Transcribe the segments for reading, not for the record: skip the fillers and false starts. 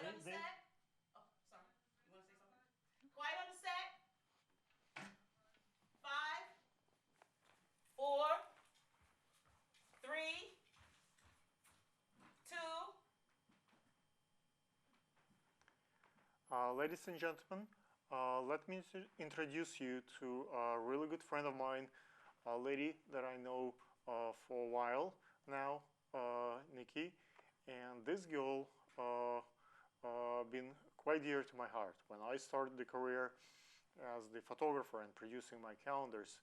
Quiet on the set. Oh, sorry. You want to say something? Quiet on the set. 5, 4, 3, 2. Ladies and gentlemen, let me introduce you to a really good friend of mine, a lady that I know for a while now, Nikki. And this girl been quite dear to my heart. When I started the career as the photographer and producing my calendars,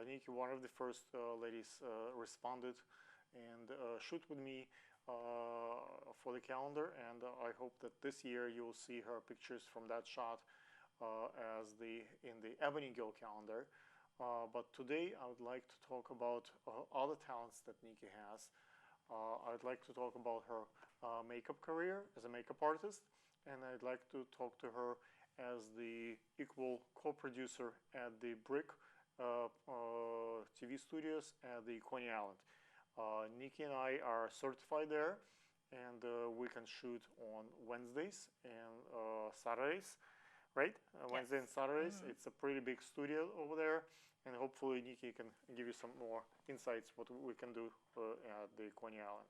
Nikki, one of the first ladies, responded and shoot with me for the calendar, and I hope that this year you'll see her pictures from that shot as in the Ebony Girl calendar. But today I would like to talk about other talents that Nikki has. I'd like to talk about her makeup career as a makeup artist, and I'd like to talk to her as the equal co-producer at the Brick TV studios at the Coney Island. Nikki and I are certified there, and we can shoot on Wednesdays and Saturdays, right? Yes. Wednesday and Saturdays. It's a pretty big studio over there, and hopefully Nikki can give you some more insights what we can do at the Coney Island.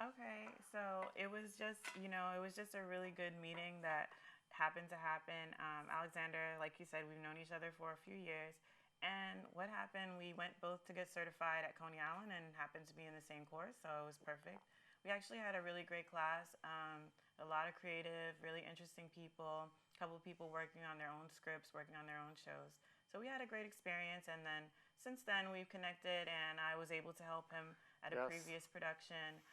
Okay, so it was just, it was just a really good meeting that happened to happen. Alexander, like you said, we've known each other for a few years. And what happened, we went both to get certified at Coney Island and happened to be in the same course, so it was perfect. We actually had a really great class, a lot of creative, really interesting people, a couple of people working on their own scripts, working on their own shows. So we had a great experience, and then since then we've connected, and I was able to help him at a Yes. previous production.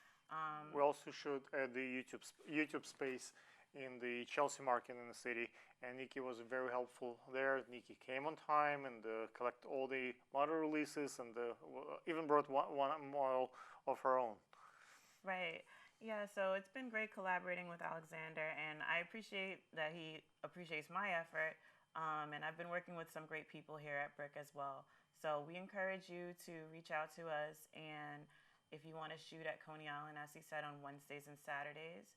We also shoot at the YouTube space in the Chelsea market in the city, and Nikki was very helpful there. Nikki came on time and collect all the model releases, and even brought one model of her own. Right. Yeah, so it's been great collaborating with Alexander, and I appreciate that he appreciates my effort. And I've been working with some great people here at Brick as well. So we encourage you to reach out to us, and if you want to shoot at Coney Island, as he said, on Wednesdays and Saturdays,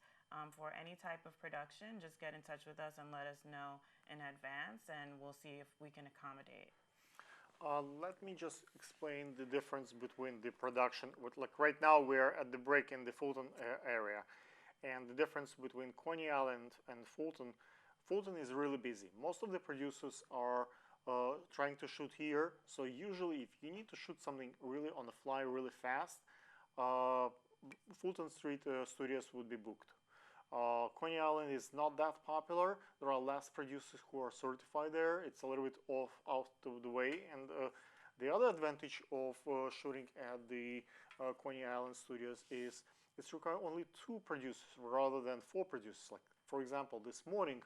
for any type of production, just get in touch with us and let us know in advance, and we'll see if we can accommodate. Let me just explain the difference between the production. Like right now, we're at the Brick in the Fulton area, and the difference between Coney Island and Fulton. Fulton is really busy. Most of the producers are trying to shoot here, so usually if you need to shoot something really on the fly, really fast, Fulton Street studios would be booked. Coney Island is not that popular. There are less producers who are certified there. It's a little bit out of the way. And the other advantage of shooting at the Coney Island studios is it's require only 2 producers rather than 4 producers. Like for example, this morning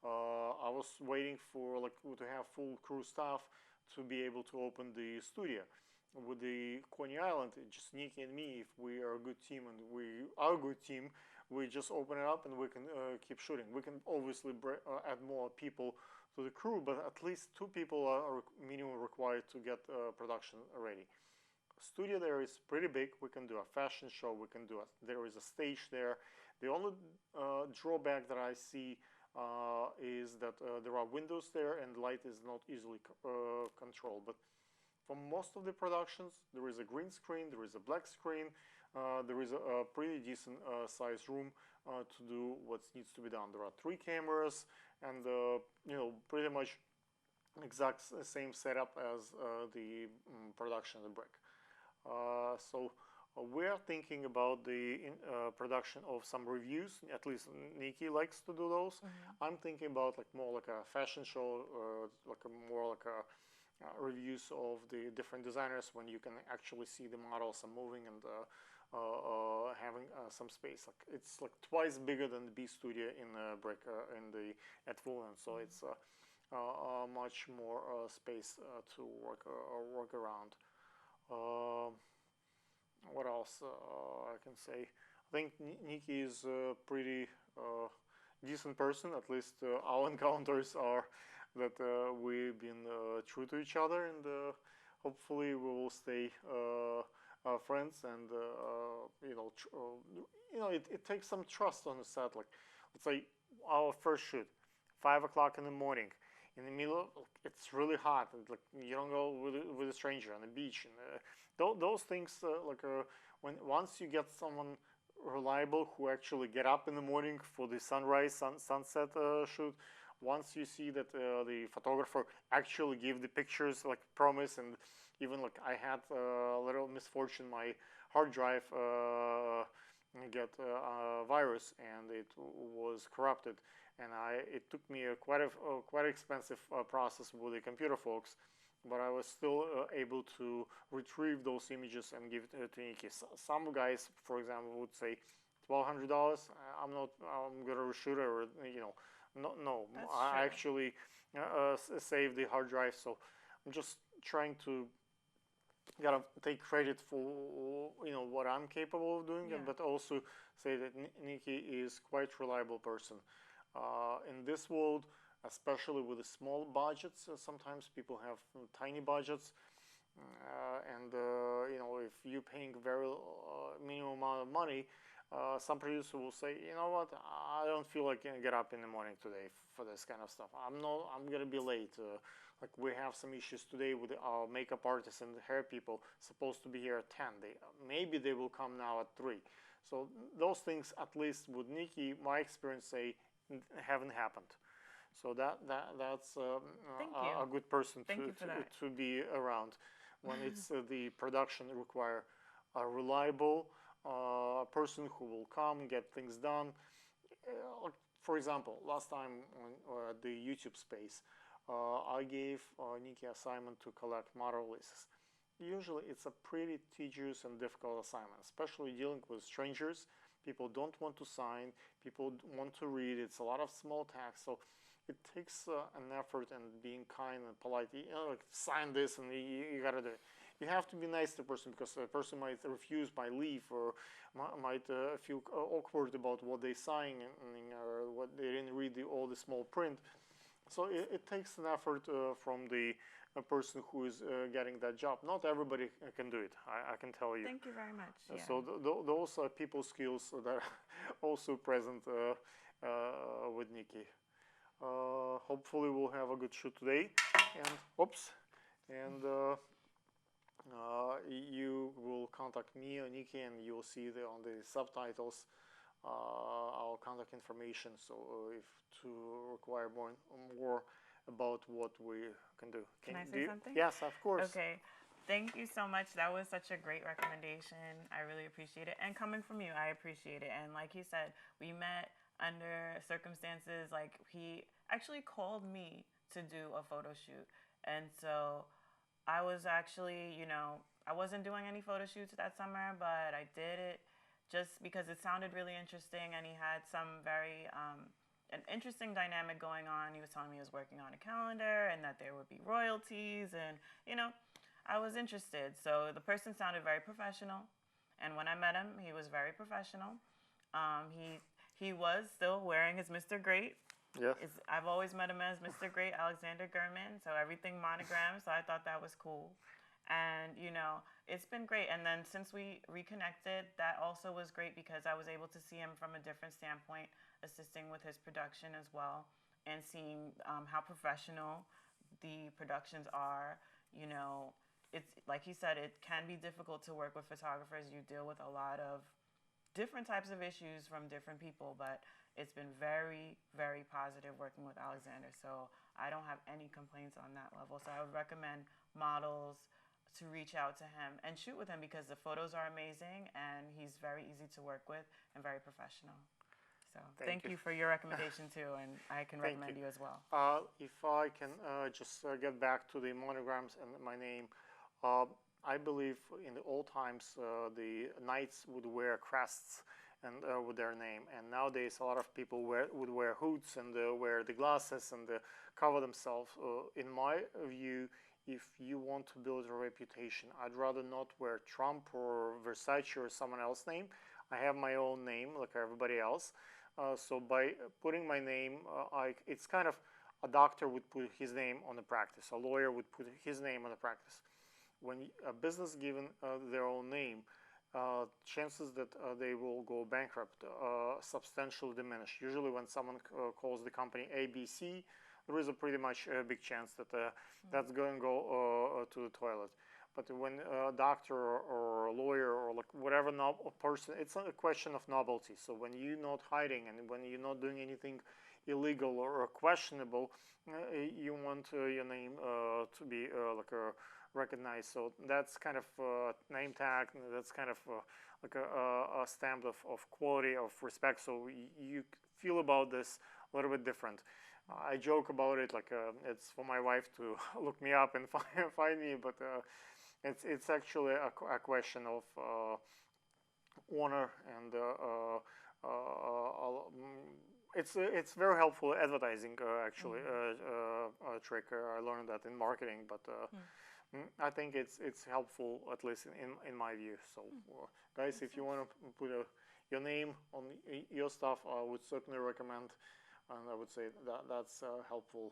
I was waiting for to have full crew staff to be able to open the studio. With the Coney Island, just Nikki and me, if we are a good team and we are a good team, we just open it up and we can keep shooting. We can obviously add more people to the crew, but at least 2 people are minimum required to get production ready. Studio there is pretty big. We can do a fashion show. There is a stage there. The only drawback that I see is that there are windows there and light is not easily controlled. But for most of the productions, there is a green screen, there is a black screen, there is a pretty decent sized room to do what needs to be done. There are 3 cameras and pretty much exact same setup as the production of the Brick. So we're thinking about the production of some reviews. At least Nikki likes to do those. I'm thinking about more like a fashion show, more like a reviews of the different designers when you can actually see the models are moving and having some space. It's twice bigger than the B studio in Brick at Fulham, so it's much more space to work around. What else I can say? I think Nikki is a pretty decent person. At least our encounters are that we've been true to each other, and hopefully we will stay friends, and it takes some trust on the set. Like, let's say our first shoot, 5 o'clock in the morning, in the middle, it's really hot, and like you don't go with a stranger on the beach, and those things when once you get someone reliable who actually get up in the morning for the sunset shoot, once you see that the photographer actually give the pictures like promise, and even like I had a little misfortune, my hard drive get a virus and it was corrupted, and it took me a quite expensive process with the computer folks, but I was still able to retrieve those images and give it to Nikki. Some guys, for example, would say $1,200. I'm gonna reshoot it, or no. That's I true. actually saved the hard drive, so I'm just trying to gotta take credit for what I'm capable of doing, Yeah. but also say that Nikki is quite reliable person. In this world, especially with the small budgets, sometimes people have tiny budgets, and if you're paying very minimum amount of money, some producer will say, you know what, I don't feel like get up in the morning today for this kind of stuff. I'm gonna be late. Like we have some issues today with our makeup artists and the hair people supposed to be here at 10. Maybe they will come now at 3. So those things, at least with Nikki, my experience say haven't happened. So that's Thank you. a good person Thank you for that. to be around when it's the production require a reliable person who will come get things done. Like, for example, last time on the YouTube space, I gave Nikki assignment to collect model lists. Usually it's a pretty tedious and difficult assignment, especially dealing with strangers. People don't want to sign, people want to read, it's a lot of small text, so it takes an effort and being kind and polite. Like sign this and you gotta do it. You have to be nice to the person, because the person might refuse, might leave, or might feel awkward about what they signed, or what they didn't read all the small print. So it takes an effort from the person who is getting that job. Not everybody can do it, I can tell you. Thank you very much. Yeah. So those are people skills that are also present with Nikki. Hopefully we'll have a good shoot today, and you will contact me or Nikki, and you'll see on the subtitles our contact information. So if to require more about what we can do. Can I say something? Yes, of course. Okay. Thank you so much. That was such a great recommendation. I really appreciate it. And coming from you, I appreciate it. And like you said, we met under circumstances, like he actually called me to do a photo shoot. And so I was actually, I wasn't doing any photo shoots that summer, but I did it just because it sounded really interesting, and he had some very an interesting dynamic going on. He was telling me he was working on a calendar and that there would be royalties, and I was interested. So the person sounded very professional, and when I met him, he was very professional. He was still wearing his Mr. Great. Yes. I've always met him as Mr. Great, Alexander Gurman, so everything monogrammed, so I thought that was cool. And, it's been great. And then since we reconnected, that also was great because I was able to see him from a different standpoint, assisting with his production as well, and seeing how professional the productions are. It's like he said, it can be difficult to work with photographers. You deal with a lot of different types of issues from different people, but it's been very, very positive working with Alexander. So I don't have any complaints on that level. So I would recommend models to reach out to him and shoot with him, because the photos are amazing and he's very easy to work with and very professional. So thank you for your recommendation too, and I can recommend you as well. If I can just get back to the monograms and my name, I believe in the old times the knights would wear crests and with their name, and nowadays a lot of people would wear hoods and wear the glasses and cover themselves. In my view, if you want to build a reputation, I'd rather not wear Trump or Versace or someone else's name. I have my own name like everybody else. So by putting my name, it's kind of, a doctor would put his name on the practice, a lawyer would put his name on the practice. when a business given their own name, chances that they will go bankrupt substantially diminish. Usually when someone calls the company ABC, there is a pretty much big chance that that's going to go to the toilet. But when a doctor or a lawyer or like whatever person, it's not a question of novelty. So when you're not hiding and when you're not doing anything illegal or questionable, you want your name to be like recognized. So that's kind of name tag. That's kind of like a stamp of quality, of respect. So you feel about this a little bit different. I joke about it like it's for my wife to look me up and find me, but it's actually a question of honor, and it's very helpful advertising actually trick. I learned that in marketing, but I think it's helpful, at least in my view. So guys, if you want to put your name on your stuff, I would certainly recommend, and I would say that's helpful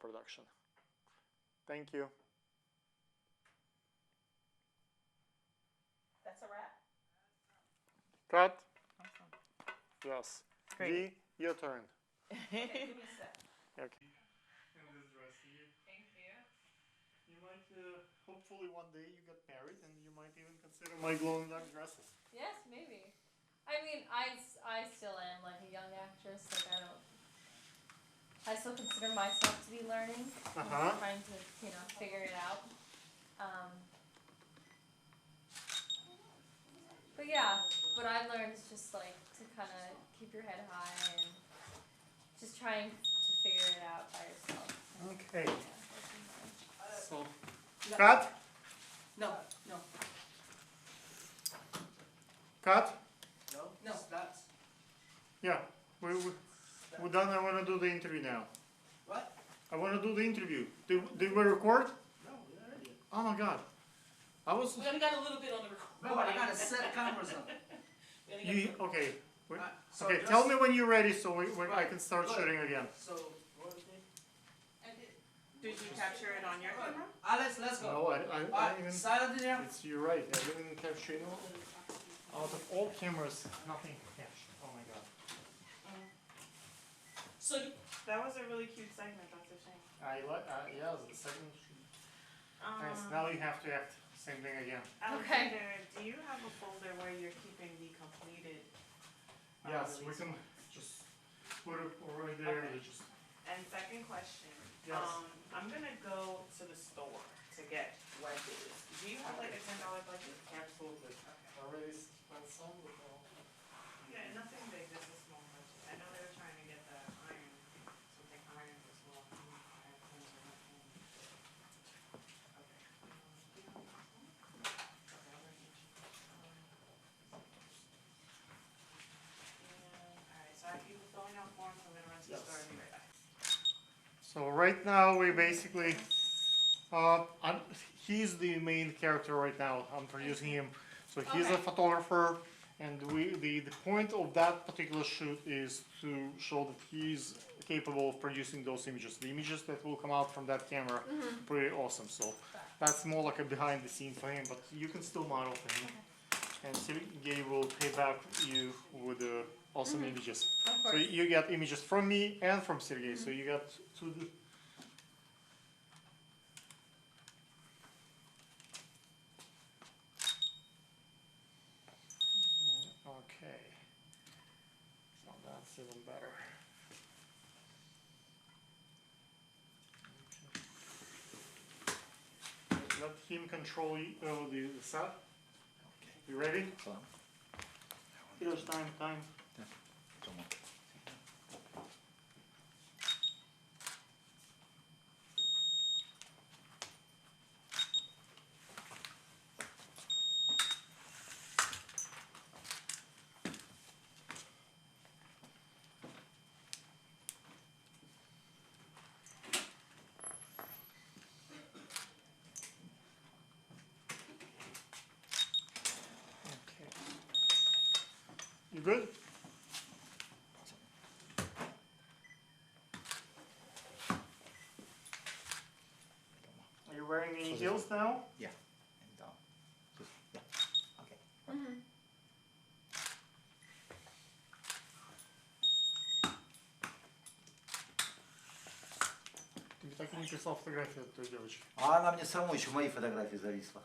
production. Thank you. That's a wrap. Cut. Awesome. Yes. Great. G, your turn. Okay, give me a sec. Okay. Thank you. You might, hopefully one day you get married and you might even consider my glow-in-the-dark dresses. Yes, maybe. I mean, I still am like a young actress. Like I still consider myself to be learning, trying to, figure it out. But yeah, what I learned is just like to kind of keep your head high and just trying to figure it out by yourself. Okay. Yeah, So, cut. No, no, Cut. no. That's Yeah. We're done. I want to do the interview now. what? I want to do the interview. Did we record? No, we already. Oh my God. I was. We only got a little bit on the recording. Remember, I gotta set cameras up. We only got You, a- okay. So Okay. just- Tell me when you're ready, so I can start Good. shooting again. So, what was it? Did you capture it on your camera? Alex, let's go. No, I Alright, even. silent in here. It's you're right. I didn't even capture it. Out of all cameras, nothing captured. Oh my God. So, That was a really cute segment. That's a shame. Yeah, the second. Nice. Now you have to act same thing again. Alexander, do you have a folder where you're keeping the completed? Yes, we release? can just put it right there. Okay. Just And second question. Yes. I'm gonna go to the store to get wedges. Do you have like a $10 budget? absolutely. Already spent some. Yeah, nothing big, just a small budget. I know they were trying to get the iron, something iron as well. Alright, so I keep filling out forms, I'm gonna run to the Yes. store and be right back. So right now we basically, he's the main character right now. I'm producing him. So he's a Okay. photographer, and the point of that particular shoot is to show that he's capable of producing those images. The images that will come out from that camera, pretty awesome. So that's more like a behind the scene for him, but you can still model for him. And Sergey will pay back you with awesome images. Of So course. you get images from me and from Sergey. So you got two. Okay. So that's even better. Okay. Let him control the set. You ready? Here's time. Okay. You good? Are you wearing any So this heels now? Yeah. And down. Just, yeah. Okay. Mhm. Ты мне так и не прислал фотографию от той девочки. А она мне самой еще мои фотографии зависла.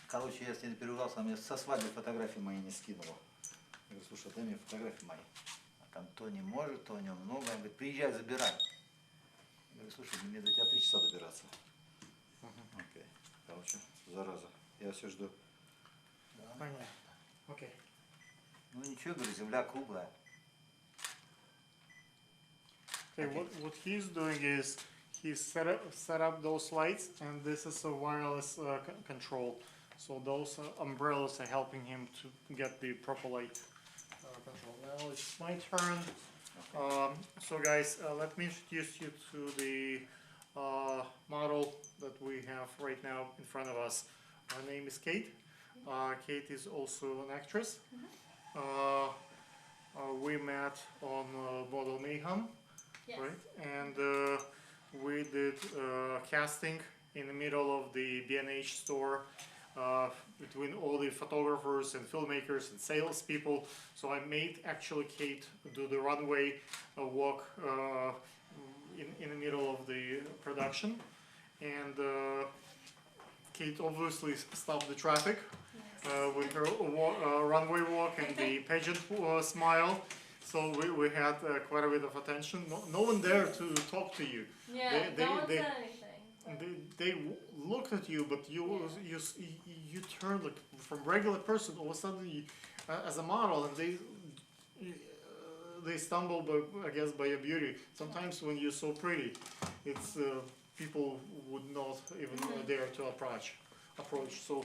Короче, я с ней переругался, она мне со свадьбы фотографии мои не скинула. Я говорю, слушай, дай мне фотографии мои. А там то не может, то у него много. Она говорит, приезжай, забирай. Я говорю, слушай, мне до тебя 3 часа добираться. Окей. Короче, зараза. Я все жду. Да. Понятно. Окей. Ну ничего, говорю, земля круглая. Okay, what he's doing is he's set up those lights, and this is a wireless control. So those umbrellas are helping him to get the proper light control. Now it's my turn. So guys, let me introduce you to the model that we have right now in front of us. Her name is Kate. Kate is also an actress. We met on Model Mayhem. Yes. Right, and we did casting in the middle of the B&H store between all the photographers and filmmakers and salespeople. So I made actually Kate do the runway walk in the middle of the production, and Kate obviously stopped the traffic with her runway walk and the pageant smile. So we had quite a bit of attention. No one dared to talk to you. Yeah, no one said anything. They looked at you, but you turned like from regular person all of a sudden as a model, and they stumble I guess by your beauty. Sometimes when you're so pretty, it's people would not even dare to approach. So,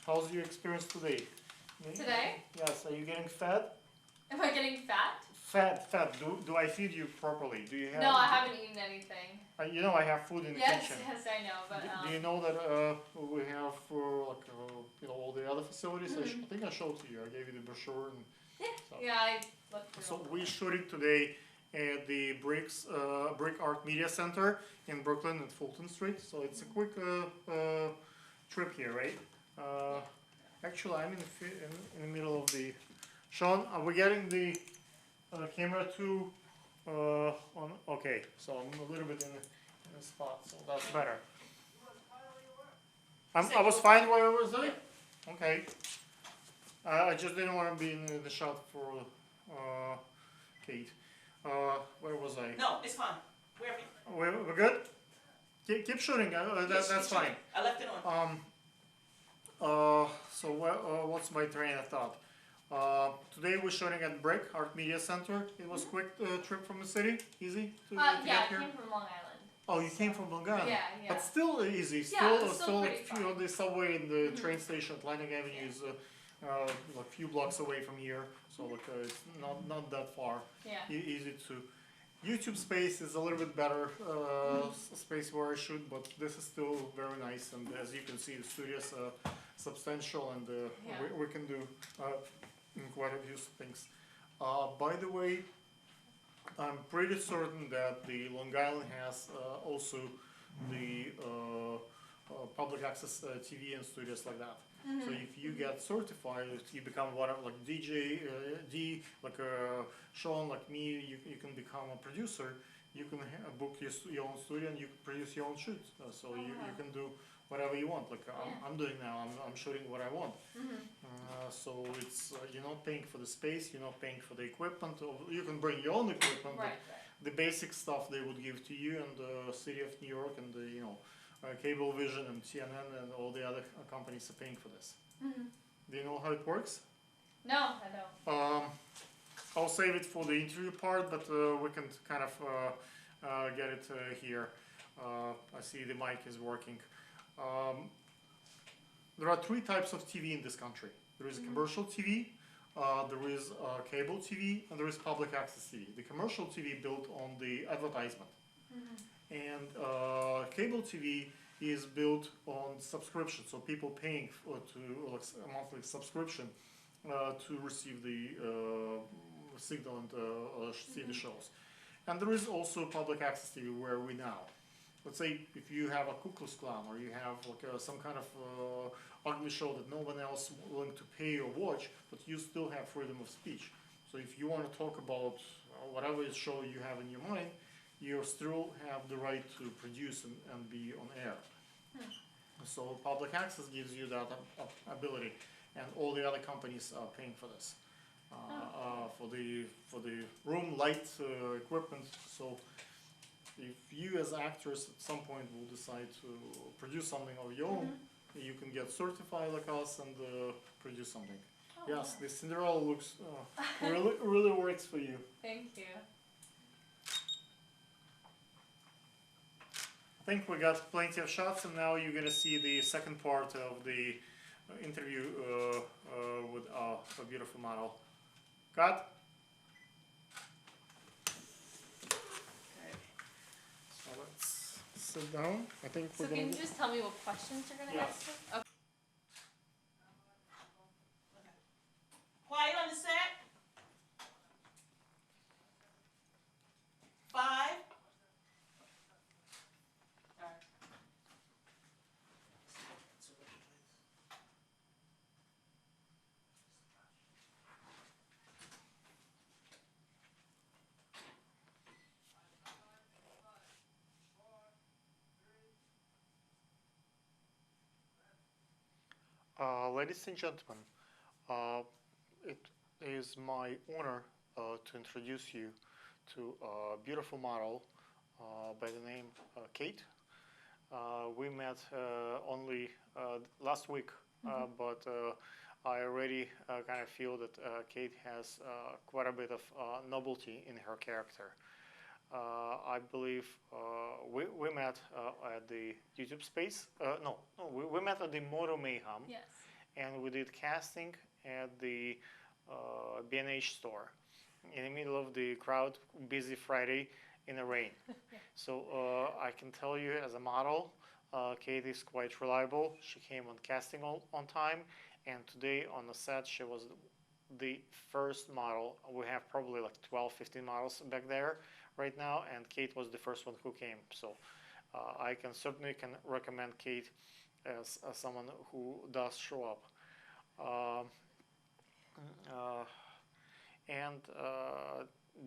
how's your experience today? Today? Yes. Are you getting fat? Am I getting fat? Fat. Do I feed you properly? Do you have? No, I haven't eaten anything. You know I have food in the Yes, kitchen. yes, I know, but Do you know that we have all the other facilities? I think I showed to you. I gave you the brochure. And so. yeah, I looked through. So we're shooting today at the Brick Art Media Center in Brooklyn at Fulton Street. So it's a quick trip here, right? Actually, I'm in the middle of the. Sean, are we getting the camera too on? Okay, so I'm a little bit in the spot, so that's better. I was fine where I was there. Okay. I just didn't want to be in the shot for Kate. Where was I? No, it's fine. We're good. Keep shooting. Yes, That's keep fine. shooting. I left it on. So what's my train of thought? Today we're shooting at Brick Art Media Center. It was a quick trip from the city. Easy to Yeah, get I here. came from Long Island. Oh, you came from Long Island. Yeah. But still easy. Yeah, it's still like pretty far. on the subway and the train station, Atlantic Avenue is like a few blocks away from here. So like it's not that far. Yeah. Easy to. YouTube space is a little bit better space where I shoot, but this is still very nice. And as you can see, the studio is substantial, and we can do quite a few things. By the way, I'm pretty certain that the Long Island has also the public access TV and studios like that. So if you get certified, if you become whatever, like DJ, like Sean, like me, you can become a producer. You can book your own studio and you can produce your own shoots. So you can do whatever you want. Like I'm doing now. I'm shooting what I want. So it's you're not paying for the space. You're not paying for the equipment. You can bring your own equipment. Right. The basic stuff they would give to you, and the city of New York and the Cablevision and CNN and all the other companies are paying for this. Do you know how it works? No, I don't. I'll save it for the interview part, but we can kind of get it here. I see the mic is working. There are 3 types of TV in this country. There is commercial TV, there is cable TV, and there is public access TV. The commercial TV built on the advertisement. And cable TV is built on subscription, so people paying to a monthly subscription to receive the signal and see the shows. And there is also public access TV where we now. let's say if you have a Ku Klux Klan or you have like some kind of ugly show that no one else is willing to pay or watch, but you still have freedom of speech. So if you want to talk about whatever show you have in your mind, you still have the right to produce and be on air. So public access gives you that ability, and all the other companies are paying for this, for the room, light, equipment. So if you as actors at some point will decide to produce something of your own, you can get certified like us and produce something. Yes, the Cinderella looks really works for you. Thank you. I think we got plenty of shots, and now you're gonna see the second part of the interview with our beautiful model. Cut. Okay. So let's sit down. I think So we're can gonna. you just tell me what questions you're gonna Yeah. ask me? Okay. Quiet on the set. 5. All right. Ladies and gentlemen, it is my honor to introduce you to a beautiful model by the name Kate. We met only last week, but I already kind of feel that Kate has quite a bit of novelty in her character. I believe we met at the YouTube space. No, we met at the Moto Mayhem, Yes. and we did casting at the B&H store in the middle of the crowd, busy Friday in the rain. So I can tell you, as a model, Kate is quite reliable. She came on casting on time, and today on the set she was the first model. We have probably like 12, 15 models back there right now, and Kate was the first one who came. So I can certainly recommend Kate as someone who does show up. And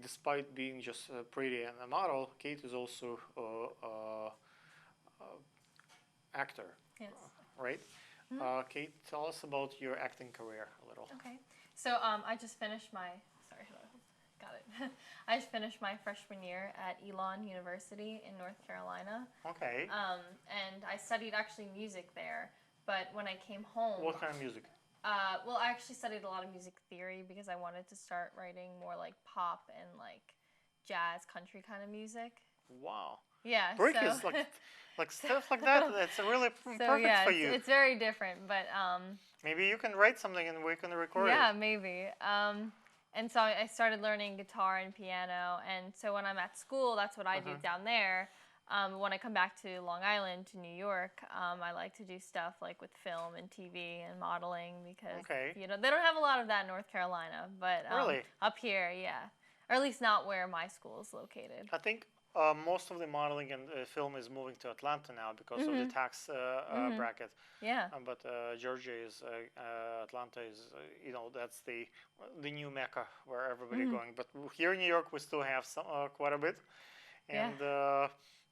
despite being just pretty and a model, Kate is also actor, Yes. right? Kate, tell us about your acting career a little. Okay. So I just finished my. Sorry, got it. I just finished my freshman year at Elon University in North Carolina. Okay. And I studied actually music there. But when I came home, What kind of music? well, I actually studied a lot of music theory because I wanted to start writing more like pop and like jazz, country kind of music. Wow. Yeah. Brick so, is like stuff like that. That's really perfect so yeah, for you. it's very different, but Maybe you can write something and we can record yeah, it. maybe. And so I started learning guitar and piano, and so when I'm at school, that's what I do down there. When I come back to Long Island, to New York, I like to do stuff like with film and TV and modeling because you know they don't have a lot of that in North Carolina, but Really? up here, yeah, or at least not where my school is located. I think most of the modeling and film is moving to Atlanta now because of the tax bracket. Yeah. But Georgia is Atlanta is you know, that's the new mecca where everybody going. But here in New York we still have some quite a bit, and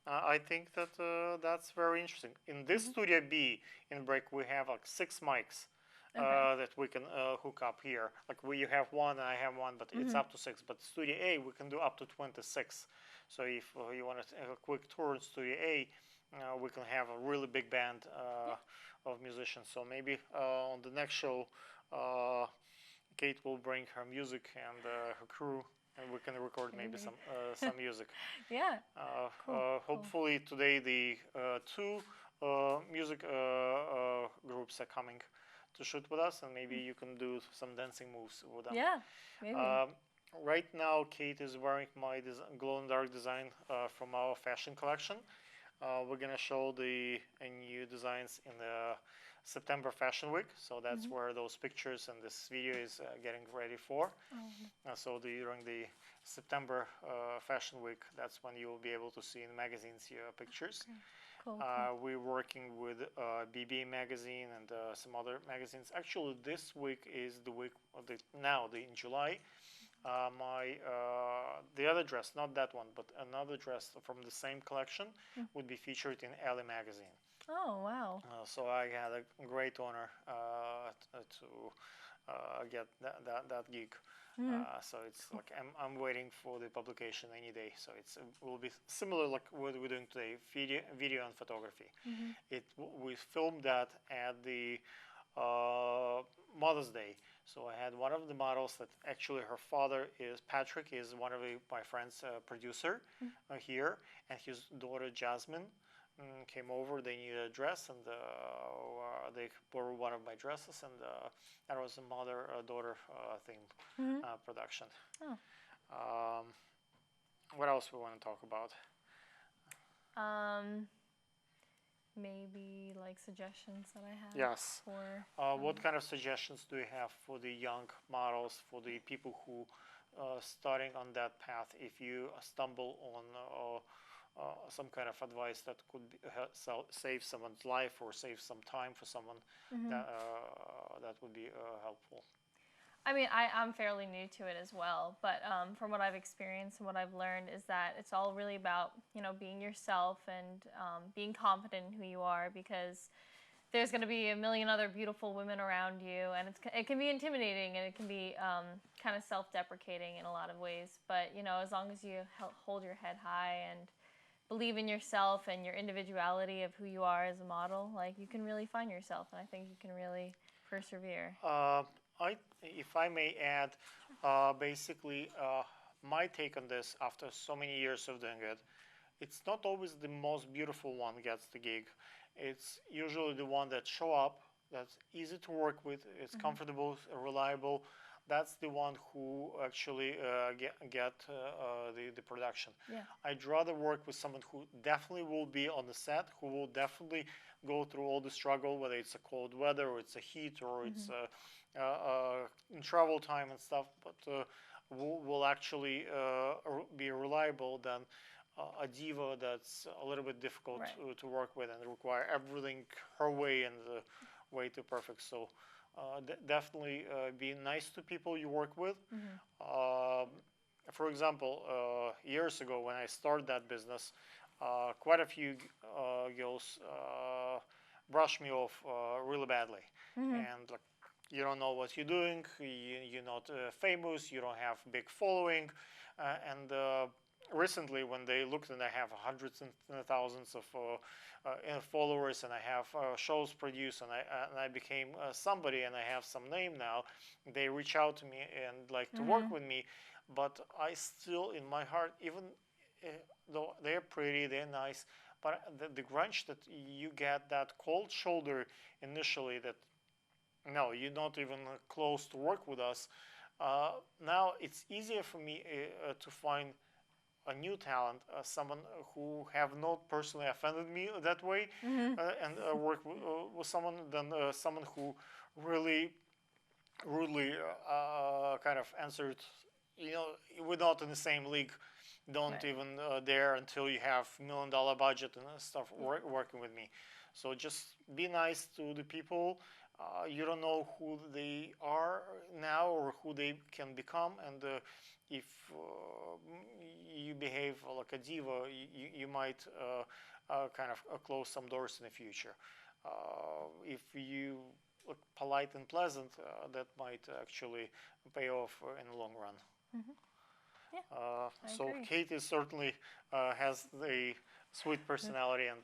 I think that that's very interesting. In this Studio B in Brick we have like 6 mics. That we can hook up here. Like you have one and I have one, but it's up to 6. But Studio A we can do up to 26. So if you want to take a quick tour in Studio A, we can have a really big band of musicians. So maybe on the next show, Kate will bring her music and her crew, and we can record maybe some music. Yeah. Hopefully today the 2 music groups are coming to shoot with us, and maybe you can do some dancing moves with them. Yeah, maybe. Right now, Kate is wearing my glow-in-the-dark design from our fashion collection. We're gonna show the new designs in the September Fashion Week, so that's where those pictures and this video is getting ready for. So during the September Fashion Week. That's when you will be able to see in magazines your pictures. Cool. We're working with BB magazine and some other magazines. Actually, this week is the week of in July. The other dress, not that one, but another dress from the same collection, would be featured in Elle magazine. Oh, wow. So I had a great honor to get that gig. So it's like I'm waiting for the publication any day. So it will be similar like what we're doing today, video and photography. We filmed that at the Mother's Day. So I had one of the models that actually her father is Patrick, is one of my friends' producer here, and his daughter Jasmine came over. They needed a dress, and they borrowed one of my dresses, and that was a mother-daughter theme production. What else we want to talk about? Maybe like suggestions that I have. Yes. For what kind of suggestions do you have for the young models, for the people who starting on that path? If you stumble on some kind of advice that could save someone's life or save some time for someone, that would be helpful. I mean, I'm fairly new to it as well, but from what I've experienced and what I've learned is that it's all really about, being yourself and being confident in who you are, because there's going to be a million other beautiful women around you, and it can be intimidating, and it can be kind of self-deprecating in a lot of ways. But, as long as you hold your head high and believe in yourself and your individuality of who you are as a model, like, you can really find yourself, and I think you can really persevere. If I may add, basically, my take on this after so many years of doing it, it's not always the most beautiful one gets the gig. It's usually the one that show up, that's easy to work with, it's comfortable, reliable. That's the one who actually get the production. Yeah. I'd rather work with someone who definitely will be on the set, who will definitely go through all the struggle, whether it's a cold weather or it's a heat or it's in travel time and stuff, but will actually be reliable than a diva that's a little bit difficult to work with and require everything her way and way too perfect. So definitely be nice to people you work with. For example, years ago when I started that business, quite a few girls brushed me off really badly, and like, you don't know what you're doing, you're not famous, you don't have big following, and recently when they looked and I have hundreds and thousands of followers, and I have shows produced, and I became somebody, and I have some name now, they reach out to me and like to work with me, but I still in my heart, even though they're pretty, they're nice, but the grunge that you get, that cold shoulder initially, that no, you're not even close to work with us. Now it's easier for me to find a new talent, someone who have not personally offended me that way, and work with someone than someone who really rudely kind of answered, we're not in the same league, don't even dare until you have $1 million budget and stuff working with me. So just be nice to the people. You don't know who they are now or who they can become, and if you behave like a diva, you might kind of close some doors in the future. If you look polite and pleasant, that might actually pay off in the long run. Yeah, so agree. Katie certainly has the sweet personality and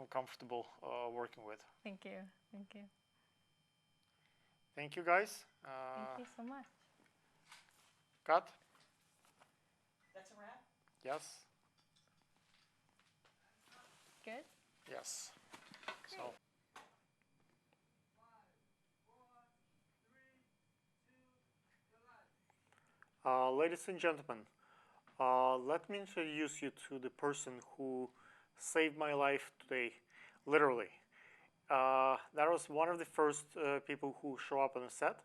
comfortable working with. Thank you. Thank you. Thank you, guys. Thank you so much. Cut? That's a wrap? Yes? Good? Yes. So. Ladies and gentlemen, let me introduce you to the person who saved my life today, literally. That was one of the first people who show up on the set,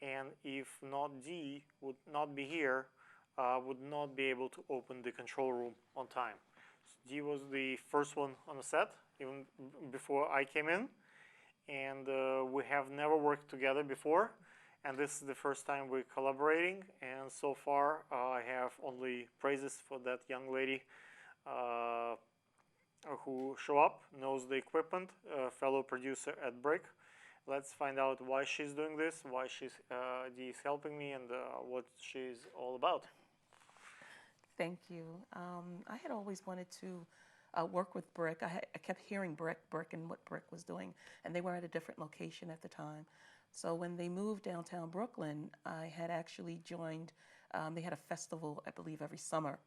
and if not D would not be here, would not be able to open the control room on time. So D was the first one on the set, even before I came in, and we have never worked together before, and this is the first time we're collaborating, and so far I have only praises for that young lady who show up, knows the equipment, fellow producer at Brick. Let's find out why she's doing this, why she's helping me, and what she's all about. Thank you. I had always wanted to work with Brick. I kept hearing Brick, and what Brick was doing, and they were at a different location at the time. So when they moved downtown Brooklyn, I had actually joined. They had a festival, I believe, every summer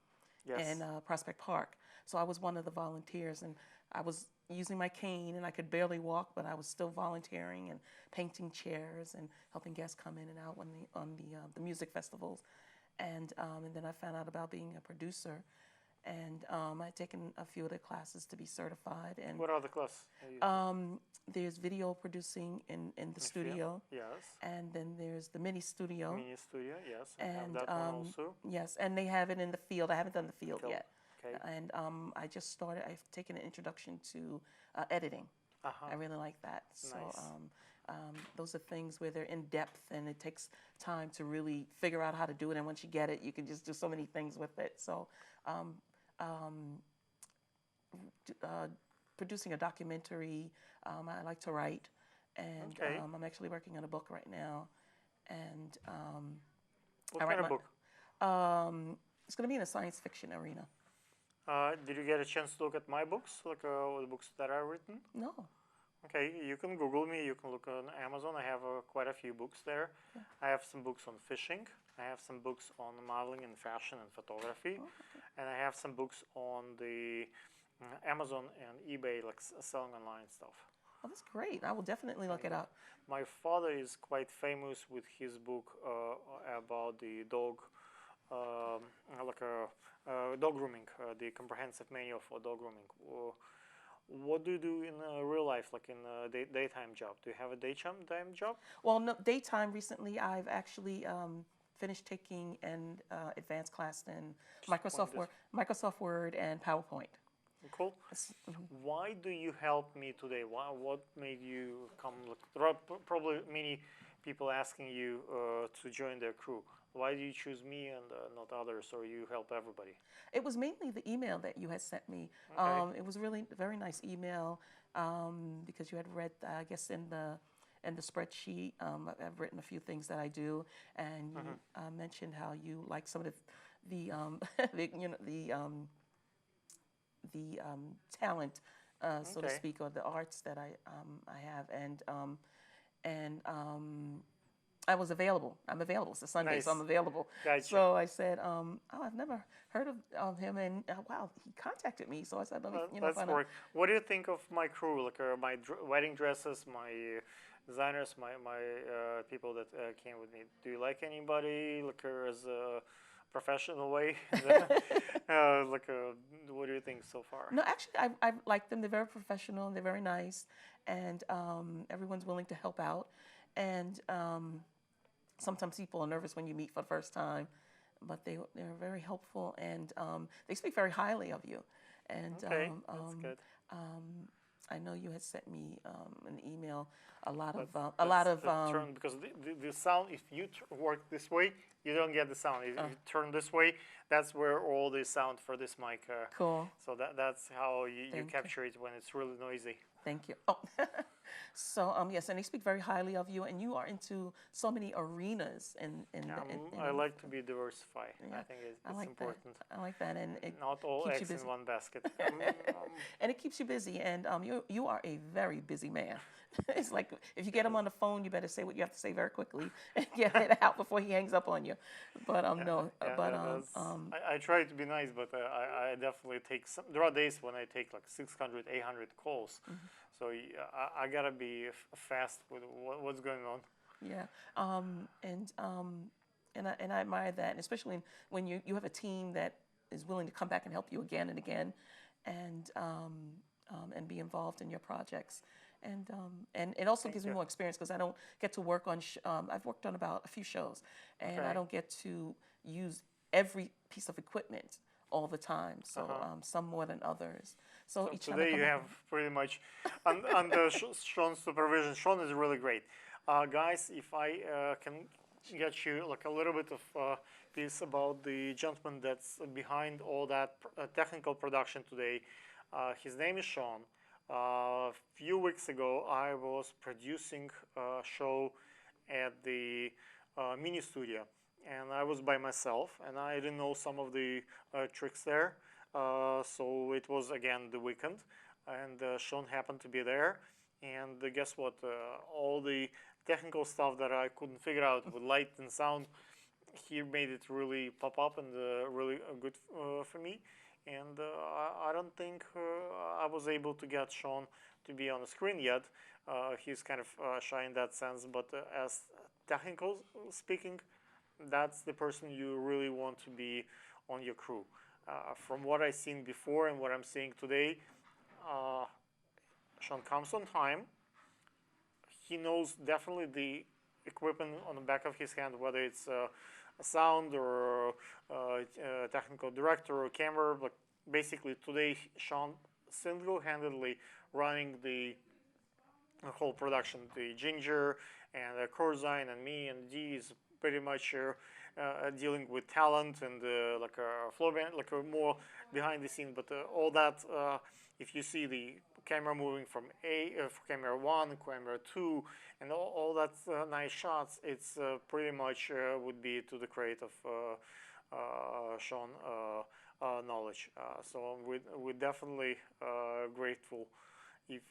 in Prospect Park. So I was one of the volunteers, and I was using my cane, and I could barely walk, but I was still volunteering and painting chairs and helping guests come in and out on the music festivals. And then I found out about being a producer, and I'd taken a few of the classes to be certified. And what are the classes? there's video producing in the studio. Yes. And then there's the mini studio. Mini studio, yes. I have And that one also. yes, and they have it in the field. I haven't done the field Field. yet. Okay. And I just started. I've taken an introduction to editing. I really like that. So Nice. those are things where they're in depth, and it takes time to really figure out how to do it. And once you get it, you can just do so many things with it. So producing a documentary, I like to write, and Okay. I'm actually working on a book right now. And What I kind write of book? it's going to be in a science fiction arena. Did you get a chance to look at my books, like the books that I've written? No. Okay, you can Google me. You can look on Amazon. I have quite a few books there. Yeah. I have some books on fishing. I have some books on modeling and fashion and photography, and I have some books on the Amazon and eBay, like selling online stuff. Oh, that's great. I will definitely look it up. My father is quite famous with his book about the dog, like dog grooming, the comprehensive manual for dog grooming. What do you do in real life, like in a daytime job? Do you have a daytime job? Well, no, daytime recently, I've actually finished taking an advanced class in Microsoft Word and PowerPoint. Cool. Why do you help me today? What made you come? There are probably many people asking you to join their crew. Why do you choose me and not others, or you help everybody? It was mainly the email that you had sent me. Okay. It was really a very nice email because you had read, I guess, in the spreadsheet. I've written a few things that I do, and you mentioned how you like some of the talent, so to speak, or the arts that I have, and I was available. I'm available. It's a Sunday, Nice. so I'm available. Gotcha. So I said, "Oh, I've never heard of him," and wow, he contacted me. So I said, "Let me, That's find out." work. What do you think of my crew? Like my wedding dresses, my designers, my people that came with me. Do you like anybody? Like as a professional way? What do you think so far? No, actually, I've liked them. They're very professional. They're very nice, and everyone's willing to help out. And sometimes people are nervous when you meet for the first time, but they're very helpful, and they speak very highly of you. And Okay, that's good. I know you had sent me an email. A lot of Because the sound, if you work this way, you don't get the sound. If you turn this way, that's where all the sound for this mic. Cool. So that's how you Thank you. capture it when it's really noisy. Thank you. Oh, so yes, and they speak very highly of you, and you are into so many arenas. I like to be diversified. Yeah, I think it's I like important. that. I like that, and it Not all keeps you eggs in busy. one basket. And it keeps you busy, and you are a very busy man. It's like if you get him on the phone, you better say what you have to say very quickly and get it out before he hangs up on you. But I try to be nice, but I definitely take some. There are days when I take like 600, 800 calls, so I gotta be fast with what's going on. yeah, and I admire that, and especially when you have a team that is willing to come back and help you again and again, and be involved in your projects. And it also Thank gives me you. more experience because I don't get to work on. I've worked on about a few shows, and Okay. I don't get to use every piece of equipment all the time. So some more than others. So, So each time I today come you back, have pretty much under Sean's supervision. Sean is really great. Guys, if I can get you like a little bit of piece about the gentleman that's behind all that technical production today. His name is Sean. A few weeks ago, I was producing a show at the mini studio, and I was by myself, and I didn't know some of the tricks there. So it was again the weekend, and Sean happened to be there. And guess what? All the technical stuff that I couldn't figure out with light and sound, he made it really pop up and really good for me. And I don't think I was able to get Sean to be on the screen yet. He's kind of shy in that sense, but as technical speaking, that's the person you really want to be on your crew. From what I've seen before and what I'm seeing today, Sean comes on time. He knows definitely the equipment on the back of his hand, whether it's a sound or a technical director or camera. But basically today, Sean single-handedly running the whole production. The Ginger and Corzine and me and Dee is pretty much dealing with talent and like a floor band, like a more behind the scene. But all that, if you see the camera moving from camera 1, camera 2, and all that nice shots, it's pretty much would be to the credit of Sean knowledge. So we're definitely grateful if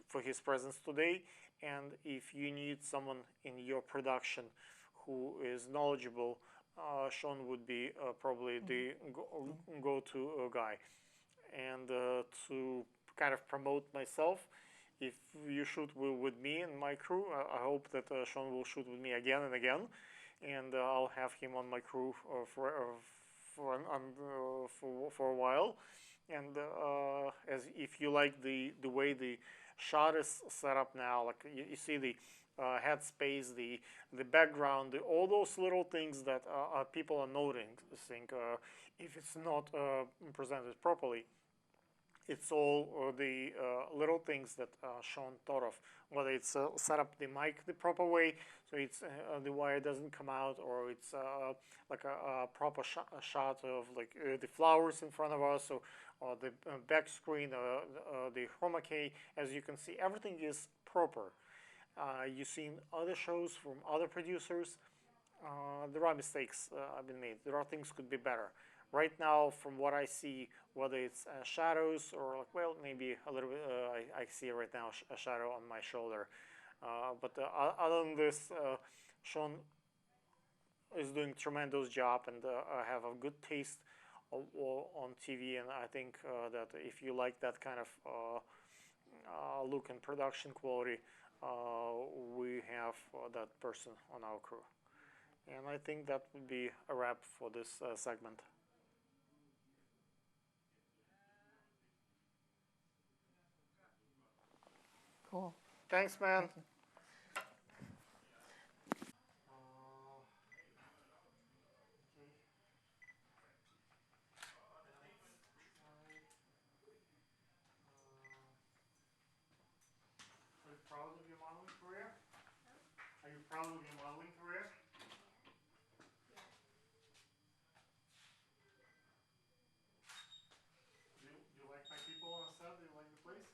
for his presence today. And if you need someone in your production who is knowledgeable, Sean would be probably the go-to guy. And to kind of promote myself, if you shoot with me and my crew, I hope that Sean will shoot with me again and again, and I'll have him on my crew for a while. And as if you like the way the shot is set up now, like you see the head space, the background, all those little things that people are noticing. If it's not presented properly, it's all the little things that Sean thought of, whether it's set up the mic the proper way, so it's the wire doesn't come out, or it's like a proper shot of like the flowers in front of us, or the back screen, the chroma key. As you can see, everything is proper. You've seen other shows from other producers. There are mistakes have been made. There are things could be better. Right now, from what I see, whether it's shadows or like, well, maybe a little bit, I see right now a shadow on my shoulder. But other than this, Sean is doing a tremendous job, and I have a good taste on TV. And I think that if you like that kind of look and production quality, we have that person on our crew. And I think that would be a wrap for this segment. cool. Thanks, man. Thank you. Are you proud of your modeling career? Are you proud of your modeling career? Do you like my people on the set? Do you like the place?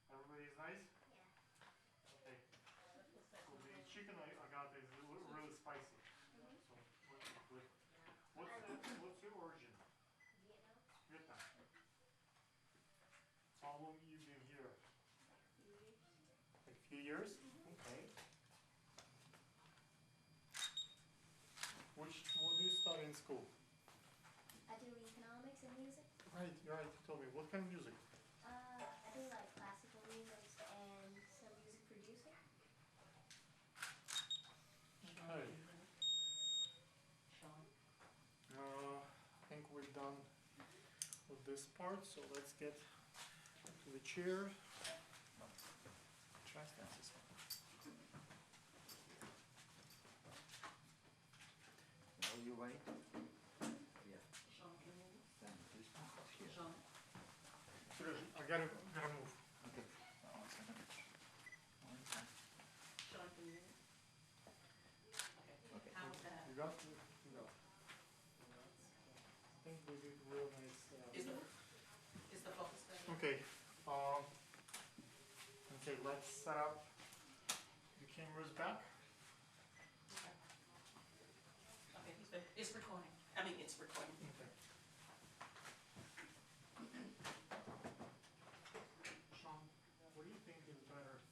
Everybody's nice? Okay. So the chicken I got is really spicy. So what's your origin? Vietnam. So how long you been here? Like a few years? Okay. What do you study in school? I do economics and music. Right, you're right. You told me. What kind of music? I do like classical music and some music producing. Right. I think we're done with this part, so let's get to the chair. That's this one. Now you write. Yeah. Sean, can you move? Then this one goes here. Sean. Seriously, I gotta move. Okay. Now 1 second. 1 second. Sean, can you move? Okay. Okay. How was that? You got? You got. I think we did real nice. Is the focus better? Okay. Okay, let's set up the cameras back. Okay, he's good. It's recording. I mean, it's recording. Okay. Sean, what do you think is better?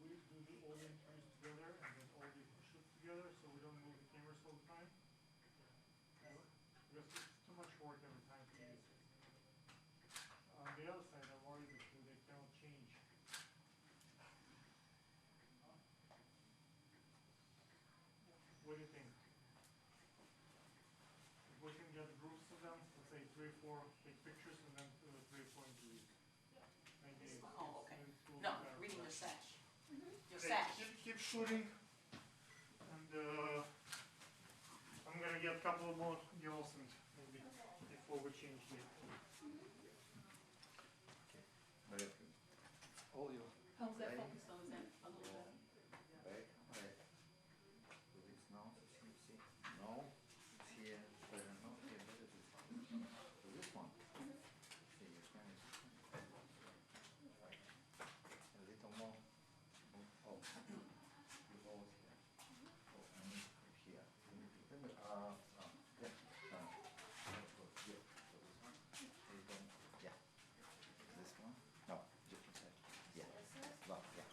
If we do all the interviews together and then all the shoots together so we don't move the cameras all the time? Because it's too much work every time to use it. On the other side, I'm worried that they cannot change. What do you think? If we can get groups of them, let's say 3 or 4 take pictures and then 3 or 4 interviews. Maybe This one? Oh, okay. it will No, be better reading for your us. sash. Your Okay, sash. keep shooting, and I'm gonna get a couple more girls and maybe before we change the. Very good. All you. How's that Ready? focus though? Is that a little better? Back, right. So this now, so see. No, it's here. Better not here, better this one. So this one. See, your friend is right. A little more. Oh, you hold here. Oh, I need here. Let me, yeah. Let's go here. So this one. You don't, yeah. This one. No, different side. Yeah. No, yeah.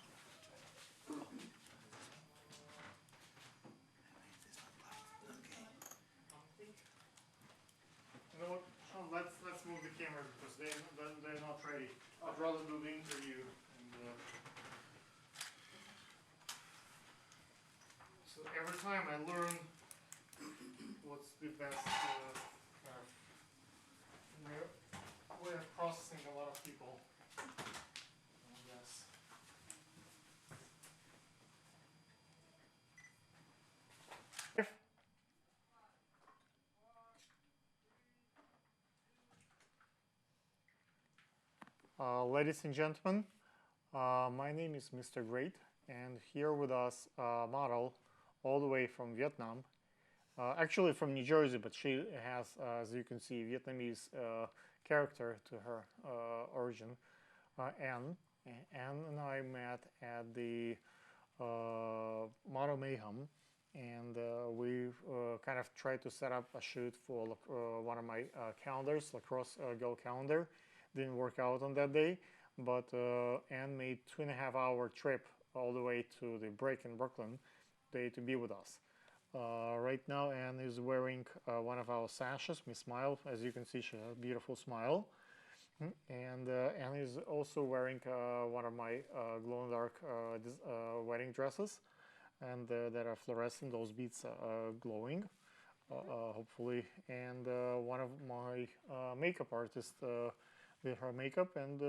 You know what, Sean, let's move the cameras because they're not ready. I'd rather do the interview and so every time I learn what's the best kind of way of processing a lot of people. I guess. Ladies and gentlemen, my name is Mr. Great, and here with us a model all the way from Vietnam, actually from New Jersey, but she has, as you can see, Vietnamese character to her origin. Anne and I met at the Model Mayhem, and we kind of tried to set up a shoot for one of my calendars, lacrosse girl calendar. Didn't work out on that day, but Anne made 2.5-hour trip all the way to the break in Brooklyn today to be with us. Right now Anne is wearing one of our sashes, Miss Smile. As you can see, she has a beautiful smile. And Anne is also wearing one of my glow-in-the-dark wedding dresses, and that are fluorescent. Those beads are glowing, hopefully. And one of my makeup artists with her makeup and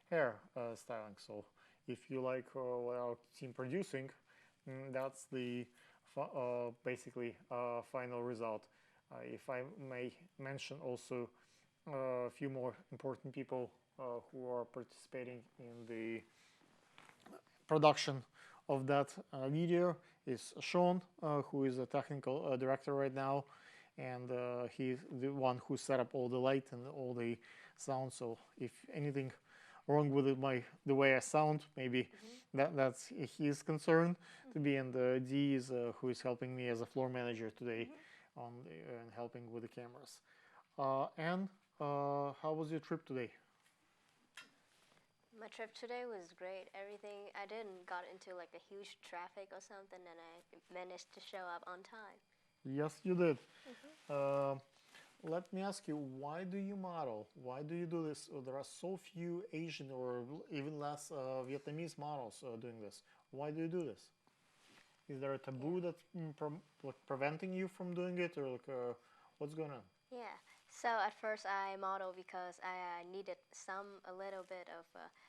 hair styling. So if you like what our team producing, that's the basically final result. If I may mention also a few more important people who are participating in the production of that video is Sean, who is a technical director right now, and he's the one who set up all the light and all the sound. So if anything wrong with the way I sound, maybe that's his concern to be. And Dee is who is helping me as a floor manager today on and helping with the cameras. Anne, how was your trip today? My trip today was great. Everything I didn't got into like a huge traffic or something, and I managed to show up on time. Yes, you did. Let me ask you, why do you model? Why do you do this? There are so few Asian or even less Vietnamese models doing this. Why do you do this? Is there a taboo that's preventing you from doing it, or like what's going on? Yeah. So at first I modeled because I needed a little bit of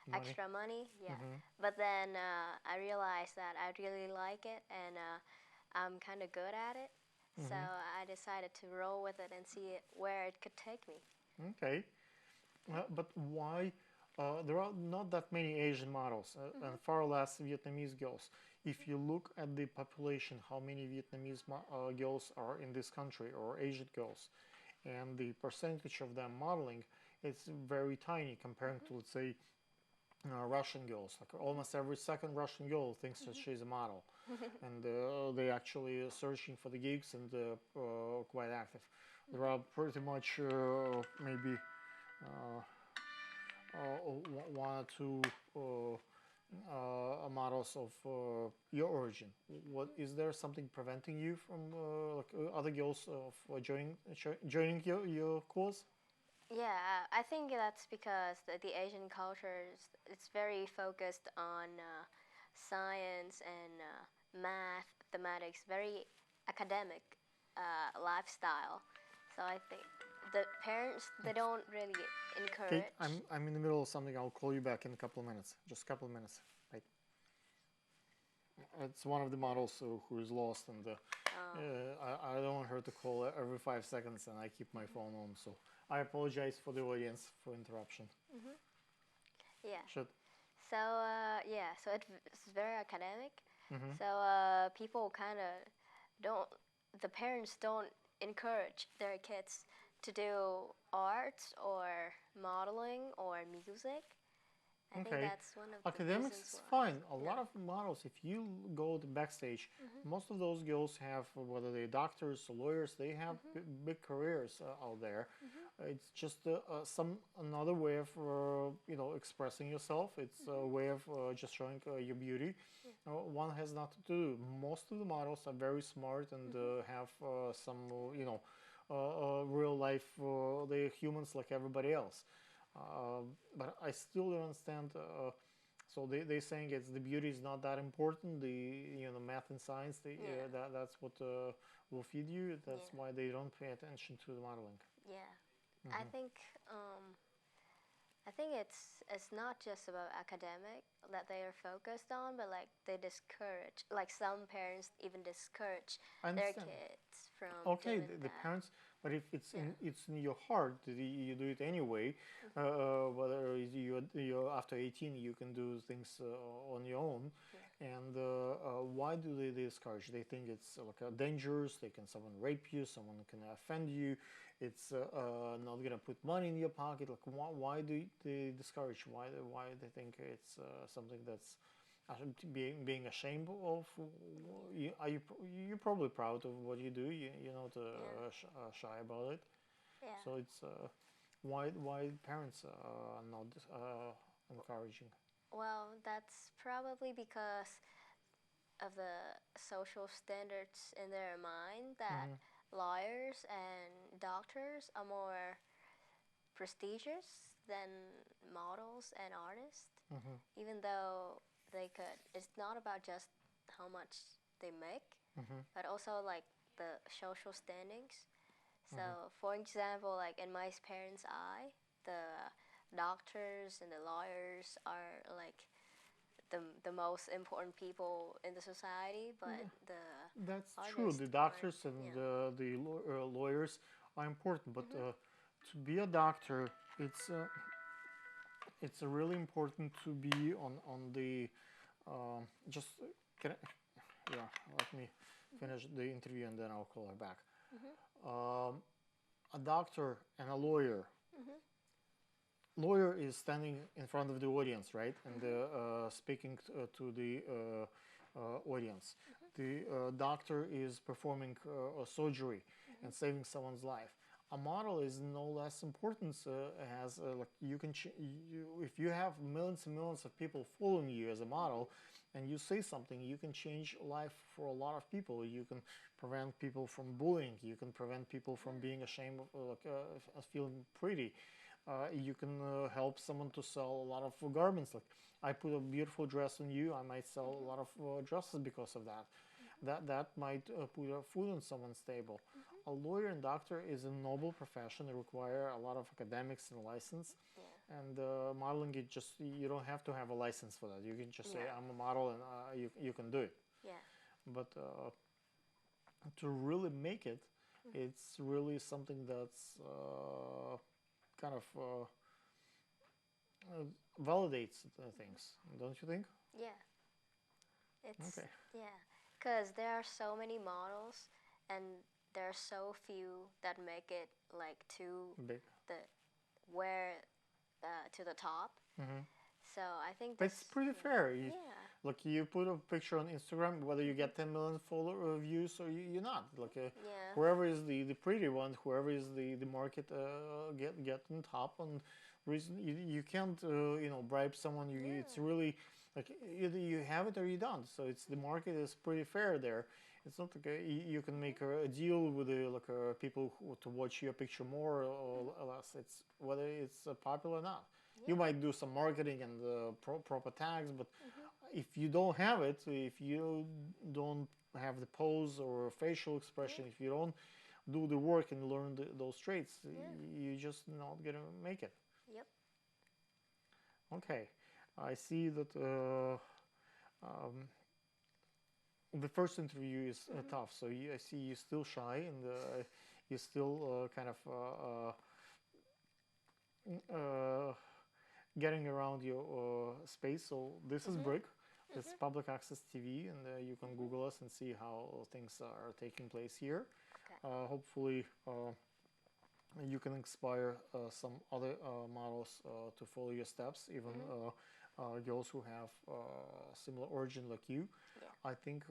Money. extra money. Yeah. But then I realized that I really like it and I'm kind of good at it. So I decided to roll with it and see where it could take me. Okay. But why? There are not that many Asian models and far less Vietnamese girls. If you look at the population, how many Vietnamese girls are in this country or Asian girls, and the percentage of them modeling, it's very tiny comparing to, let's say, Russian girls. Like almost every second Russian girl thinks that she's a model, and they actually searching for the gigs and quite active. There are pretty much maybe one or two models of your origin. What is there something preventing you from other girls of joining your cause? Yeah, I think that's because the Asian culture it's very focused on science and math, mathematics, very academic lifestyle. So I think the parents they don't really encourage. Kate, I'm in the middle of something. I'll call you back in a couple of minutes. Just a couple of minutes. Right. It's one of the models who is lost, and I don't want her to call every 5 seconds, and I keep my phone on. So I apologize for the audience for interruption. Yeah. Should. So yeah, so it's very academic. So people kind of don't. The parents don't encourage their kids to do arts or modeling or music. I think that's one of the academics reasons is why. fine. A lot of models, if you go to backstage, most of those girls have, whether they're doctors or lawyers, they have big careers out there. It's just another way of expressing yourself. It's a way of just showing your beauty. One has nothing to do. Most of the models are very smart and have some real life. They're humans like everybody else. But I still don't understand. So they're saying it's the beauty is not that important. The math and science. That's what will feed you. That's why they don't pay attention to the modeling. Yeah, I think it's not just about academic that they are focused on, but like they discourage. Like some parents even discourage their kids from Okay, doing the that. parents, but if it's in your heart, you do it anyway. Whether you after 18, you can do things on your own. And why do they discourage? They think it's like dangerous. Someone rape you, someone can offend you. It's not gonna put money in your pocket. Like why do they discourage? Why they think it's something that's being ashamed of? You're probably proud of what you do. You're not shy about it. Yeah. So it's why parents are not encouraging. Well, that's probably because of the social standards in their mind that lawyers and doctors are more prestigious than models and artists, even though it's not about just how much they make, but also like the social standings. So, for example, like in my parents' eye, the doctors and the lawyers are like the most important people in the society, but That's artists true. The doctors aren't, and the lawyers are important, but to be a doctor, it's really important to be on the just can I, yeah. Let me finish the interview and then I'll call her back. A doctor and a lawyer. Lawyer is standing in front of the audience, right, and speaking to the audience. The doctor is performing a surgery and saving someone's life. A model is no less important. Has like you can if you have millions and millions of people following you as a model, and you say something, you can change life for a lot of people. You can prevent people from bullying. You can prevent people from being ashamed of feeling pretty. You can help someone to sell a lot of garments. Like I put a beautiful dress on you, I might sell a lot of dresses because of that. That might put food on someone's table. a lawyer and doctor is a noble profession. They require a lot of academics and license. Yeah. And modeling, you don't have to have a license for that. You can just say Yeah. I'm a model, and you can do it. Yeah. But to really make it, it's really something that's kind of validates things, don't you think? Yeah. It's Okay. yeah, because there are so many models, and there are so few that make it like to Big. the where to the top. Hmm. So I think It's pretty fair. Yeah. Like you put a picture on Instagram, whether you get 10 million follower views or you're not. Like Yeah. whoever is the pretty one, whoever is the market get on top. And reason you can't bribe someone. It's really like either you have it or you don't. So it's the market is pretty fair there. It's not like you can make a deal with people to watch your picture more or less. It's whether it's popular or not. You might do some marketing and proper tags, but if you don't have it, if you don't have the pose or facial expression, if you don't do the work and learn those traits, you're just not gonna make it. Yep. Okay, I see that the first interview is tough. So I see you're still shy and you're still kind of getting around your space. So this is Brick. It's public access TV, and you can Google us and see how things are taking place here. Okay. Hopefully, you can inspire some other models to follow your steps, even girls who have similar origin like you. Yeah. I think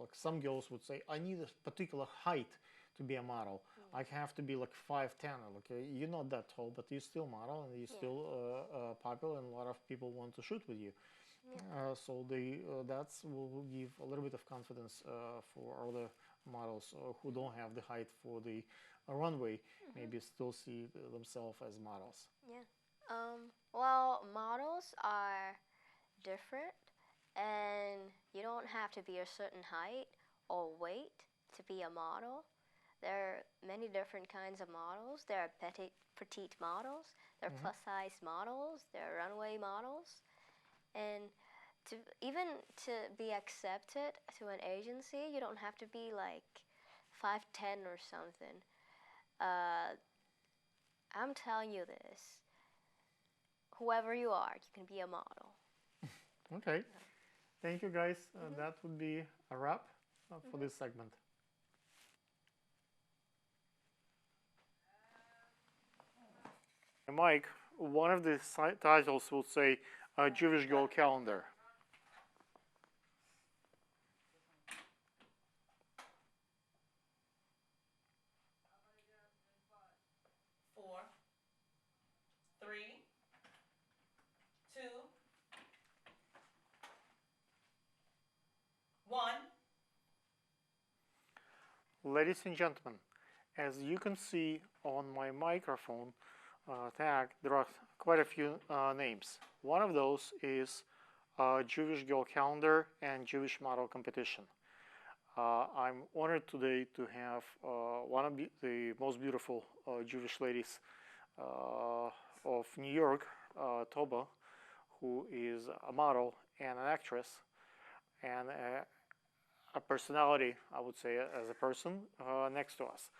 like some girls would say, I need a particular height to be a model. I have to be like 5'10". Like you're not that tall, but you're still model and you're still popular, and a lot of people want to shoot with you. So that's will give a little bit of confidence for other models who don't have the height for the runway, maybe still see themselves as models. Yeah. Well, models are different, and you don't have to be a certain height or weight to be a model. There are many different kinds of models. There are petite models, there are plus size models, there are runway models. And even to be accepted to an agency, you don't have to be like 5'10" or something. I'm telling you this. Whoever you are, you can be a model. Okay. Thank you, guys. That would be a wrap for this segment. Mike, one of the titles will say Jewish Girl Calendar. Four, three, two, one. Ladies and gentlemen, as you can see on my microphone tag, there are quite a few names. One of those is Jewish Girl Calendar and Jewish Model Competition. I'm honored today to have one of the most beautiful Jewish ladies of New York, Toba, who is a model and an actress and a personality, I would say, as a person next to us.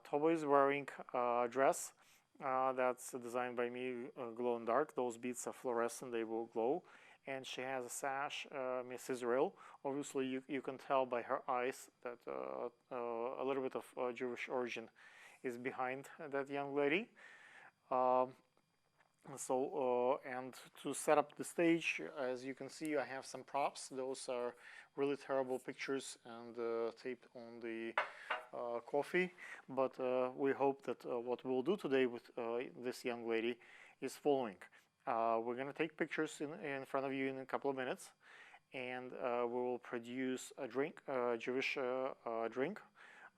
Toba is wearing a dress that's designed by me, glow in dark. Those beads are fluorescent, they will glow. And she has a sash, Miss Israel. Obviously, you can tell by her eyes that a little bit of Jewish origin is behind that young lady. And to set up the stage, as you can see, I have some props. Those are really terrible pictures and taped on the coffee. But we hope that what we'll do today with this young lady is following. We're going to take pictures in front of you in a couple of minutes, and we will produce a drink, Jewish drink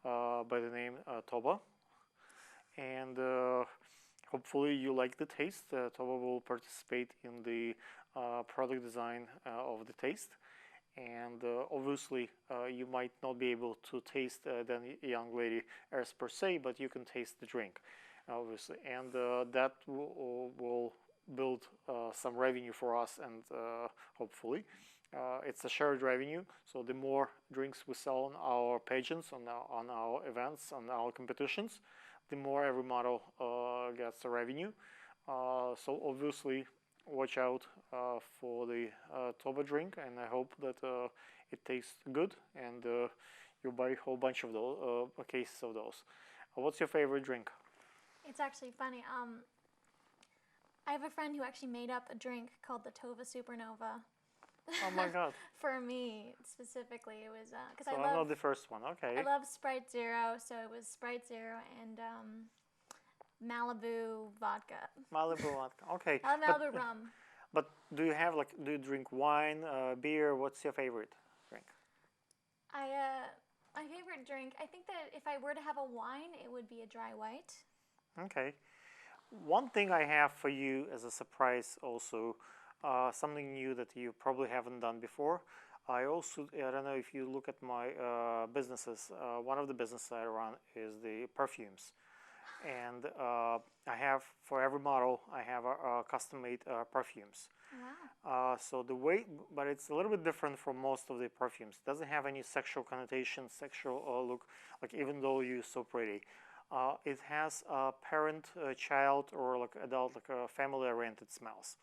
by the name Toba. And hopefully you like the taste. Toba will participate in the product design of the taste. and obviously you might not be able to taste the young lady as per se, but you can taste the drink, obviously, and that will build some revenue for us, and hopefully it's a shared revenue. So the more drinks we sell on our pageants, on our events, on our competitions, the more every model gets the revenue. So obviously watch out for the Toba drink, and I hope that it tastes good, and you buy a whole bunch of those cases of those. What's your favorite drink? It's actually funny. I have a friend who actually made up a drink called the Tova Supernova. Oh my God! For me specifically, it was because So I I'm love not the first one. Okay. I love Sprite Zero, so it was Sprite Zero and Malibu vodka. Malibu vodka. Okay. I love Malibu rum. But do you drink wine, beer? What's your favorite drink? My favorite drink, I think that if I were to have a wine, it would be a dry white. Okay. One thing I have for you as a surprise also, something new that you probably haven't done before. I don't know if you look at my businesses, one of the businesses I run is the perfumes. And I have, for every model, I have custom-made perfumes. Wow. So the way, but it's a little bit different from most of the perfumes. It doesn't have any sexual connotation, sexual look, like even though you're so pretty. It has parent, child, or like adult, like family-oriented smells.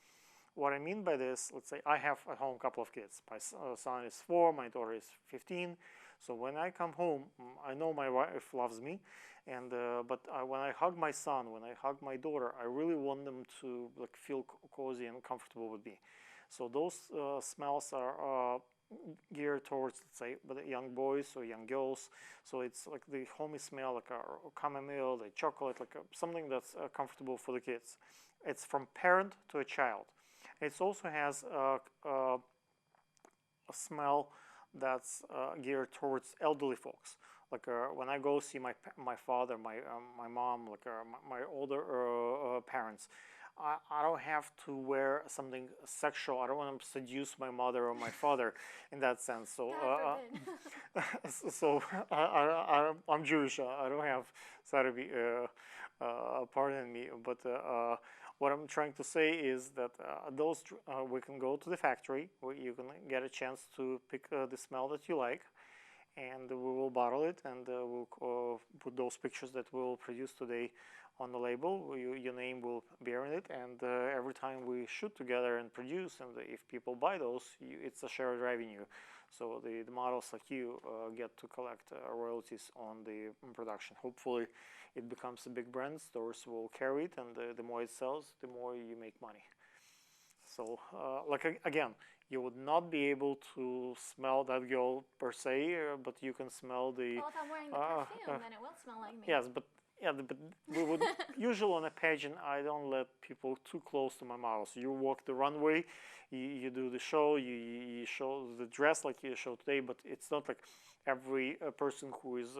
What I mean by this, let's say I have at home a couple of kids. My son is 4, my daughter is 15. So when I come home, I know my wife loves me, and but when I hug my son, when I hug my daughter, I really want them to like feel cozy and comfortable with me. So those smells are geared towards, let's say, but young boys or young girls. So it's like the homey smell, like a chamomile, the chocolate, like something that's comfortable for the kids. It's from parent to a child. It also has a smell that's geared towards elderly folks. Like when I go see my father, my mom, like my older parents, I don't have to wear something sexual. I don't want to seduce my mother or my father in that sense. So so I'm Jewish. I don't have Saturday, pardon me, but what I'm trying to say is that those we can go to the factory where you can get a chance to pick the smell that you like, and we will bottle it, and we'll put those pictures that we'll produce today on the label. Your name will bear in it, and every time we shoot together and produce, and if people buy those, it's a shared revenue. So the models like you get to collect royalties on the production. Hopefully it becomes a big brand, stores will carry it, and the more it sells, the more you make money. So like again, you would not be able to smell that girl per se, but you can smell the... Well, if I'm wearing the perfume, then it will smell like me. Yes, but we would usually on a pageant, I don't let people too close to my models. You walk the runway, you do the show, you show the dress like you show today, but it's not like every person who is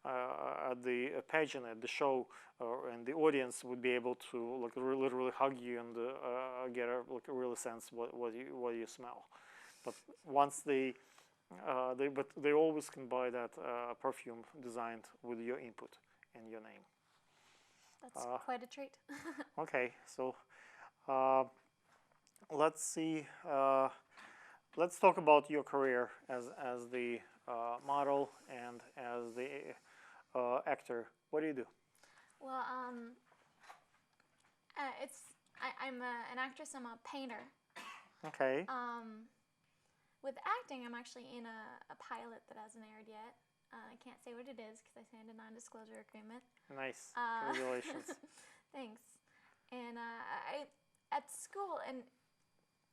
at the pageant, at the show, and the audience would be able to like literally hug you and get a real sense what you smell. But once they always can buy that perfume designed with your input and your name. That's quite a treat. Okay, so let's see. Let's talk about your career as the model and as the actor. What do you do? Well, I'm an actress. I'm a painter. Okay. With acting, I'm actually in a pilot that hasn't aired yet. I can't say what it is because I signed a non-disclosure agreement. Nice. Congratulations. Thanks. And I at school and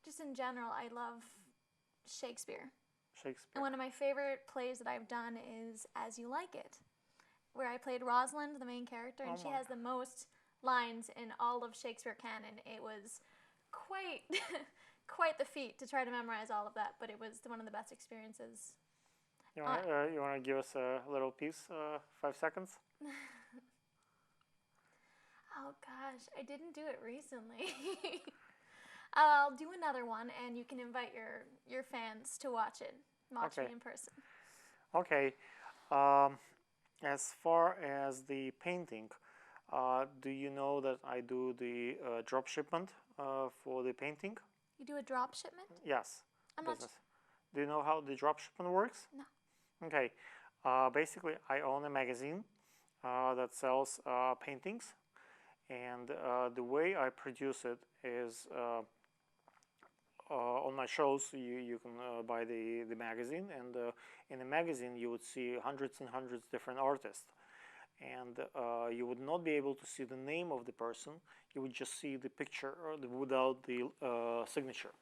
just in general, I love Shakespeare. And one of my favorite plays that I've done is As You Like It, where I played Rosalind, the main character, and she has the most lines in all of Shakespeare canon. It was quite quite the feat to try to memorize all of that, but it was one of the best experiences. You want to give us a little piece, 5 seconds? Oh gosh, I didn't do it recently. I'll do another one, and you can invite your fans to watch it. Watch me in person. Okay. As far as the painting, do you know that I do the drop shipment for the painting? You do a drop shipment? Yes. I'm Business. Do you know how the drop shipment works? No. Okay. Basically, I own a magazine that sells paintings, and the way I produce it is on my shows. You can buy the magazine, and in the magazine you would see hundreds and hundreds of different artists, and you would not be able to see the name of the person. You would just see the picture without the signature.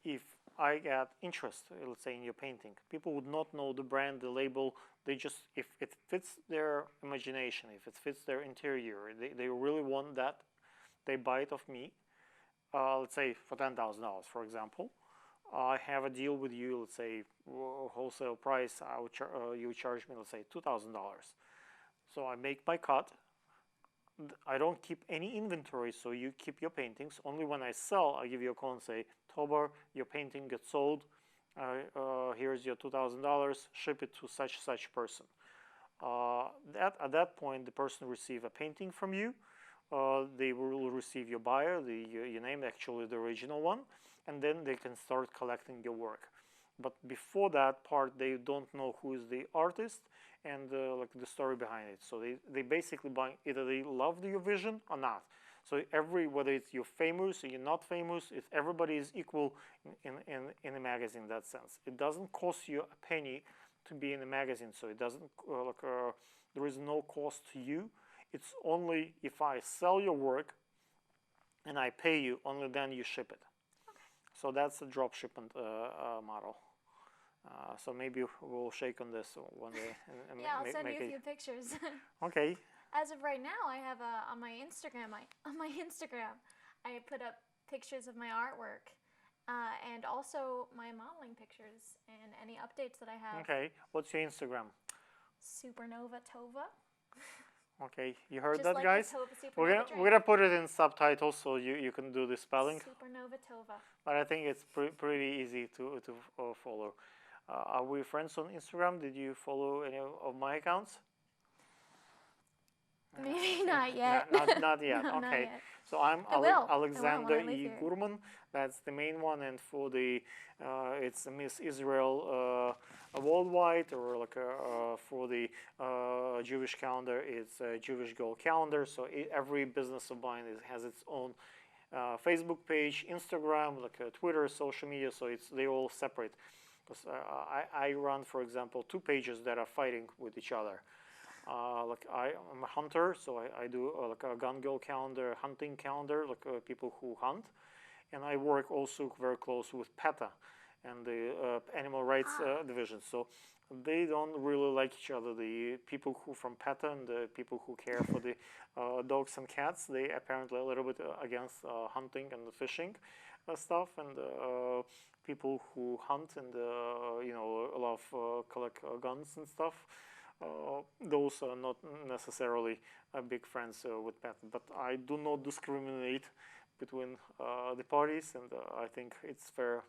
If I get interest, let's say, in your painting, people would not know the brand, the label. They just, if it fits their imagination, if it fits their interior, they really want that, they buy it off me. Let's say for $10,000, for example. I have a deal with you, let's say wholesale price, you charge me, let's say, $2,000. So I make my cut. I don't keep any inventory, so you keep your paintings. Only when I sell, I give you a call and say, Tobar, your painting gets sold. Here's your $2,000. Ship it to such person. At that point, the person receives a painting from you. They will receive your buyer, your name, actually the original one, and then they can start collecting your work. But before that part, they don't know who is the artist and like the story behind it. So they basically buy, either they love your vision or not. So whether it's you're famous or you're not famous, everybody is equal in a magazine in that sense. It doesn't cost you a penny to be in a magazine, so it doesn't there is no cost to you. It's only if I sell your work and I pay you, only then you ship it. Okay. So that's the drop shipment model. So maybe we'll shake on this one day. And yeah, I'll send you a few pictures. Okay. As of right now, I have on my Instagram. I put up pictures of my artwork, and also my modeling pictures and any updates that I have. Okay. What's your Instagram? Supernova Tova. Okay, you heard Just that, like guys? We're gonna put it in subtitles so you can do the spelling. Supernova Tova. But I think it's pretty easy to follow. Are we friends on Instagram? Did you follow any of my accounts? Maybe not yet. Not yet. No, okay. not yet. So I'm Alexander E. here. Gurman. That's the main one, and for the it's Miss Israel worldwide, or like for the Jewish calendar, it's a Jewish Girl calendar. So every business of mine has its own Facebook page, Instagram, like Twitter, social media. So they're all separate. Because I run, for example, 2 pages that are fighting with each other. Like I'm a hunter, so I do like a gun girl calendar, hunting calendar, like people who hunt, and I work also very close with PETA and the animal rights division. So they don't really like each other. The people who from PETA and the people who care for the dogs and cats, they apparently a little bit against hunting and the fishing stuff, and people who hunt and love collect guns and stuff. Those are not necessarily big friends with PETA, but I do not discriminate between the parties, and I think it's fair.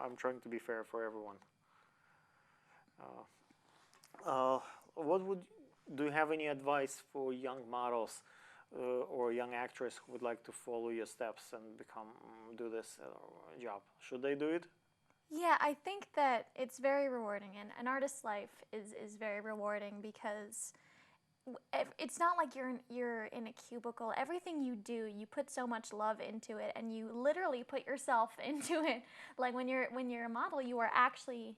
I'm trying to be fair for everyone. Do you have any advice for young models or young actors who would like to follow your steps and do this job? Should they do it? Yeah, I think that it's very rewarding, and an artist's life is very rewarding because it's not like you're in a cubicle. Everything you do, you put so much love into it, and you literally put yourself into it. Like when you're a model, you are actually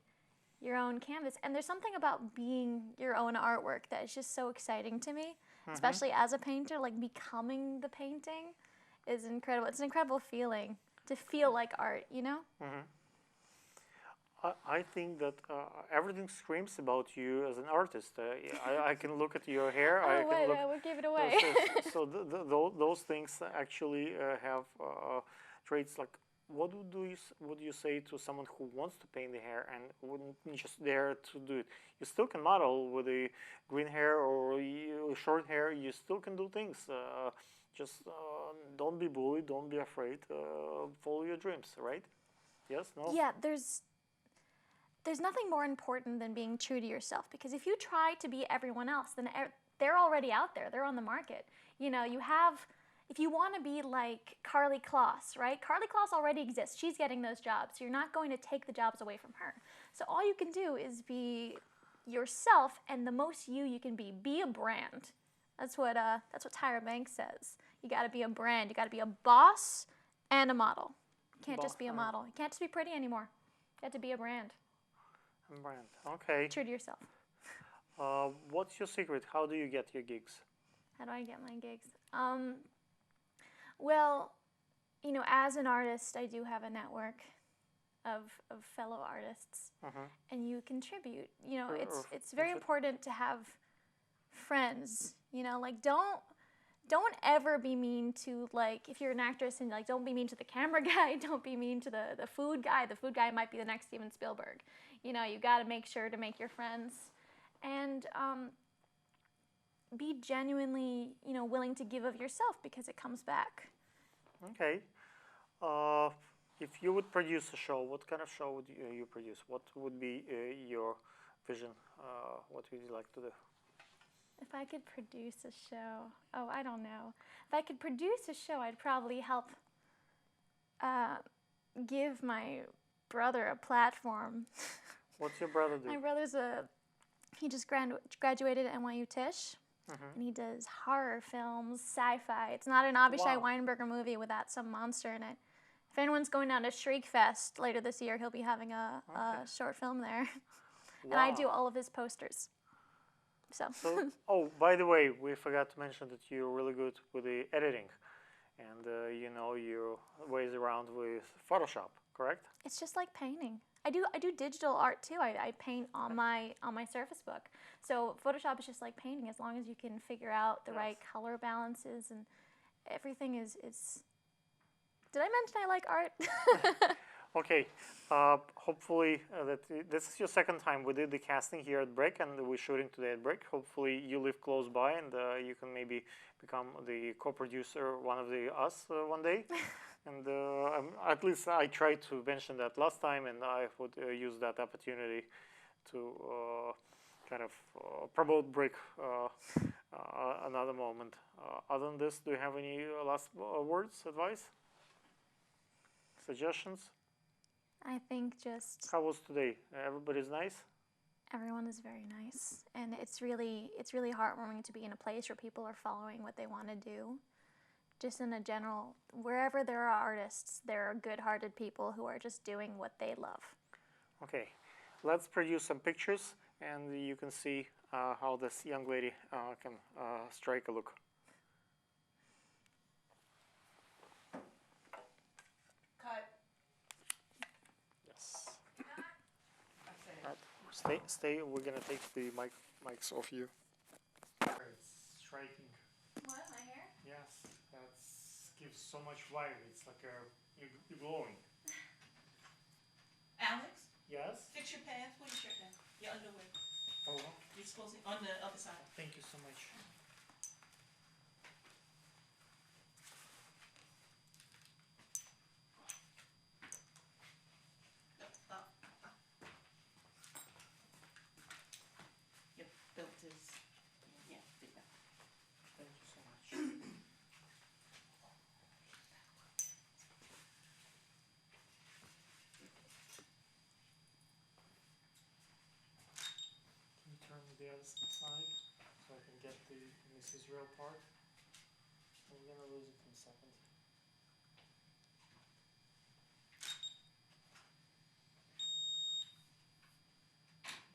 your own canvas, and there's something about being your own artwork that is just so exciting to me, especially as a painter. Like becoming the painting is incredible. It's an incredible feeling to feel like art, you know? I think that everything screams about you as an artist. I can look at your hair. I would give it away. So those things actually have traits like, what would you say to someone who wants to paint the hair and wouldn't just dare to do it? You still can model with a green hair or short hair. You still can do things. Just don't be bullied, don't be afraid, follow your dreams, right? Yes, no? Yeah, there's nothing more important than being true to yourself, because if you try to be everyone else, then they're already out there. They're on the market. You know, if you want to be like Carly Kloss, right? Carly Kloss already exists. She's getting those jobs. So you're not going to take the jobs away from her. So all you can do is be yourself, and the most you can be. Be a brand. That's what Tyra Banks says. You got to be a brand. You got to be a boss and a model. You can't just be a model. You can't just be pretty anymore. You have to be a brand. Brand. Okay. True to yourself. What's your secret? How do you get your gigs? How do I get my gigs? Well, you know, as an artist, I do have a network of fellow artists, and you contribute. You know, it's very important to have friends. You know, like don't ever be mean to, like, if you're an actress, and like don't be mean to the camera guy, don't be mean to the food guy. The food guy might be the next Steven Spielberg. You know, you got to make sure to make your friends, and be genuinely, you know, willing to give of yourself, because it comes back. Okay. If you would produce a show, what kind of show would you produce? What would be your vision? What would you like to do? If I could produce a show, I don't know. If I could produce a show, I'd probably help give my brother a platform. What's your brother do? My brother's he just graduated at NYU Tisch, and he does horror films, sci-fi. It's not an Avishai Weinberger movie without some monster in it. If anyone's going down to Shriek Fest later this year, he'll be having a short film there. And I do all of his posters. So oh, by the way, we forgot to mention that you're really good with the editing, and you know your ways around with Photoshop, correct? It's just like painting. I do digital art too. I paint on my Surface Book. So Photoshop is just like painting, as long as you can figure out the right color balances, and everything is. Did I mention I like art? Okay. Hopefully this is your second time we did the casting here at Brick, and we're shooting today at Brick. Hopefully you live close by, and you can maybe become the co-producer, one of us one day. And at least I tried to mention that last time, and I would use that opportunity to kind of promote Brick another moment. Other than this, do you have any last words, advice, suggestions? I think just... How was today? Everybody's nice? Everyone is very nice. And it's really heartwarming to be in a place where people are following what they want to do. Just in a general, wherever there are artists, there are good-hearted people who are just doing what they love. Okay, let's produce some pictures, and you can see how this young lady can strike a look. Cut. Yes. Stay. We're gonna take the mics off you. It's striking. What, my hair? Yes, that gives so much light. It's like you're glowing. Alex, Yes. fix your pants. Pull your shirt down. Your underwear. Oh, You're supposed to on the other side. thank you so much. Your belt is. Yeah, there you go. Thank you so much. Can you turn to the other side so I can get the Mrs. Real part? I'm gonna lose it in a second.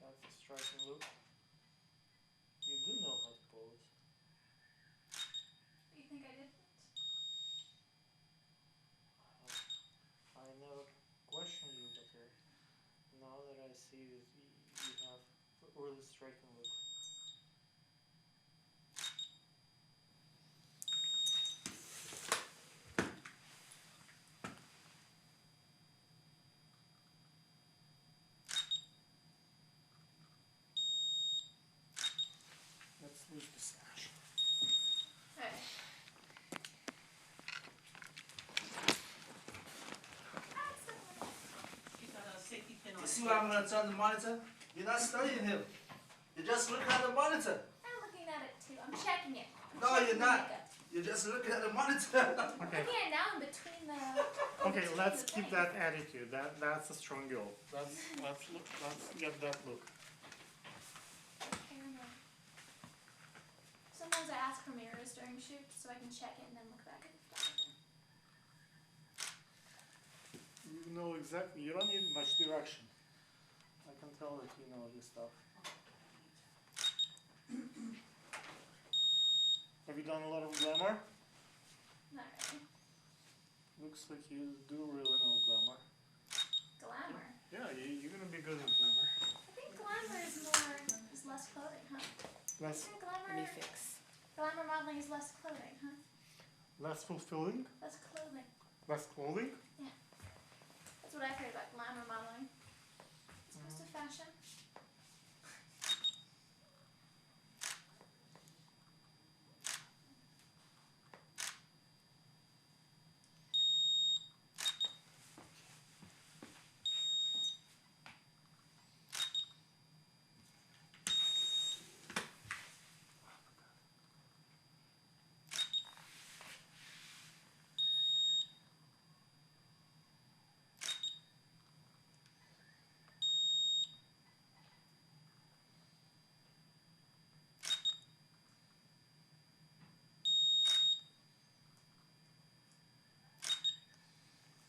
That's a striking look. You do know how to pull it. You think I did? I never questioned you, but now that I see that you have a really striking look. Let's lose the sash. see why I'm gonna turn the monitor? You're not studying him. You're just looking at the monitor. I'm looking at it too. I'm checking it. No, you're not. You're just looking at the monitor. Okay. Looking at it now in between the. Okay, between let's the keep things. that attitude. That's a strong girl. Let's get that look. Sometimes I ask for mirrors during shoots so I can check it and then look back at the photography. You know exactly. You don't need much direction. I can tell that you know this stuff. Have you done a lot of glamour? Not really. Looks like you do really know glamour. Glamour. Yeah, you're gonna be good at glamour. I think glamour is less clothing, huh? Less, Isn't glamour Refix. glamour modeling is less clothing, huh? less fulfilling, Less clothing. less clothing. That's what I've heard about glamour modeling. It's supposed to fashion.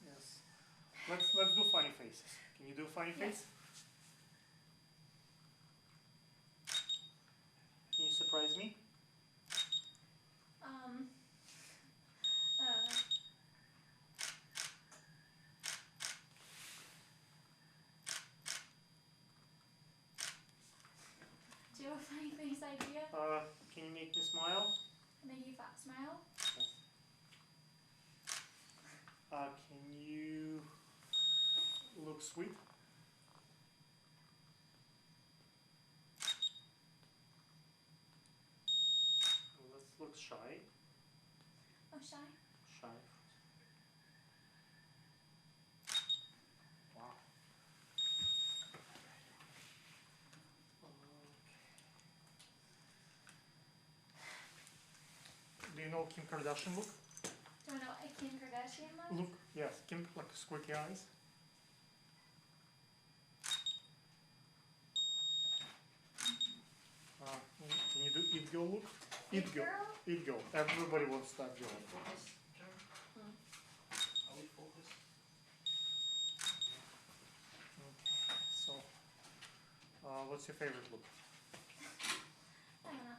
Yes. Let's do funny faces. Can you do funny face? Can you surprise me? Do you have a funny face idea? Can you make me smile? Make you smile? Yes. Can you look sweet? Let's look shy. Oh, shy? Shy. Wow. Do you know Kim Kardashian look? Do I know a Kim Kardashian look? Look, yes, Kim, like squinty eyes. Can you do It Girl look? It Girl? It Girl. Everybody wants that girl. Focus, John. Are we focused? Okay, so, what's your favorite look? I don't know.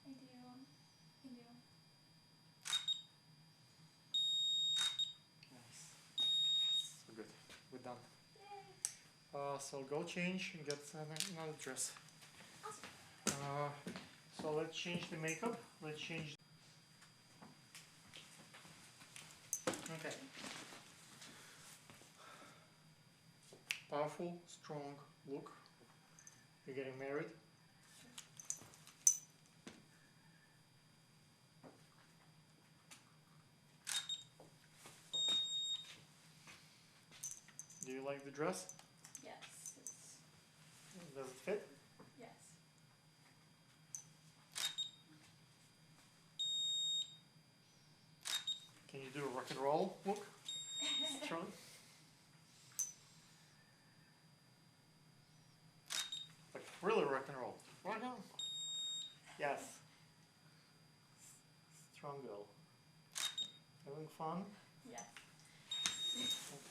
I do. Nice. So good. We're done. Yay. So go change and get another dress. Awesome. So let's change the makeup. Let's change. Okay. Powerful, strong look. You're getting married. Do you like the dress? Yes. Does it fit? Yes. Can you do a rock and roll look? Strong. Like really rock and roll. Rock on. Yes. Strong girl. Having fun? Yes.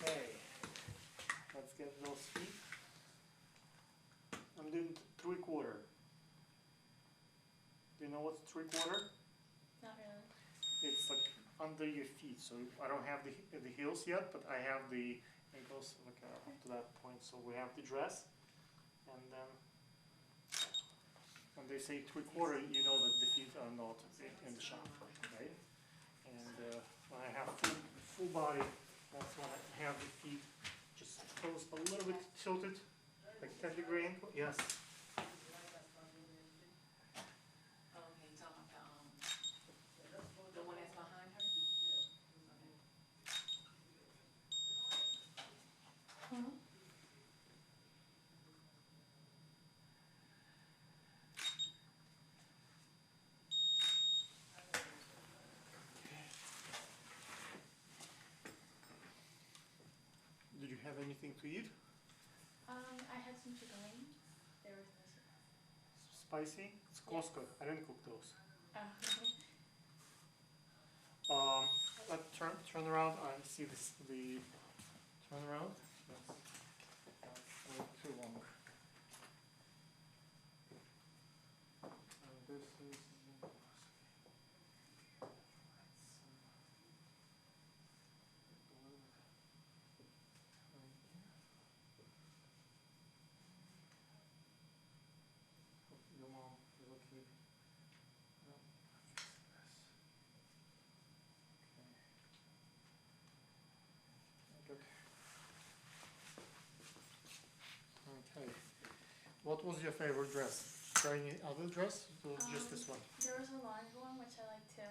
Okay. Let's get those feet. I'm doing 3/4. Do you know what's 3/4? Not really. It's like under your feet. So I don't have the heels yet, but I have the ankles like up to that point. So we have the dress, and then when they say 3/4, you know that the feet are not in the shaft, right? And when I have full body, that's when I have the feet just close a little bit tilted, like 10-degree angle. Yes. Okay, talking about the one that's behind her? anything to eat? I had some chicken. They were spicy. Spicy? It's Costco. I didn't cook those. Oh. Let's turn around. I see this. The turn around. That's way too long. And this is. Your mom, your kid. Good. Okay. What was your favorite dress? Try any other dress or just this one? There was a large one which I like too.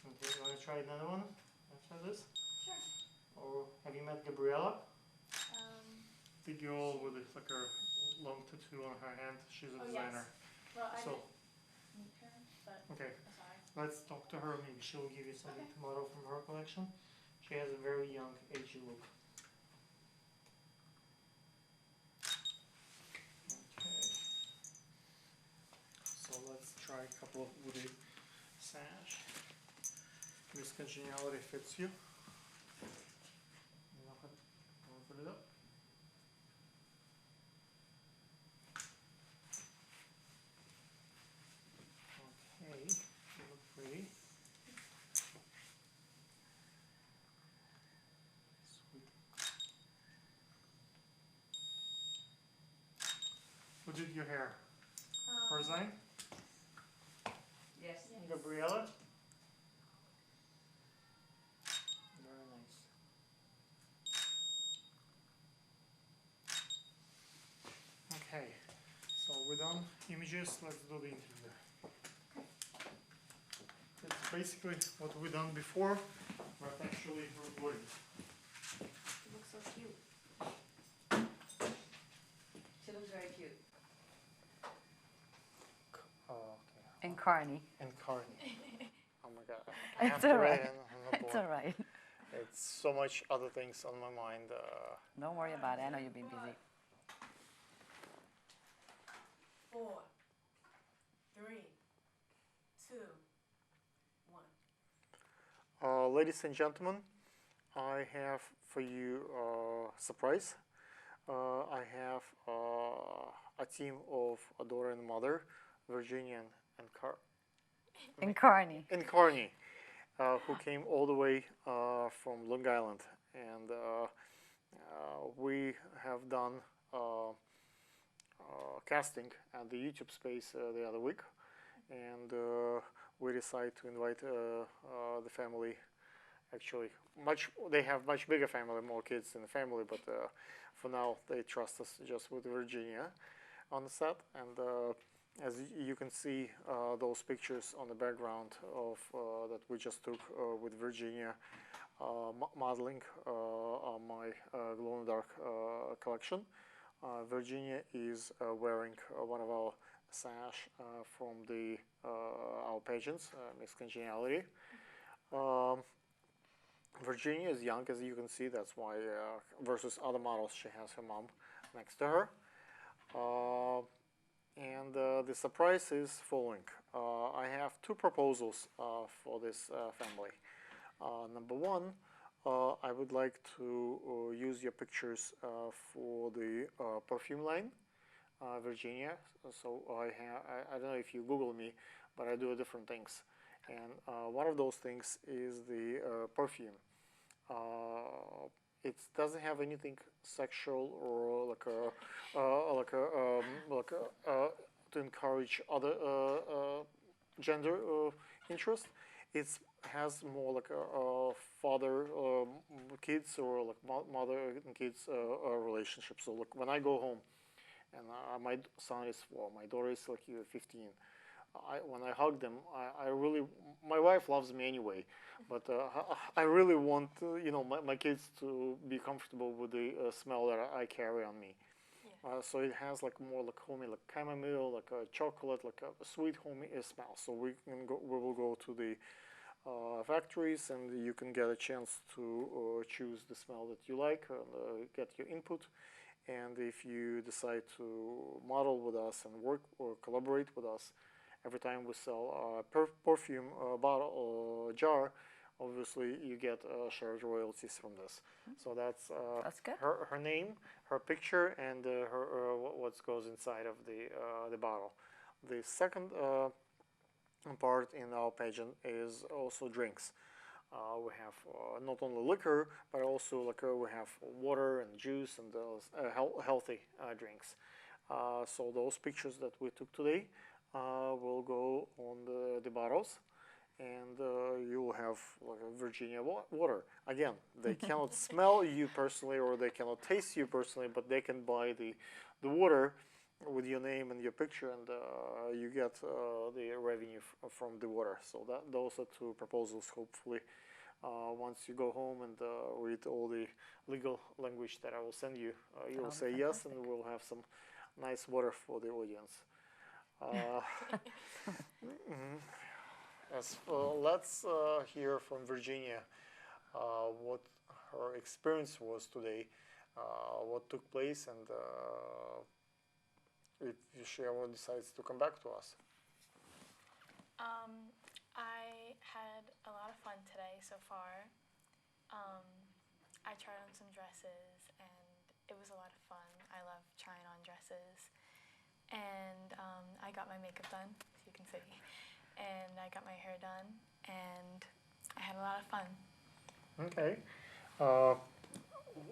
Okay, you want to try another one after this? Sure. Or have you met Gabriella? Um, The girl with like a long tattoo on her hand. She's a designer. Yes. Well, I So, didn't meet her, but okay, aside. let's talk to her. Maybe she'll give you something to model from her collection. She has a very young, agey look. Okay. So let's try a couple of woody sash. This congeniality fits you. Put it up. Okay, you look pretty. Sweet. Who did your hair? Horzine? Yes. Gabriella? Very nice. Okay, so we're done images, let's do the interview. It's basically what we've done before, but actually recorded. She looks so cute. She looks very cute. Okay. And Carney. And Carney. Oh my god. I have It's to all write right. it on the It's board. all right. It's so much other things on my mind. Don't worry about it. I know you've been busy. 4, 3, 2, 1. Ladies and gentlemen, I have for you a surprise. I have a team of a daughter and mother, Virginia and And Carney. Carney, who came all the way from Long Island, and we have done casting at the YouTube space the other week, and we decided to invite the family. Actually, they have much bigger family, more kids in the family, but for now they trust us just with Virginia on the set. And as you can see, those pictures on the background of that we just took with Virginia modeling on my glow in the dark collection. Virginia is wearing one of our sash from the our pageants, Miss Congeniality. Virginia is young, as you can see. That's why versus other models, she has her mom next to her. And the surprise is following. I have two proposals for this family. Number one, I would like to use your pictures for the perfume line, Virginia. So I don't know if you Google me, but I do different things. And one of those things is the perfume. It doesn't have anything sexual or to encourage other gender interest. It has more like a father kids or like mother and kids relationship. So look, when I go home, and my son is my daughter is like 15. When I hug them, I really, my wife loves me anyway, but I really want my kids to be comfortable with the smell that I carry on me. Yeah. So it has like more like homey, like chamomile, like a chocolate, like a sweet homey smell. So we will go to the factories, and you can get a chance to choose the smell that you like and get your input. And if you decide to model with us and work or collaborate with us, every time we sell a perfume bottle or jar, obviously you get shared royalties from this. So that's good. Her name, her picture, and what goes inside of the bottle. The second part in our pageant is also drinks. We have not only liquor, but also we have water and juice and those healthy drinks. So those pictures that we took today will go on the bottles, and you will have like a Virginia water. Again, they cannot smell you personally, or they cannot taste you personally, but they can buy the water with your name and your picture, and you get the revenue from the water. So those are two proposals. Hopefully, once you go home and read all the legal language that I will send you, you will say yes, and we'll have some nice water for the audience. Let's hear from Virginia what her experience was today, what took place, and if she ever decides to come back to us. I had a lot of fun today so far. I tried on some dresses and it was a lot of fun. I love trying on dresses. And I got my makeup done, as you can see. And I got my hair done and I had a lot of fun. Okay.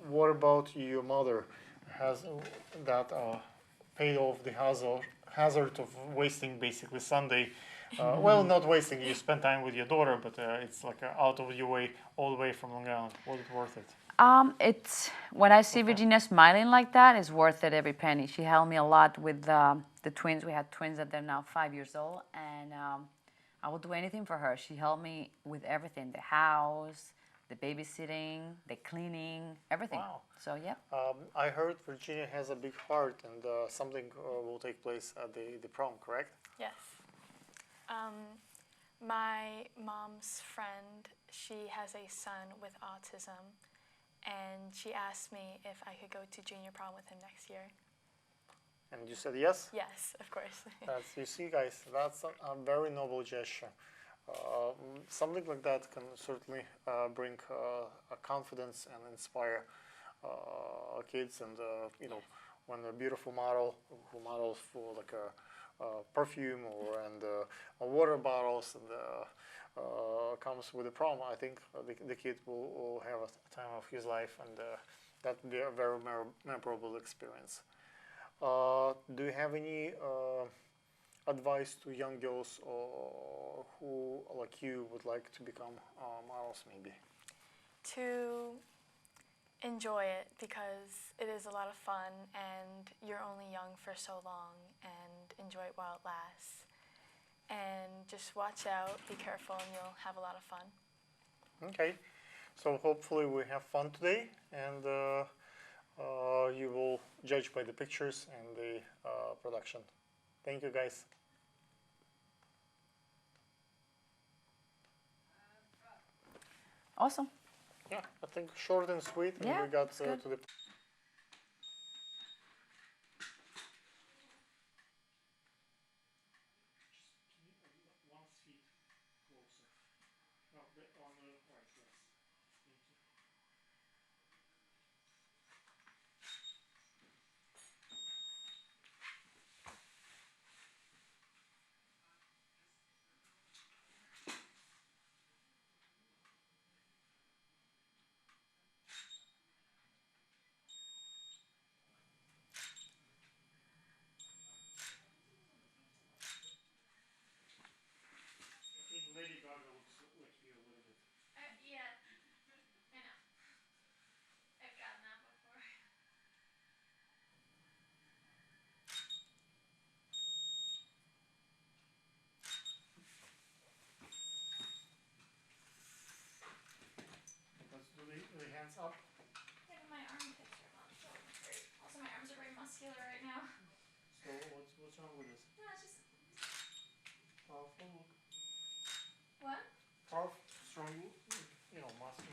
What about your mother? Has that paid off the hazard of wasting basically Sunday? Well, not wasting. You spend time with your daughter, but it's like out of your way, all the way from Long Island. Was it worth it? It's when I see Virginia smiling like that, it's worth it every penny. She helped me a lot with the twins. We had twins that they're now 5 years old, and I would do anything for her. She helped me with everything: the house, the babysitting, the cleaning, everything. Wow. So yeah. I heard Virginia has a big heart, and something will take place at the prom, correct? Yes. My mom's friend, she has a son with autism, and she asked me if I could go to junior prom with him next year. And you said yes? Yes, of course. You see, guys, that's a very noble gesture. Something like that can certainly bring a confidence and inspire kids. And when a beautiful model who models for like a perfume and water bottles and comes with a prom, I think the kid will have a time of his life, and that would be a very memorable experience. Do you have any advice to young girls who, like you, would like to become models, maybe? To enjoy it, because it is a lot of fun and you're only young for so long, and enjoy it while it lasts. And just watch out, be careful, and you'll have a lot of fun. Okay, so hopefully we have fun today, and you will judge by the pictures and the production. Thank you, guys. Awesome. Yeah, I think short and sweet, and Yeah, we got it's to good. the. One feet closer. No, on the right, yes. Thank you. I think Lady Gaga looks like you a little bit.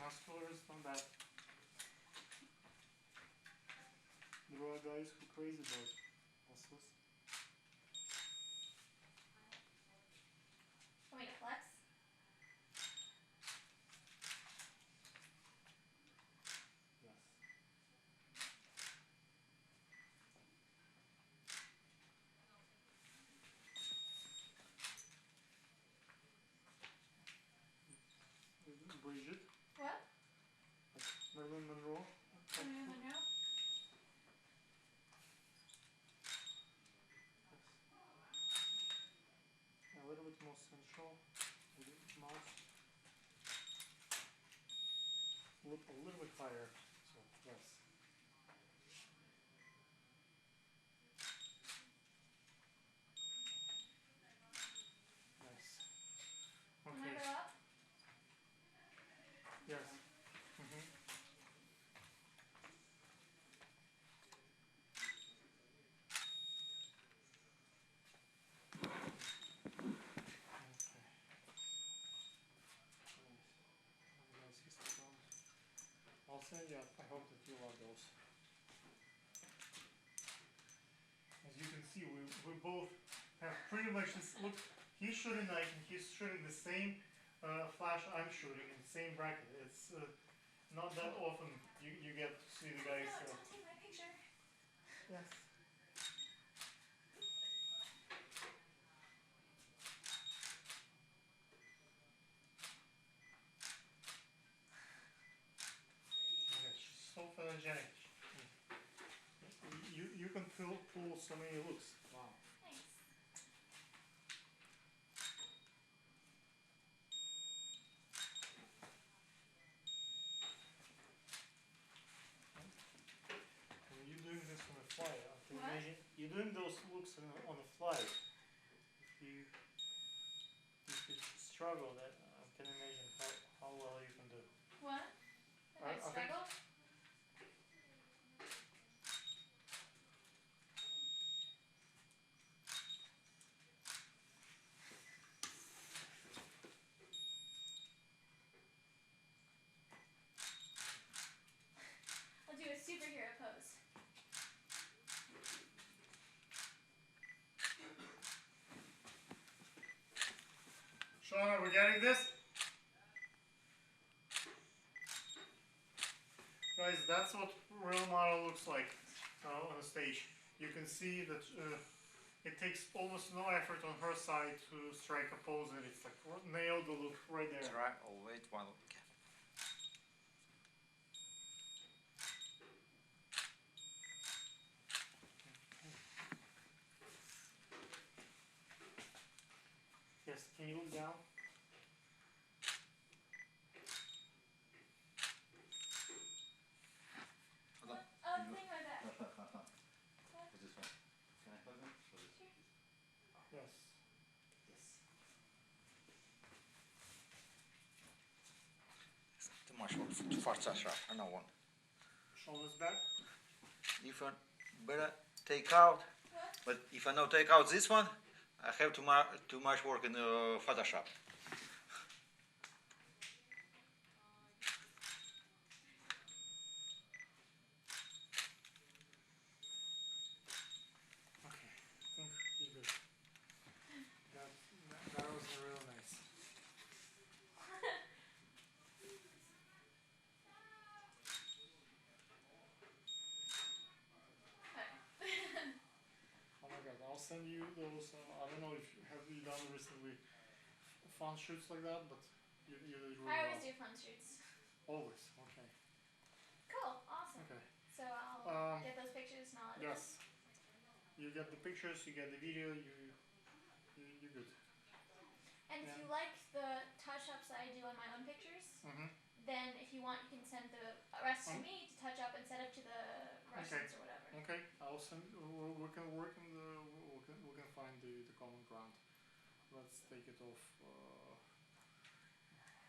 muscular is not bad. There are guys who are crazy about muscles. Want me to flex? Yes. Bridget. What? Like Marilyn Monroe. Marilyn Monroe? A little bit more central. Maybe mouth. Look a little bit higher. So yes. Nice. When I Okay. grow up? Yes. Mm-hmm. I'll send you. I hope that you love those. As you can see, we both have pretty much this look. He's shooting knife and he's shooting the same flash I'm shooting in the same bracket. It's not that often you get to see the guys. No, don't take my picture. Yes. Okay, she's so photogenic. You can pull so many looks. Wow. Thanks. When you're doing this on the fly, I can What? imagine you're doing those looks on the fly. If you struggle, that I can imagine how well you can do. What? If I I think struggle? I'll do a superhero pose. Sean, are we getting this? Guys, that's what real model looks like on the stage. You can see that it takes almost no effort on her side to strike a pose, and it's like nailed the look right there. Try. Oh, wait one. Yes, can you look down? Thing like that. What's this one? Can I hold it? Yes. Too much work. Too fast, Sasha. I know one. Shoulders back. If I better take out, but if I now take out this one, I have too much work in Photoshop. Okay, I think you're good. That was real nice. Oh my god, I'll send you those. I don't know if you done recently fun shoots like that, but you did really well. I always do fun shoots. Always, okay. Cool, awesome. Okay. So I'll get those pictures and all that. Yes. You get the pictures, you get the video, you're good. And if you like the touch-ups that I do on my own pictures, then if you want, you can send the rest to me to touch up and send it to the Russians or whatever. Okay, I'll send. We can work on we can find the common ground. Let's take it off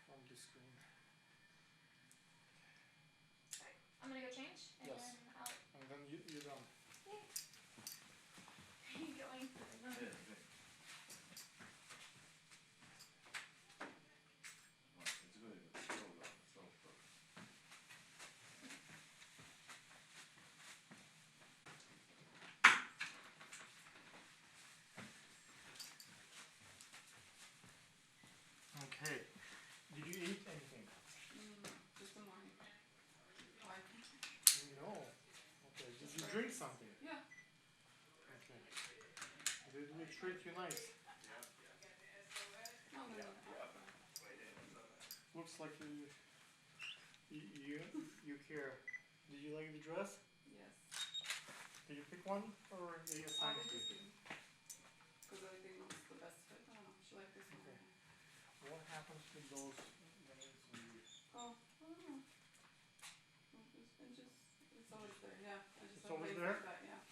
from the screen. Alright, I'm gonna go change and Yes. then I'll. And then you're done. Yay. Are you going? treat you nice. Looks like you care. Did you like the dress? Yes. Did you pick one or they assigned it to you? Because I think it's the best fit. I don't know. She liked this one. Okay. What happens with those veins on you? Oh, I don't know. It's always there. Yeah, I just It's have always veins there? like that. Yeah.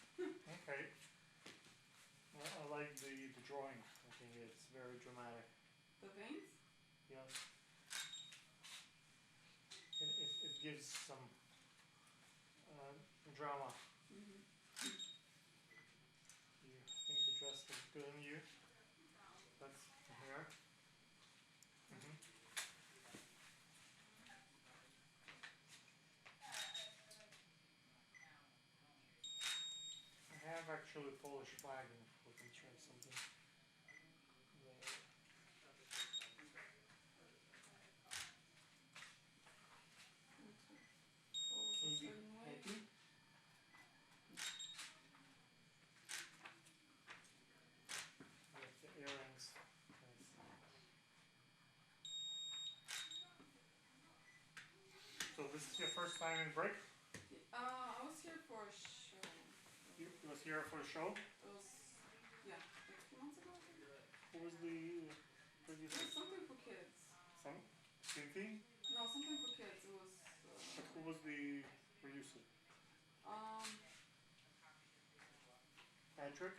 Okay. I like the drawing. I think it's very dramatic. The veins? Yes. It gives some drama. Mm-hmm. You think the dress looks good on you? That's the hair. Mm-hmm. I have actually a Polish flag in if we can try something there. Can you be happy? With the earrings. Nice. So this is your first time in break? I was here for a show. You was here for a show? It was, yeah, like 2 months ago, I think. Who was the It producer? was something for kids. Some theme? No, something for kids. It was. But who was the producer? Patrick?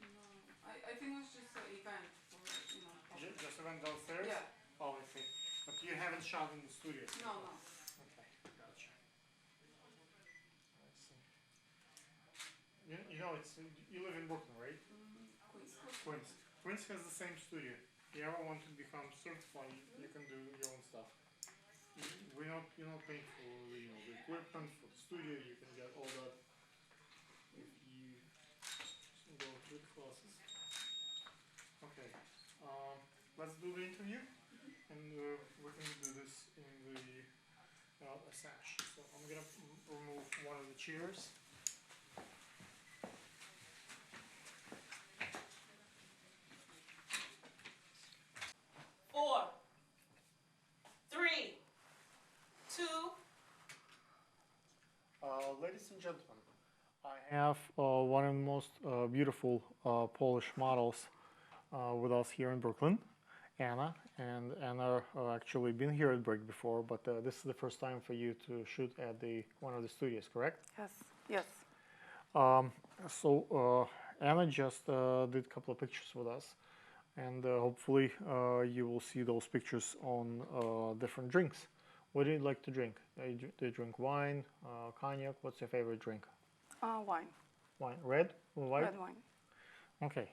No, I think it was just an event for public. Just went downstairs? Yeah. Oh, I see. But you haven't shot in the studio? No. Okay, gotcha. I see. You know, you live in Brooklyn, right? Queens. Queens has the same studio. If you ever want to become certified, you can do your own stuff. You're not paying for the equipment, for the studio. You can get all that if you go through the classes. Okay, let's do the interview, and we can do this in the a sash. So I'm gonna remove one of the chairs. 4, 3, 2. Ladies and gentlemen, I have one of the most beautiful Polish models with us here in Brooklyn, Anna. And Anna actually been here at Break before, but this is the first time for you to shoot at one of the studios, correct? Yes. So Anna just did a couple of pictures with us, and hopefully you will see those pictures on different drinks. What do you like to drink? Do you drink wine, cognac? What's your favorite drink? Wine. Wine. Red or white? Red wine. Okay.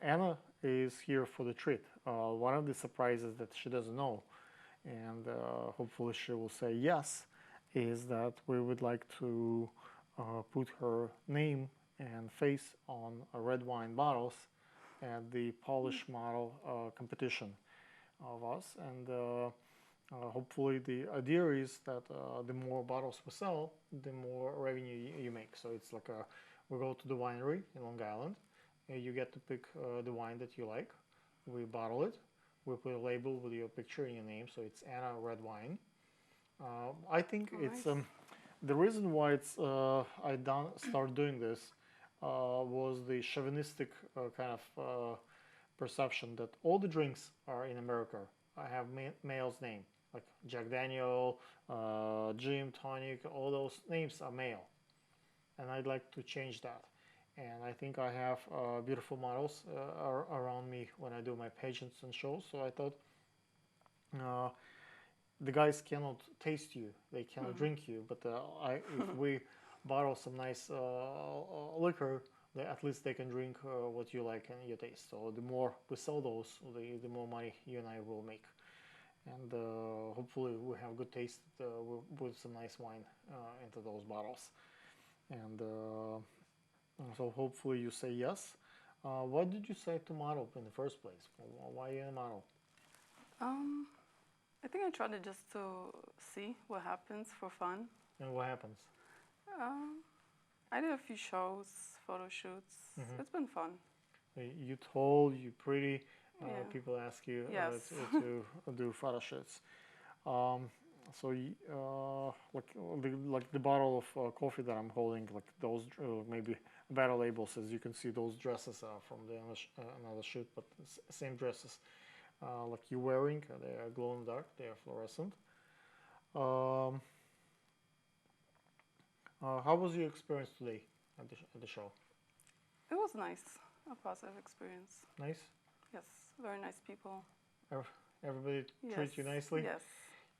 Anna is here for the treat. One of the surprises that she doesn't know, and hopefully she will say yes, is that we would like to put her name and face on red wine bottles at the Polish model competition of us. And hopefully the idea is that the more bottles we sell, the more revenue you make. So it's like we go to the winery in Long Island, and you get to pick the wine that you like. We bottle it. We put a label with your picture and your name, so it's Anna Red Wine. I think it's the reason why I started doing this was the chauvinistic kind of perception that all the drinks are in America. I have male's name, like Jack Daniel, Jim, Tonic, all those names are male. And I'd like to change that. And I think I have beautiful models around me when I do my pageants and shows. So I thought the guys cannot taste you, they cannot drink you. But if we bottle some nice liquor, at least they can drink what you like and your taste. So the more we sell those, the more money you and I will make. And hopefully we have good taste with some nice wine into those bottles. And so hopefully you say yes. What did you say to model in the first place? Why are you a model? I think I tried it just to see what happens for fun. And what happens? I did a few shows photo shoots. It's been fun. You tall, you pretty. Yeah. People ask you Yes. to do photo shoots. So like the bottle of coffee that I'm holding, like those maybe better labels, as you can see, those dresses are from the another shoot, but same dresses like you're wearing. They are glow in the dark. They are fluorescent. How was your experience today at the show? It was nice, a positive experience. Nice. Yes, very nice people. Everybody treats you nicely. Yes.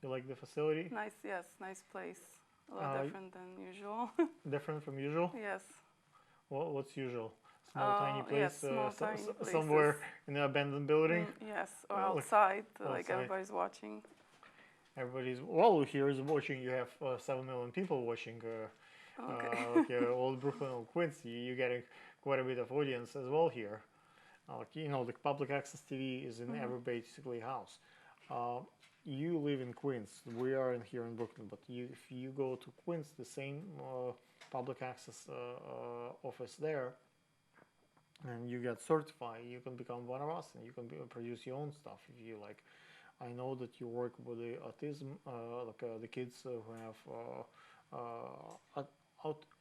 You like the facility? Nice, yes, nice place. A lot different than usual. Different from usual? Yes. What's usual? Small tiny place, yes, small, tiny places. Somewhere in an abandoned building? Yes, or outside, like outside. everybody's watching. Here is watching. You have 7 million people watching. Okay. Old Brooklyn or Queens. You're getting quite a bit of audience as well here. The public access TV is in every basically house. You live in Queens. We are here in Brooklyn, but if you go to Queens, the same public access office there, and you get certified, you can become one of us, and you can produce your own stuff if you like. I know that you work with the autism, the kids who have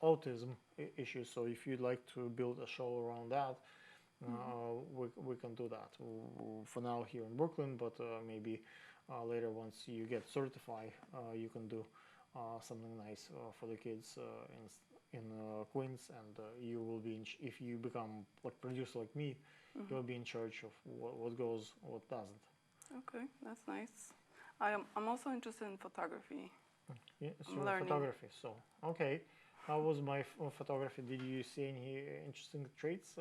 autism issues. So if you'd like to build a show around that, we can do that. For now here in Brooklyn, but maybe later once you get certified, you can do something nice for the kids in Queens, and you will be if you become like producer like me, you'll be in charge of what goes, what doesn't. Okay, that's nice. I'm also interested in photography. Yeah, so learning. Photography. So okay, how was my photography? Did you see any interesting traits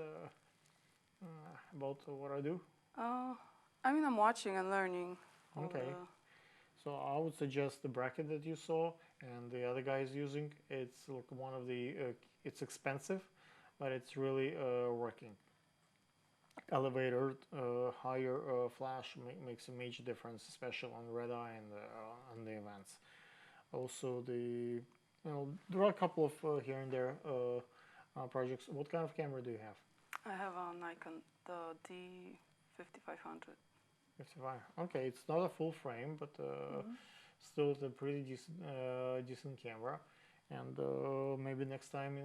about what I do? I mean, I'm watching and learning. Okay. So I would suggest the bracket that you saw and the other guy is using. It's like one of the. It's expensive, but it's really working. Elevator, higher flash makes a major difference, especially on red eye and on the events. Also, there are a couple of here and there projects. What kind of camera do you have? I have a Nikon, the D5500. 55. Okay, it's not a full frame, but still it's a pretty decent camera. And maybe next time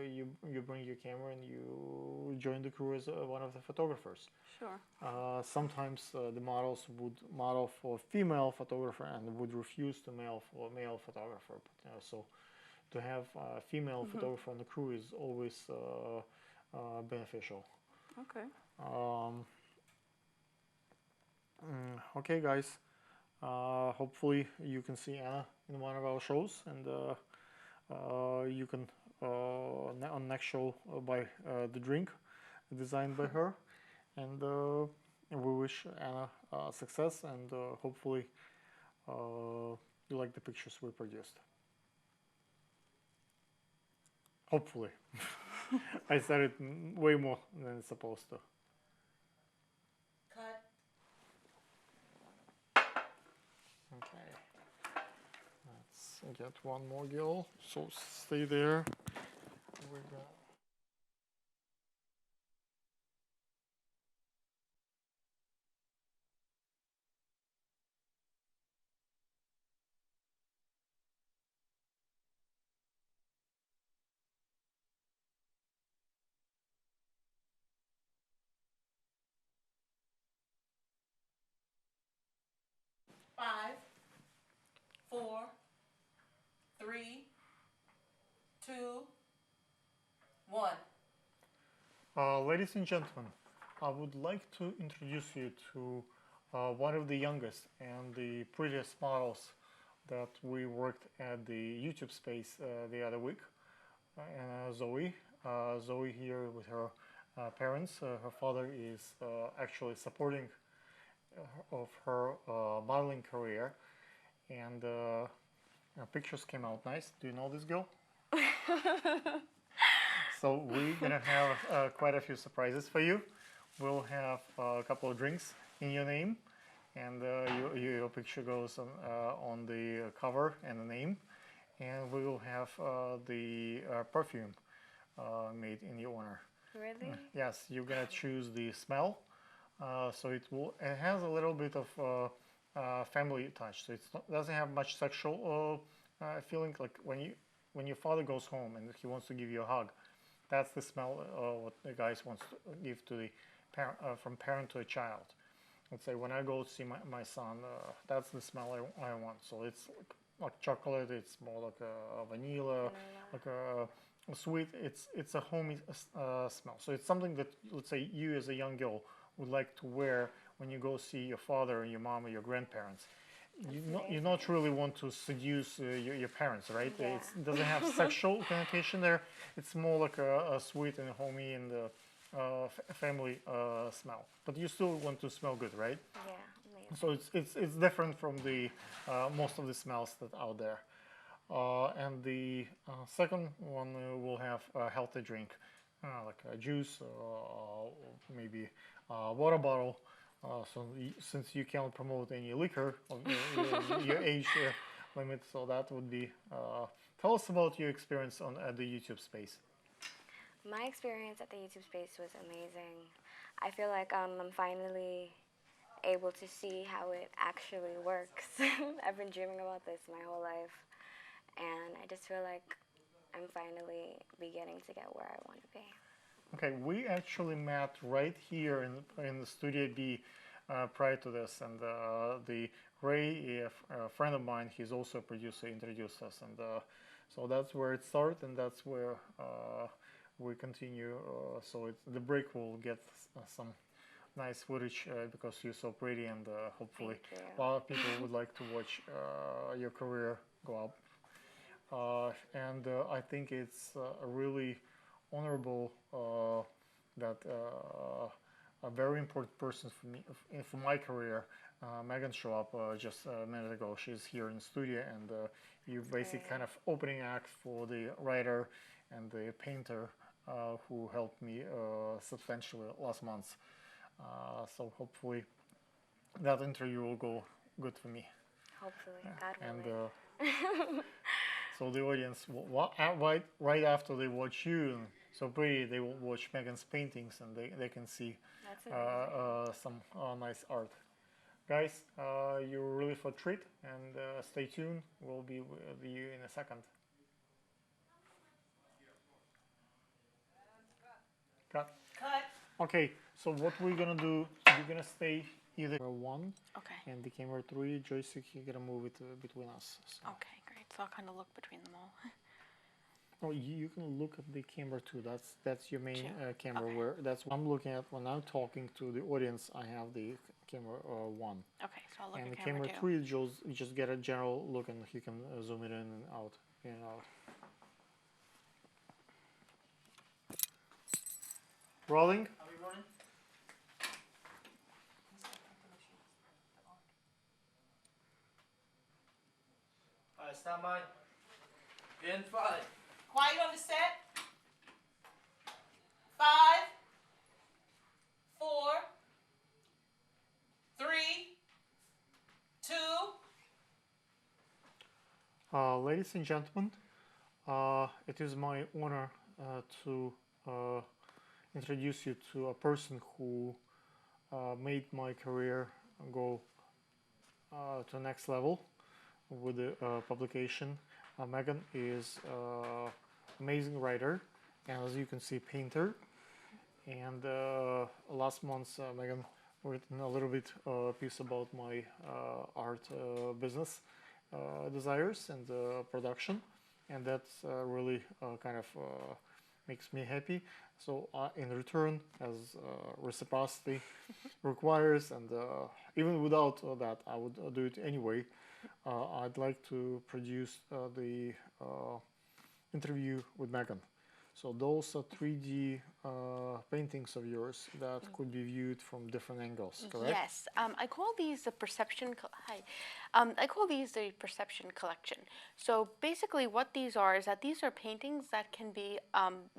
you bring your camera and you join the crew as one of the photographers. Sure. Sometimes the models would model for female photographer and would refuse to male for male photographer. But, so to have a female photographer on the crew is always beneficial. Okay. Okay, guys. Hopefully you can see Anna in one of our shows, and you can on next show buy the drink designed by her, and we wish Anna success, and hopefully you like the pictures we produced. Hopefully. I said it way more than it's supposed to. Cut. Okay. Let's get one more girl. So stay there. We got. Five, 4, 3, 2, 1. Ladies and gentlemen, I would like to introduce you to one of the youngest and the prettiest models that we worked at the YouTube space the other week, Zoe. Zoe here with her parents. Her father is actually supporting of her modeling career, and pictures came out nice. Do you know this girl? So we're gonna have quite a few surprises for you. We'll have a couple of drinks in your name, and your picture goes on the cover and the name, and we will have the perfume made in your honor. Really? Yes, you're gonna choose the smell. So it has a little bit of family touch. So it doesn't have much sexual feeling. Like when your father goes home and he wants to give you a hug, that's the smell what the guys wants to give to the parent, from parent to a child. Let's say when I go see my son, that's the smell I want. So it's like chocolate. It's more like a vanilla, like a sweet. It's a homey smell. So it's something that, let's say, you as a young girl would like to wear when you go see your father and your mom or your grandparents. You not really want to seduce your parents, right? Yeah. It doesn't have sexual connotation there. It's more like a sweet and homey and family smell. But you still want to smell good, right? Yeah, amazing. So it's different from the most of the smells that are out there. And the second one will have a healthy drink, like a juice, maybe a water bottle. So since you can't promote any liquor of your age limit, so that would be. Tell us about your experience at the YouTube space. My experience at the YouTube space was amazing. I feel like I'm finally able to see how it actually works. I've been dreaming about this my whole life, and I just feel like I'm finally beginning to get where I want to be. Okay, we actually met right here in the Studio B prior to this, and the Ray, a friend of mine, he's also a producer, introduced us, and so that's where it started, and that's where we continue. So the break will get some nice footage because you're so pretty, and hopefully a lot of people would like to watch your career go up. And I think it's a really honorable that a very important person for me, for my career, Megan showed up just a minute ago. She's here in the studio, and you basically kind of opening act for the writer and the painter who helped me substantially last month. So hopefully that interview will go good for me. Hopefully, God willing. And so the audience, right after they watch you, so pretty, they will watch Megan's paintings, and they can see some nice art. Guys, you're really for a treat, and stay tuned. We'll be with you in a second. Cut. Okay, so what we're gonna do, you're gonna stay either camera 1 and the camera 3, joystick, you're gonna move it between us. So. Okay, great. So I'll kind of look between them all. Oh, you can look at the camera 2. That's your main camera. Okay. Where that's what I'm looking at when I'm talking to the audience. I have the camera 1. Okay, so I'll look and at the camera 3, you just get a general look, and you can zoom it in and out. Rolling. Are we rolling? Alright, stand by. In 5. Quiet on the set. 5, 4, 3, 2. Ladies and gentlemen, it is my honor to introduce you to a person who made my career go to the next level with the publication. Megan is an amazing writer, and as you can see, painter. And last month, Megan written a little bit piece about my art business desires and production, and that's really kind of makes me happy. So in return, as reciprocity requires, and even without that, I would do it anyway. I'd like to produce the interview with Megan. So those are 3D paintings of yours that could be viewed from different angles, correct? Yes, I call these the perception. I call these the perception collection. So basically, what these are is that these are paintings that can be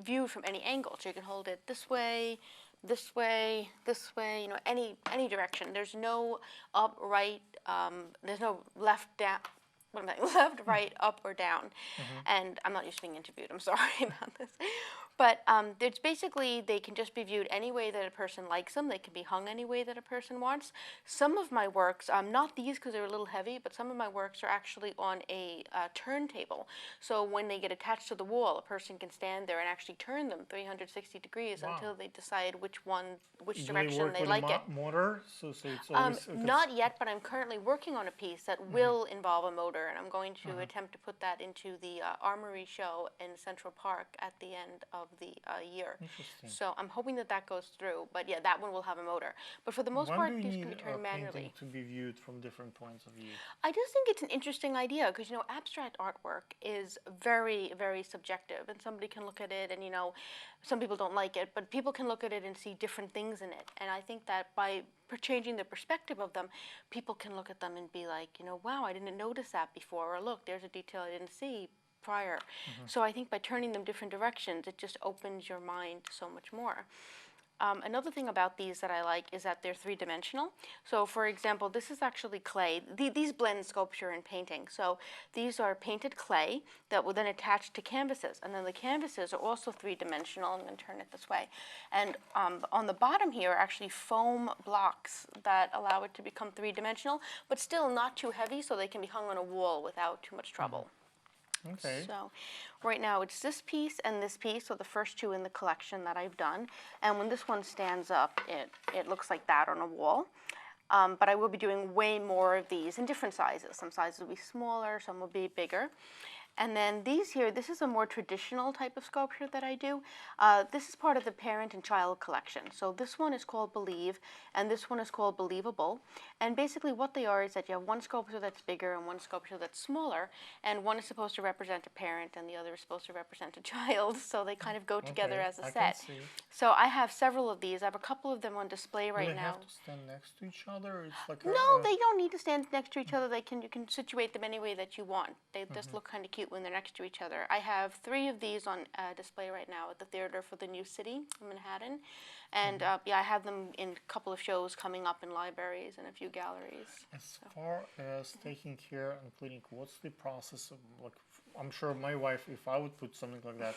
viewed from any angle. So you can hold it this way, this way, this way. You know, any direction. There's no up, right. There's no left, down, what am I, left, right, up, or down. And I'm not used to being interviewed. I'm sorry about this. But it's basically, they can just be viewed any way that a person likes them. They can be hung any way that a person wants. Some of my works, not these because they're a little heavy, but some of my works are actually on a turntable. So when they get attached to the wall, a person can stand there and actually turn them 360 degrees until they decide which direction they like it. Motor? So it's always not yet, but I'm currently working on a piece that will involve a motor, and I'm going to attempt to put that into the Armory show in Central Park at the end of the year. So I'm hoping that that goes through. But yeah, that one will have a motor. But for the most part, these can be turned manually. To be viewed from different points of view? I just think it's an interesting idea because, you know, abstract artwork is very, very subjective, and somebody can look at it and, you know, some people don't like it, but people can look at it and see different things in it. And I think that by changing the perspective of them, people can look at them and be like, you know, wow, I didn't notice that before, or look, there's a detail I didn't see prior. So I think by turning them different directions, it just opens your mind so much more. Another thing about these that I like is that they're three-dimensional. So for example, this is actually clay. These blend sculpture and painting. So these are painted clay that will then attach to canvases. And then the canvases are also three-dimensional. I'm going to turn it this way. And on the bottom here are actually foam blocks that allow it to become three-dimensional, but still not too heavy so they can be hung on a wall without too much trouble. Okay. So right now it's this piece and this piece, so the first two in the collection that I've done. And when this one stands up, it looks like that on a wall. But I will be doing way more of these in different sizes. Some sizes will be smaller, some will be bigger. And then these here, this is a more traditional type of sculpture that I do. This is part of the parent and child collection. So this one is called Believe, and this one is called Believable. And basically what they are is that you have one sculpture that's bigger and one sculpture that's smaller, and one is supposed to represent a parent and the other is supposed to represent a child, so they kind of go together as a set. So I have several of these. I have a couple of them on display right now. Do they have to stand next to each other? It's like no, they don't need to stand next to each other. You can situate them any way that you want. They just look kind of cute when they're next to each other. I have 3 of these on display right now at the Theater for the New City in Manhattan. And yeah, I have them in a couple of shows coming up in libraries and a few galleries. As far as taking care and cleaning, what's the process of, like, I'm sure my wife, if I would put something like that,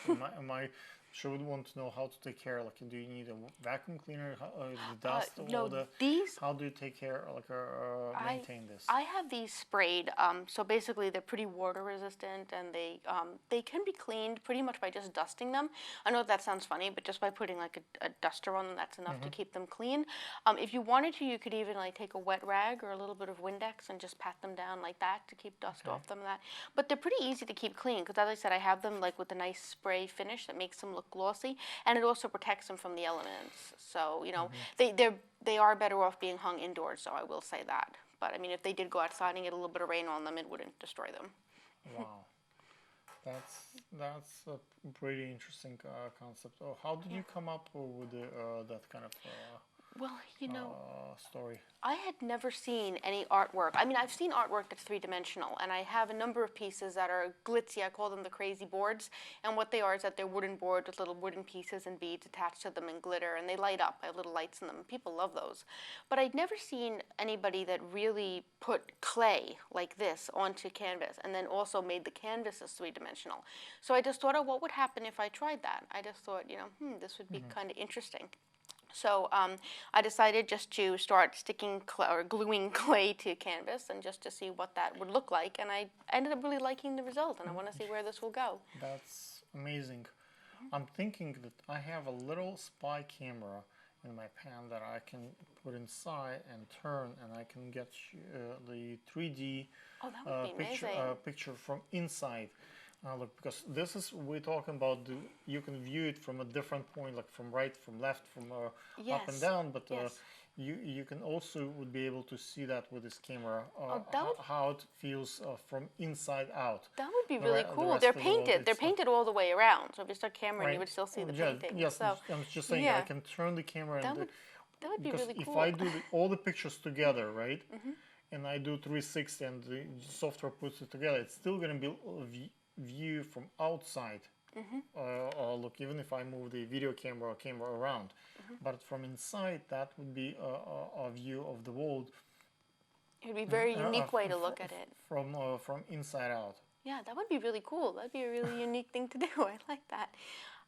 she would want to know how to take care. Like, do you need a vacuum cleaner, the dust, no, how do you take care, like, maintain this? I have these sprayed. So basically, they're pretty water resistant, and they can be cleaned pretty much by just dusting them. I know that sounds funny, but just by putting like a duster on them, that's enough to keep them clean. If you wanted to, you could even like take a wet rag or a little bit of Windex and just pat them down like that to keep dust off them. But they're pretty easy to keep clean because, as I said, I have them like with a nice spray finish that makes them look glossy, and it also protects them from the elements. So, you know, they are better off being hung indoors, so I will say that. But I mean, if they did go outside and get a little bit of rain on them, it wouldn't destroy them. Wow, that's a pretty interesting concept. Oh, how did you come up with that kind of well, you know, story? I had never seen any artwork. I mean, I've seen artwork that's three-dimensional, and I have a number of pieces that are glitzy. I call them the crazy boards, and what they are is that they're wooden boards with little wooden pieces and beads attached to them and glitter, and they light up. I have little lights in them. People love those. But I'd never seen anybody that really put clay like this onto canvas and then also made the canvases three-dimensional. So I just thought, oh, what would happen if I tried that? I just thought, you know, this would be kind of interesting. So I decided just to start sticking or gluing clay to canvas and just to see what that would look like. And I ended up really liking the result, and I want to see where this will go. That's amazing. I'm thinking that I have a little spy camera in my pan that I can put inside and turn, and I can get the 3D picture from inside. Look, because this is, we're talking about, you can view it from a different point, like from right, from left, from up and down, but you can also would be able to see that with this camera, how it feels from inside out. That would be really cool. They're painted. They're painted all the way around. So if you start camera, you would still see the painting. Yes, so, I'm just saying I can turn the camera that would be really cool. If I do all the pictures together, right, and I do 360 and the software puts it together, it's still going to be view from outside. Look, even if I move the video camera or camera around, but from inside, that would be a view of the world It would be a very unique way to look at it. From inside out. Yeah, that would be really cool. That'd be a really unique thing to do. I like that.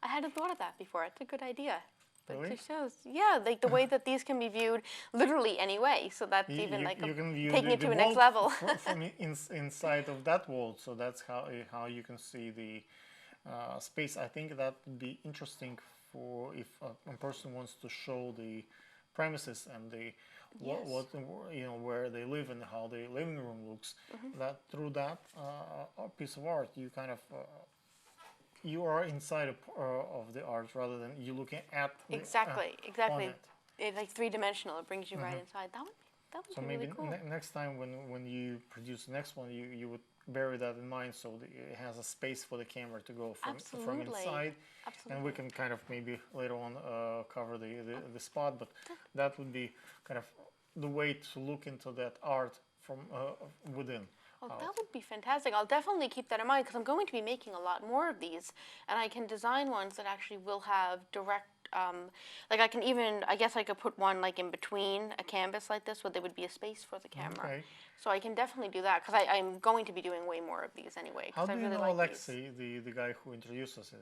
I hadn't thought of that before. It's a good idea. But Really? it just shows, yeah, like the way that these can be viewed literally any way. So that's even like taking it to a next level. from inside of that wall. So that's how you can see the space. I think that would be interesting for if a person wants to show the premises and the what where they live and how the living room looks. That through that piece of art, you kind of you are inside of the art rather than you looking at the, exactly. It's like three-dimensional. It brings you right inside. That would so be maybe really cool. Next time when you produce the next one, you would bear that in mind, so it has a space for the camera to go from inside. Absolutely. And we can kind of maybe later on cover the spot, but that would be kind of the way to look into that art from within. Oh, that would be fantastic. I'll definitely keep that in mind because I'm going to be making a lot more of these, and I can design ones that actually will have direct, like I can even, I guess I could put one like in between a canvas like this where there would be a space for the camera. Okay. So I can definitely do that because I'm going to be doing way more of these anyway. How do you really know like Alexei, the guy who introduced us?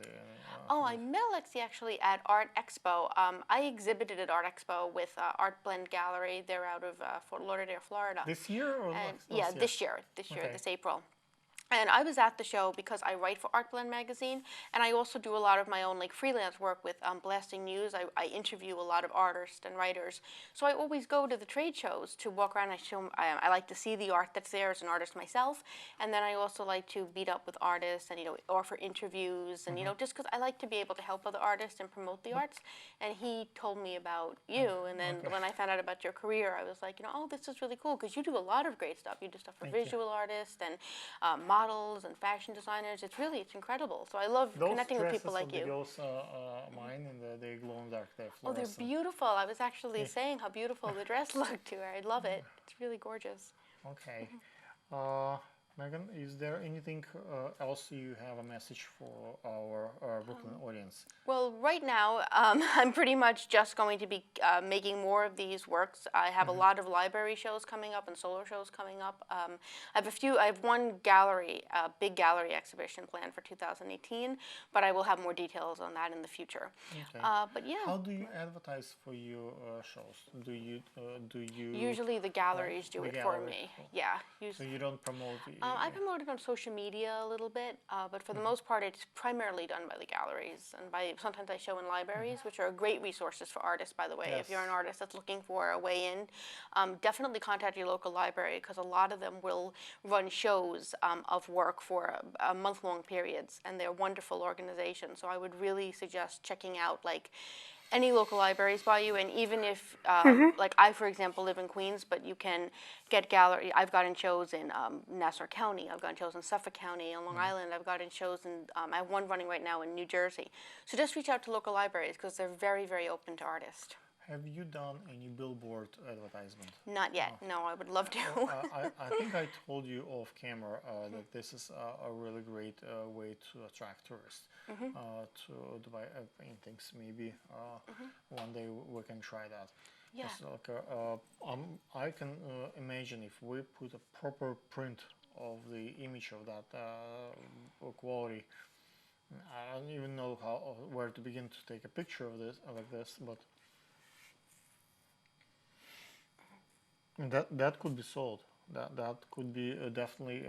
Oh, I met Alexei actually at Art Expo. I exhibited at Art Expo with Art Blend Gallery. They're out of Fort Lauderdale, Florida. This year or yeah, this year, okay. this April. And I was at the show because I write for Art Blend magazine, and I also do a lot of my own like freelance work with Blasting News. I interview a lot of artists and writers, so I always go to the trade shows to walk around. I like to see the art that's there as an artist myself, and then I also like to meet up with artists and offer interviews and just because I like to be able to help other artists and promote the arts. And he told me about you, and then when I found out about your career, I was like, oh, this is really cool because you do a lot of great stuff. You do stuff for visual artists and models and fashion designers. It's incredible. So I love connecting with people like you. Those girls mine and they glow in the dark. Oh, they're beautiful. I was actually saying how beautiful the dress looked to her. I love it. It's really gorgeous. Okay. Megan, is there anything else you have a message for our Brooklyn audience? Well, right now, I'm pretty much just going to be making more of these works. I have a lot of library shows coming up and solo shows coming up. I have one gallery, big gallery exhibition planned for 2018, but I will have more details on that in the future. Okay. But yeah. How do you advertise for your shows? Do you Usually the galleries do it for me. Yeah. So you don't promote. I promote it on social media a little bit, but for the most part, it's primarily done by the galleries, and sometimes I show in libraries, which are great resources for artists, by the way. If you're an artist that's looking for a way in, definitely contact your local library because a lot of them will run shows of work for month-long periods, and they're wonderful organizations. So I would really suggest checking out any local libraries by you, and even if, like I, for example, live in Queens, but you can get gallery. I've gotten shows in Nassau County. I've gotten shows in Suffolk County, on Long Island. I've gotten shows in, I have one running right now in New Jersey. So just reach out to local libraries because they're very, very open to artists. Have you done any billboard advertisement? Not yet. No, I would love to. I think I told you off camera that this is a really great way to attract tourists to buy paintings. Maybe one day we can try that. Yeah. I can imagine if we put a proper print of the image of that quality. I don't even know where to begin to take a picture of this like this, but. That could be sold. That could be definitely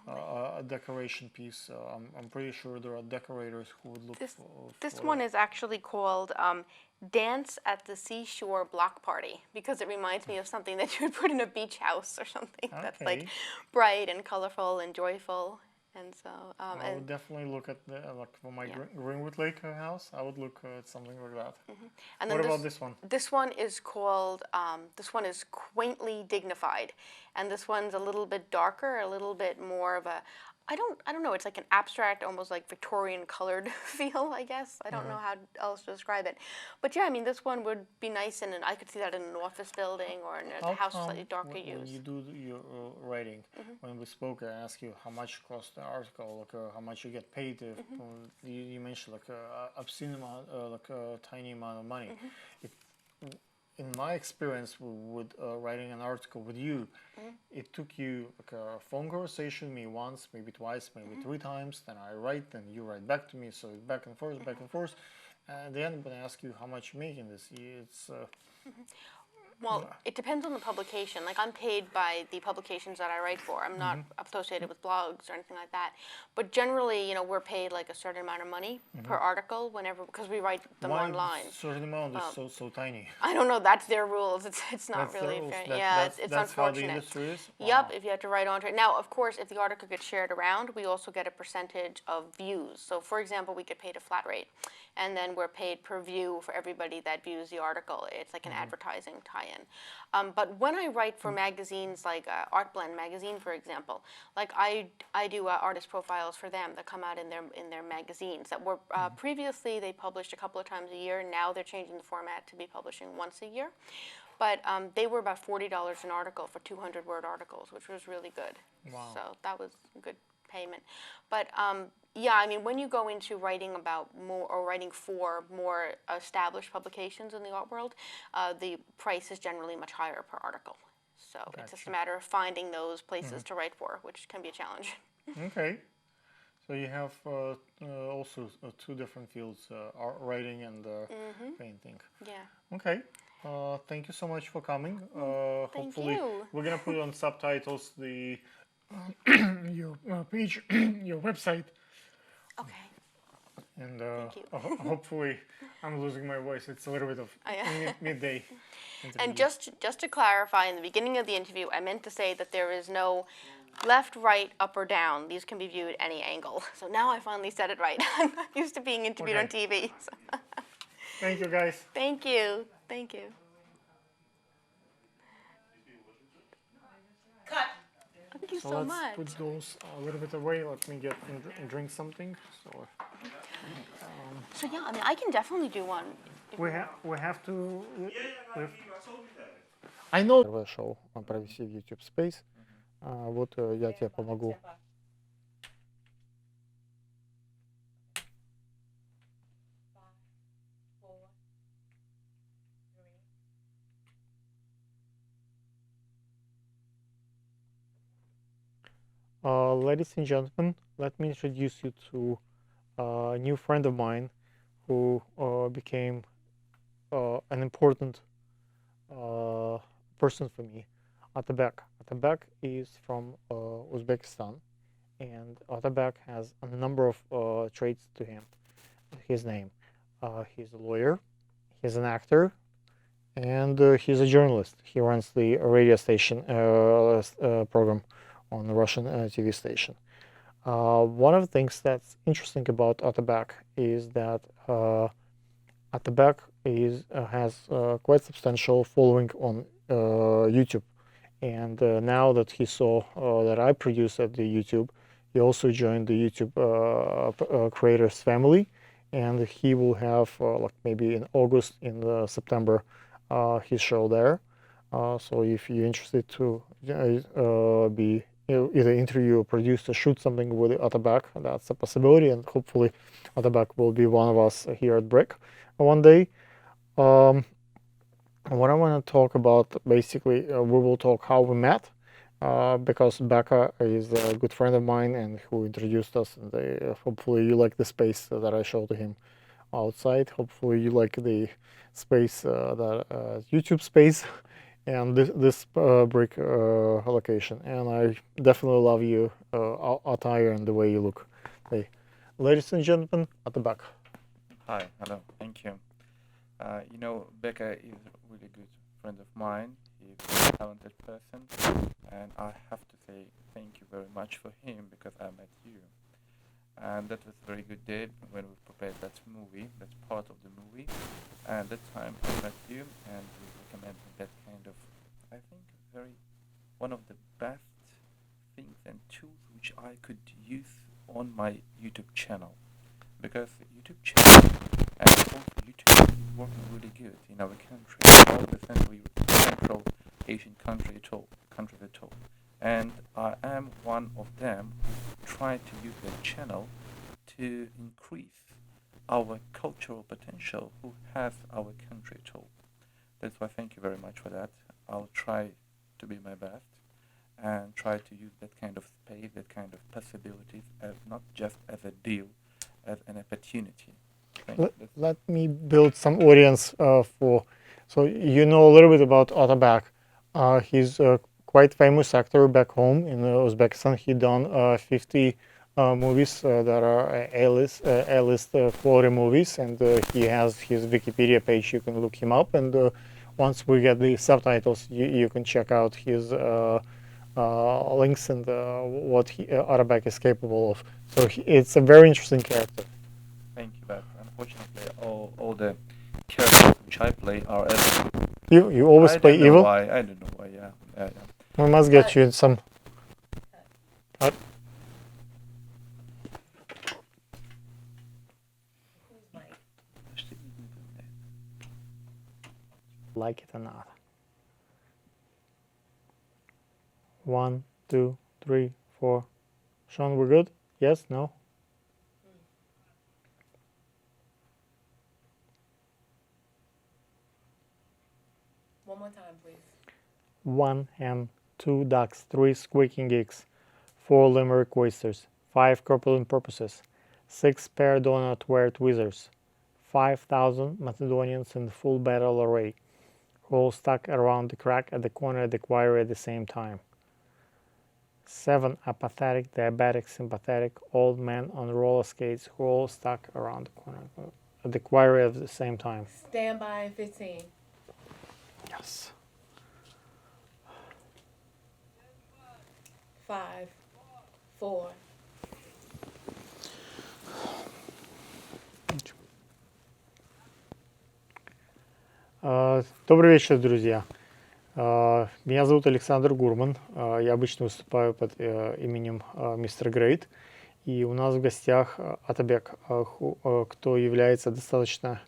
a decoration piece. I'm pretty sure there are decorators who would look for this one is actually called Dance at the Seashore Block Party because it reminds me of something that you would put in a beach house or something that's like bright and colorful and joyful. And so I would definitely look at for my Greenwood Lake house. I would look at something like that. And what about this one? This one is called. This one is Quaintly Dignified, and this one's a little bit darker, a little bit more of a. I don't know. It's like an abstract, almost like Victorian colored feel, I guess. I don't know how else to describe it. But yeah, I mean, this one would be nice, and I could see that in an office building or in a house slightly darker use. When you do your writing, when we spoke, I asked you how much cost the article, how much you get paid. You mentioned obscene amount, a tiny amount of money. in my experience with writing an article with you, it took you like a phone conversation with me once, maybe twice, maybe 3 times. Then I write, then you write back to me. So it's back and forth, back and forth. At the end, when I ask you how much you're making this, it's. Well, it depends on the publication. Like, I'm paid by the publications that I write for. I'm not associated with blogs or anything like that. But generally, we're paid like a certain amount of money per article because we write them online. Why certain amount is so tiny? I don't know. That's their rules. It's not really fair. It's that's unfortunate. How the industry is? Wow. Yep, if you have to write onto it. Now, of course, if the article gets shared around, we also get a percentage of views. So, for example, we get paid a flat rate. And then we're paid per view for everybody that views the article. It's like an advertising tie-in. But when I write for magazines like Art Blend magazine, for example, like I do artist profiles for them that come out in their magazines that were previously they published a couple of times a year. Now they're changing the format to be publishing once a year. But they were about $40 an article for 200-word articles, which was really good. Wow. So that was good payment. But yeah, I mean, when you go into writing about more or writing for more established publications in the art world, the price is generally much higher per article. So it's just a matter of finding those places to write for, which can be a challenge. Okay. So you have also 2 different fields, art writing and painting. Yeah. Okay. Thank you so much for coming. Hopefully you. We're going to put on subtitles your page, your website. Okay. And hopefully, I'm losing my voice. It's a little bit of midday interview. And just to clarify, in the beginning of the interview, I meant to say that there is no left, right, up, or down. These can be viewed any angle. So now I finally said it right. I'm not used to being interviewed on TV. So. Thank you, guys. Thank you. Thank you. Cut. Thank you so much. Let's put those a little bit away. Let me get and drink something. So yeah, I mean, I can definitely do one. We have to. I know. Первое шоу провести в YouTube Space. Вот я тебе помогу. Ladies and gentlemen, let me introduce you to a new friend of mine who became an important person for me, Atabek. Atabek is from Uzbekistan, and Atabek has a number of traits to him. His name. He's a lawyer, he's an actor, and he's a journalist. He runs the radio station program on the Russian TV station. One of the things that's interesting about Atabek is that Atabek has quite substantial following on YouTube, and now that he saw that I produce at the YouTube, he also joined the YouTube creators family, and he will have like maybe in August, in September, his show there. So if you're interested to be either interview or produce or shoot something with Atabek, that's a possibility, and hopefully Atabek will be one of us here at Brick one day. What I want to talk about, basically, we will talk how we met, because Becca is a good friend of mine and who introduced us, and hopefully you like the space that I showed to him outside. Hopefully you like the space, YouTube space, and this brick location. And I definitely love your attire and the way you look. Hey, ladies and gentlemen, at the back. Hi, hello, thank you. Becca is a really good friend of mine. He's a talented person, and I have to say thank you very much for him because I met you. And that was a very good day when we prepared that movie, that's part of the movie. And that time I met you, and we recommended that kind of, I think, one of the best things and tools which I could use on my YouTube channel. Because YouTube channel and also YouTube is working really good in our country, all the Central Asian countries at all. And I am one of them who try to use that channel to increase our cultural potential who has our country at all. That's why thank you very much for that. I'll try to be my best and try to use that kind of space, that kind of possibilities, as not just as a deal, as an opportunity. Let me build some audience for. So you know a little bit about Atabek. He's a quite famous actor back home in Uzbekistan. He done 50 movies that are A-list quality movies, and he has his Wikipedia page. You can look him up, and once we get the subtitles, you can check out his links and what Atabek is capable of. So it's a very interesting character. Thank you, but unfortunately, all the characters which I play are evil. You always play evil? I don't know why. Yeah. We must get you some. Like it or not. 1, 2, 3, 4. Sean, we're good? Yes? No? One more time, please. 1 hen, 2 ducks, 3 squeaking geeks, 4 limerick oysters, 5 corpulent porpoises, 6 pair donut-weared wizards, 5,000 Macedonians in full battle array, all stuck around the crack at the corner of the quarry at the same time. 7 apathetic, diabetic, sympathetic old men on roller skates who all stuck around the corner at the quarry at the same time. Stand by in 15. Yes. 5, 4. Добрый вечер, друзья. Меня зовут Александр Гурман. Я обычно выступаю под именем Мистер Грейт. И у нас в гостях Атабек, кто является достаточно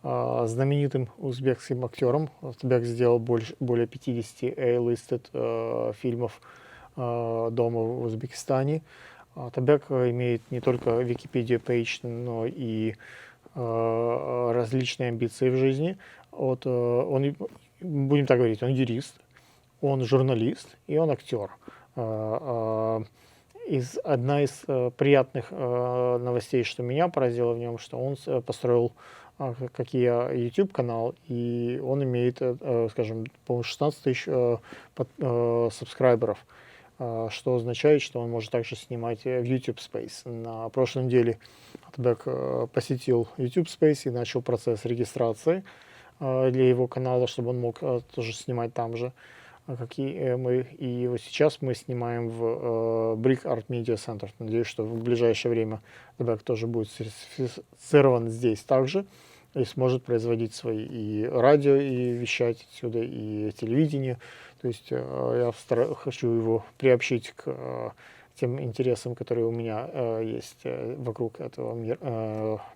знаменитым узбекским актером. Атабек сделал более 50 A-listed фильмов дома в Узбекистане. Атабек имеет не только Wikipedia page, но и различные амбиции в жизни. Он, будем так говорить, он юрист, он журналист и он актер. Одна из приятных новостей, что меня поразило в нем, что он построил, как и я, YouTube-канал, и он имеет, скажем, по-моему, 16 тысяч сабскрайберов, что означает, что он может также снимать в YouTube Space. На прошлой неделе Атабек посетил YouTube Space и начал процесс регистрации для его канала, чтобы он мог тоже снимать там же, как и мы. И вот сейчас мы снимаем в Brick Art Media Center. Надеюсь, что в ближайшее время Атабек тоже будет сертифицирован здесь также и сможет производить свои и радио, и вещать отсюда, и телевидение. То есть я хочу его приобщить к тем интересам, которые у меня есть вокруг этого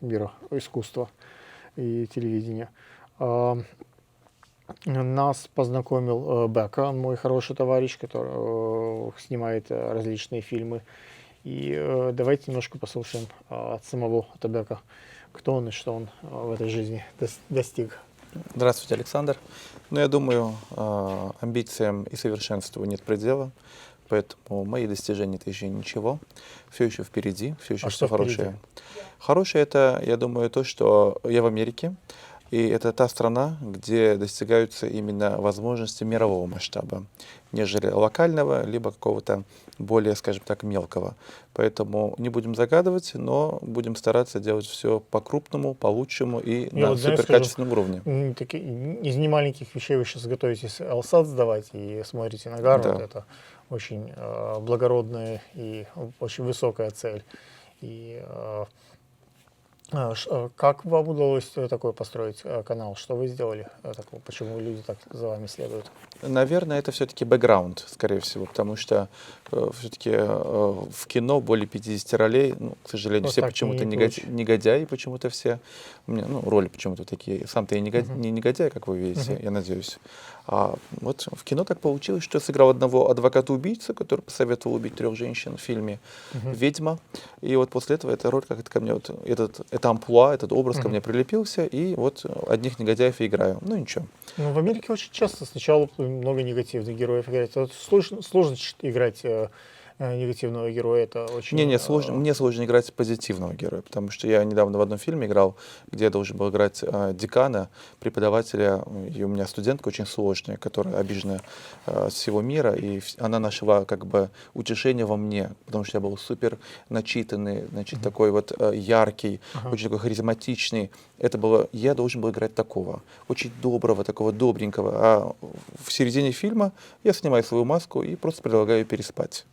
мира искусства и телевидения. Нас познакомил Бека, мой хороший товарищ, который снимает различные фильмы. И давайте немножко послушаем от самого Атабека, кто он и что он в этой жизни достиг. Здравствуйте, Александр. Я думаю, амбициям и совершенству нет предела, поэтому мои достижения — это еще ничего. Все еще впереди, все еще все хорошее. Хорошее — это, я думаю, то, что я в Америке. И это та страна, где достигаются именно возможности мирового масштаба, нежели локального, либо какого-то более, скажем так, мелкого. Поэтому не будем загадывать, но будем стараться делать все по-крупному, по-лучшему и на суперкачественном уровне. Из немаленьких вещей вы сейчас готовитесь LSAT сдавать и смотрите на Гарвард. Да. Это очень благородная и очень высокая цель. И как вам удалось такой построить канал? Что вы сделали такого? Почему люди так за вами следуют? Наверное, это все-таки бэкграунд, скорее всего, потому что все-таки в кино более 50 ролей, к сожалению, все почему-то негодяи, почему-то все. У меня, роли почему-то такие. Сам-то я не негодяй, как вы видите, я надеюсь. А вот в кино так получилось, что я сыграл одного адвоката-убийцу, который посоветовал убить 3 женщин в фильме «Ведьма». И вот после этого эта роль как-то ко мне, эта это амплуа, этот образ ко мне прилепился, и вот одних негодяев я играю. Ну ничего. Ну, в Америке очень часто сначала много негативных героев играть. Вот сложно играть негативного героя, это очень... Не, сложно, мне сложно играть позитивного героя, потому что я недавно в одном фильме играл, где я должен был играть декана, преподавателя, и у меня студентка очень сложная, которая обижена с всего мира, и она нашла как бы утешение во мне, потому что я был супер начитанный, значит, такой вот яркий, очень такой харизматичный. Это было, я должен был играть такого, очень доброго, такого добренького, а в середине фильма я снимаю свою маску и просто предлагаю переспать.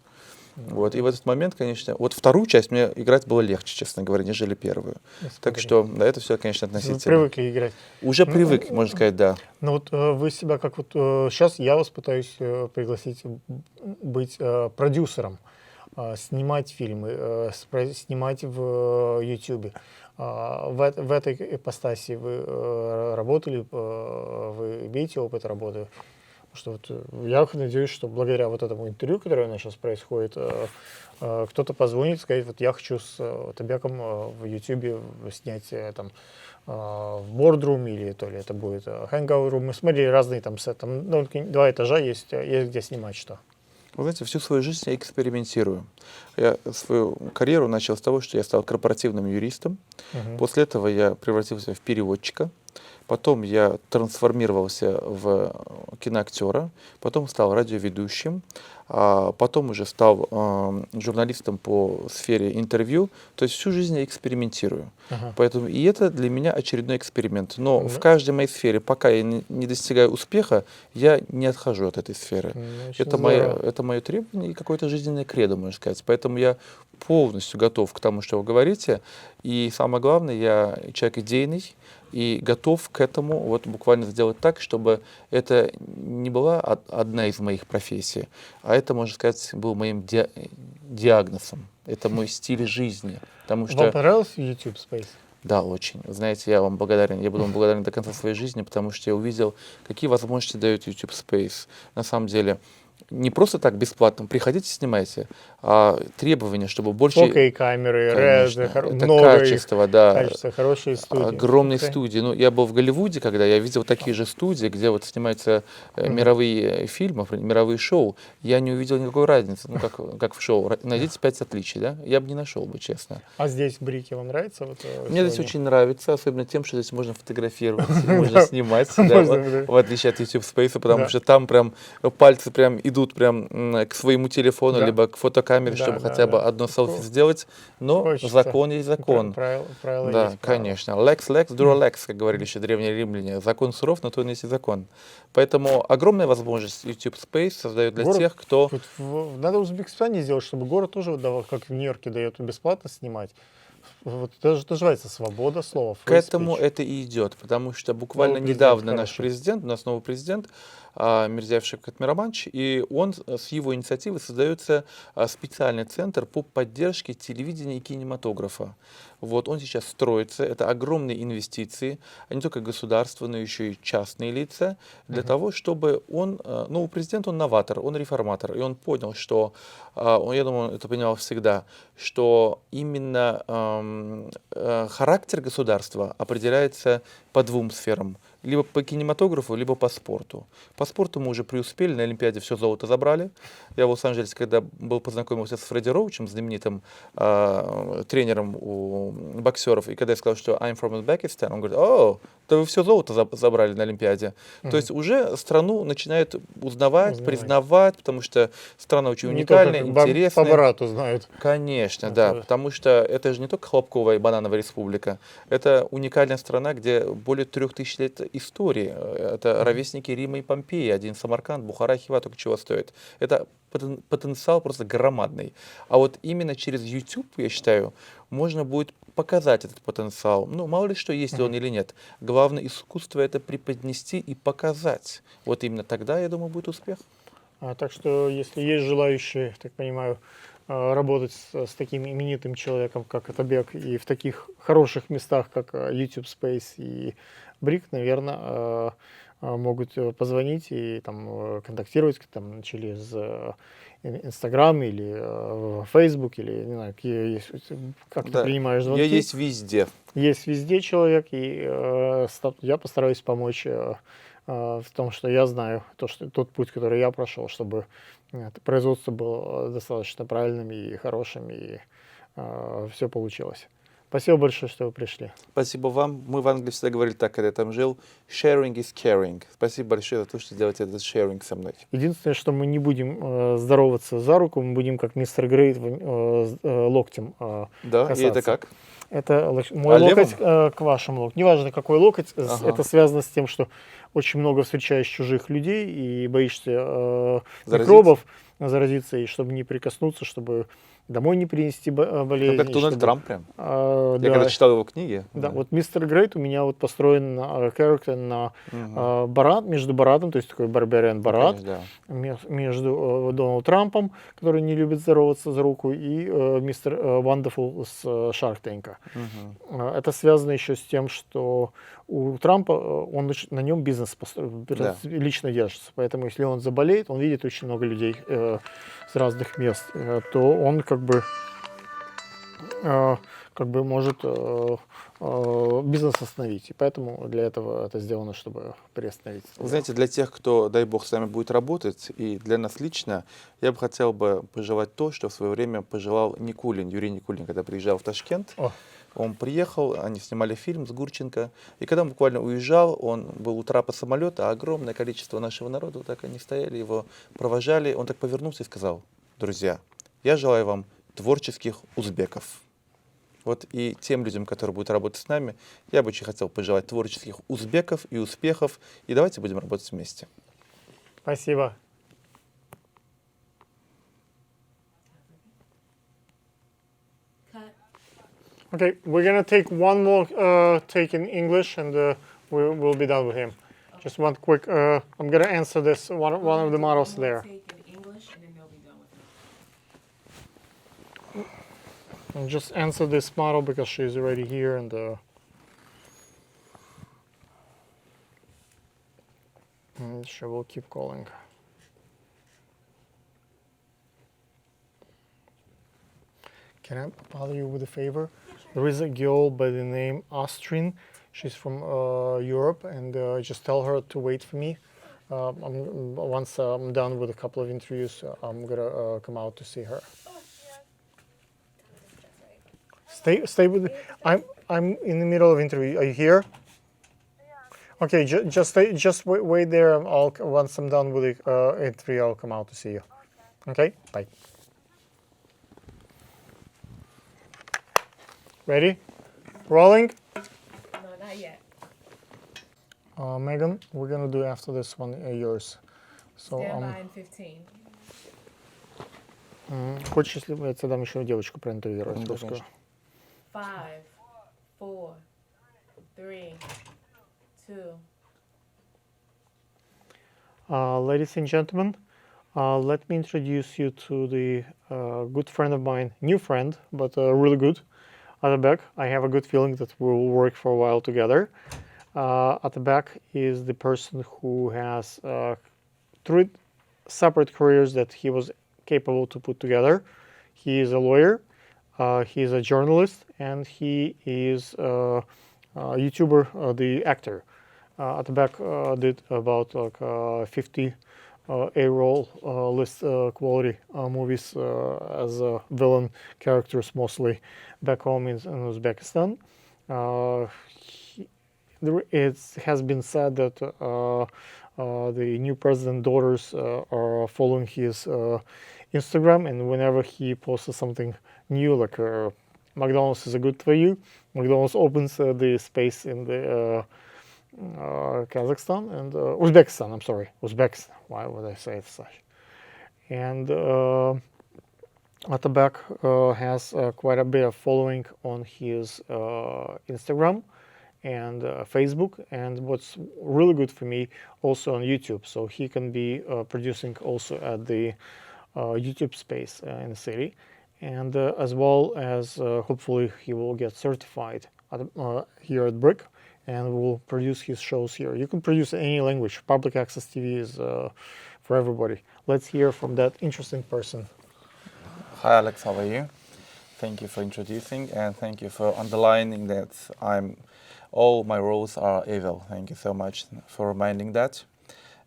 Вот. И в этот момент, конечно, вот вторую часть мне играть было легче, честно говоря, нежели первую. Так что, да, это все, конечно, относительно. Вы привыкли играть? Уже привык, можно сказать, да. Ну вот вы себя как вот... Сейчас я вас пытаюсь пригласить быть продюсером, снимать фильмы, снимать в YouTube. В этой ипостаси вы работали, вы имеете опыт работы? Что вот я надеюсь, что благодаря вот этому интервью, которое у нас сейчас происходит, кто-то позвонит и скажет, вот я хочу с Табеком в YouTube снять там в boardroom, или то ли это будет hangout room. Мы смотрели разные там сеты, там, ну, 2 этажа есть где снимать что. Вы знаете, всю свою жизнь я экспериментирую. Я свою карьеру начал с того, что я стал корпоративным юристом. После этого я превратился в переводчика. Потом я трансформировался в киноактера, потом стал радиоведущим, а потом уже стал журналистом по сфере интервью. То есть всю жизнь я экспериментирую. Поэтому и это для меня очередной эксперимент. Но в каждой моей сфере, пока я не достигаю успеха, я не отхожу от этой сферы. Это мое требование и какое-то жизненное кредо, можно сказать. Поэтому я полностью готов к тому, что вы говорите. И самое главное, я человек идейный и готов к этому вот буквально сделать так, чтобы это не была одна из моих профессий, а это, можно сказать, был моим диагнозом. Это мой стиль жизни. Потому что... Вам понравился YouTube Space? Да, очень. Знаете, я вам благодарен. Я буду вам благодарен до конца своей жизни, потому что я увидел, какие возможности дает YouTube Space. На самом деле, не просто так бесплатно, приходите, снимайте, а требования, чтобы больше... 4K камеры, конечно, это много качество, да. Качество, хорошие студии. Огромные студии. Ну, я был в Голливуде, когда я видел такие же студии, где вот снимаются мировые фильмы, мировые шоу. Я не увидел никакой разницы, ну, как в шоу. Найдите 5 отличий, да? Я бы не нашел бы, честно. А здесь в Брике вам нравится? Вот, мне здесь очень нравится, особенно тем, что здесь можно фотографировать, можно снимать, в отличие от YouTube Space, потому что там прям пальцы прям идут прям к своему телефону, либо к фотокамере, чтобы хотя бы одно селфи сделать. Но закон есть закон. Правила да, есть конечно. Lex, dura lex, как говорили еще древние римляне. Закон суров, но то он есть и закон. Поэтому огромная возможность YouTube Space создает для тех, кто... Надо в Узбекистане сделать, чтобы город тоже давал, как в Нью-Йорке дает бесплатно снимать. Вот это называется свобода слова. К этому это и идет, потому что буквально недавно наш президент, у нас новый президент, Мирзиев Шавкат Мироманович, и он с его инициативы создается специальный центр по поддержке телевидения и кинематографа. Вот он сейчас строится, это огромные инвестиции, не только государство, но еще и частные лица, для того, чтобы он, новый президент, он новатор, он реформатор, и он понял, что, я думаю, он это понимал всегда, что именно характер государства определяется по 2 сферам. Либо по кинематографу, либо по спорту. По спорту мы уже преуспели, на Олимпиаде все золото забрали. Я в Лос-Анджелесе, когда был, познакомился с Фредди Роучем, знаменитым тренером у боксеров, и когда я сказал, что I'm from Uzbekistan, он говорит, о, да вы все золото забрали на Олимпиаде. То есть уже страну начинают узнавать, признавать, потому что страна очень уникальная, интересная. По брату знают. Конечно, да, потому что это же не только хлопковая и банановая республика, это уникальная страна, где более 3000 лет истории. Это ровесники Рима и Помпеи, один Самарканд, Бухара, Хива, только чего стоит. Это потенциал просто громадный. А вот именно через YouTube, я считаю, можно будет показать этот потенциал. Ну, мало ли что, есть ли он или нет. Главное искусство это преподнести и показать. Вот именно тогда, я думаю, будет успех. Так что, если есть желающие, так понимаю, работать с таким именитым человеком, как Атабек, и в таких хороших местах, как YouTube Space и Брик, наверное, могут позвонить и там контактировать там, через Инстаграм или Facebook, или, не знаю, какие есть, как ты принимаешь звонки. Я есть везде. Есть везде человек, и я постараюсь помочь в том, что я знаю, что тот путь, который я прошел, чтобы производство было достаточно правильным и хорошим, и все получилось. Спасибо большое, что вы пришли. Спасибо вам. Мы в Англии всегда говорили так, когда я там жил. Sharing is caring. Спасибо большое за то, что делаете этот sharing со мной. Единственное, что мы не будем здороваться за руку, мы будем как мистер Грейт локтем Да, касаться. и это как? Это мой локоть к вашему локтю. Неважно, какой локоть, это связано с тем, что очень много встречаешь чужих людей и боишься микробов заразиться, и чтобы не прикоснуться, чтобы домой не принести болезнь. Как Дональд Трамп прям. Я когда читал его книги. Да, вот мистер Грейт у меня вот построен character на Барат, между Баратом, то есть такой барбариан Барат, между Дональдом Трампом, который не любит здороваться за руку, и мистер Wonderful с Shark Tank. Это связано еще с тем, что у Трампа он на нем бизнес лично держится, поэтому если он заболеет, он видит очень много людей с разных мест, то он как бы может бизнес остановить. И поэтому для этого это сделано, чтобы приостановить. Вы знаете, для тех, кто, дай бог, с нами будет работать, и для нас лично, я бы хотел пожелать то, что в свое время пожелал Никулин, Юрий Никулин, когда приезжал в Ташкент. Он приехал, они снимали фильм с Гурченко, и когда он буквально уезжал, он был у трапа самолета, а огромное количество нашего народа, так они стояли, его провожали, он так повернулся и сказал: друзья, я желаю вам творческих узбеков. Вот и тем людям, которые будут работать с нами, я бы очень хотел пожелать творческих узбеков и успехов, и давайте будем работать вместе. Спасибо. Okay, we're gonna take one more take in English, and we'll be done with him. Just one quick. I'm gonna answer this one of the models there. I'll just answer this model because she's already here, and she will keep calling. Can I bother you with a favor? There is a girl by the name Astrin. She's from Europe, and just tell her to wait for me. Once I'm done with a couple of interviews, I'm gonna come out to see her. Stay with me. I'm in the middle of interview. Are you here? Okay, just wait there. Once I'm done with the interview, I'll come out to see you. Okay, bye. Ready? Rolling? No, not yet. Megan, we're gonna do after this one yours. So, Stand by in 15. Хочешь, если я тебе дам еще девочку проинтервьюировать? 5, 4, 3, 2. Ladies and gentlemen, let me introduce you to the good friend of mine, new friend, but really good. At the back, I have a good feeling that we will work for a while together. At the back is the person who has 3 separate careers that he was capable to put together. He is a lawyer, he is a journalist, and he is a YouTuber, the actor. At the back did about 50 A-roll list quality movies as villain characters, mostly back home in Uzbekistan. It has been said that the new president's daughters are following his Instagram, and whenever he posts something new, like McDonald's is a good for you, McDonald's opens the space in the Kazakhstan and Uzbekistan. I'm sorry, Uzbekistan. Why would I say it such? And at the back has quite a bit of following on his Instagram and Facebook, and what's really good for me, also on YouTube. So he can be producing also at the YouTube space in the city, and as well as hopefully he will get certified here at Brick, and will produce his shows here. You can produce any language. Public access TV is for everybody. Let's hear from that interesting person. Hi Alex, how are you? Thank you for introducing and thank you for underlining that all my roles are evil. Thank you so much for reminding that,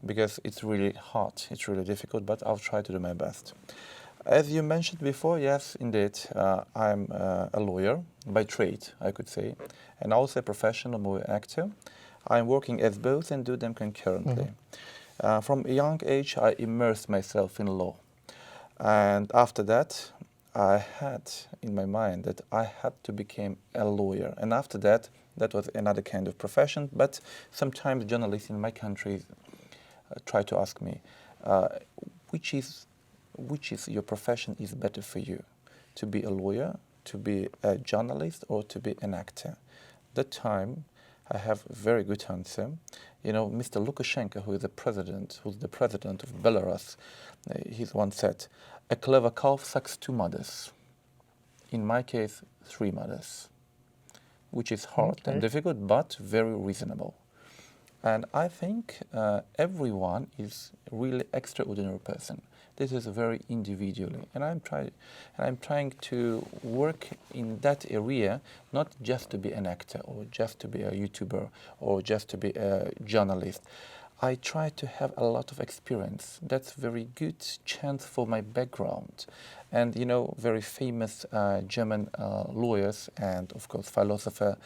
because it's really hard, it's really difficult, but I'll try to do my best. As you mentioned before, yes, indeed, I'm a lawyer by trade, I could say, and also a professional movie actor. I'm working as both and do them concurrently. From a young age, I immersed myself in law. And after that, I had in my mind that I had to become a lawyer. And after that, that was another kind of profession. But sometimes journalists in my country try to ask me, which is your profession is better for you? To be a lawyer, to be a journalist, or to be an actor? That time, I have a very good answer. You know, Mr. Lukashenko, who's the president of Belarus, he once said, "A clever calf sucks 2 mothers." In my case, 3 mothers, which is hard and difficult, but very reasonable. And I think everyone is really extraordinary person. This is very individually, and I'm trying to work in that area, not just to be an actor or just to be a YouTuber or just to be a journalist. I try to have a lot of experience. That's very good chance for my background. And you know, very famous German lawyers and of course philosopher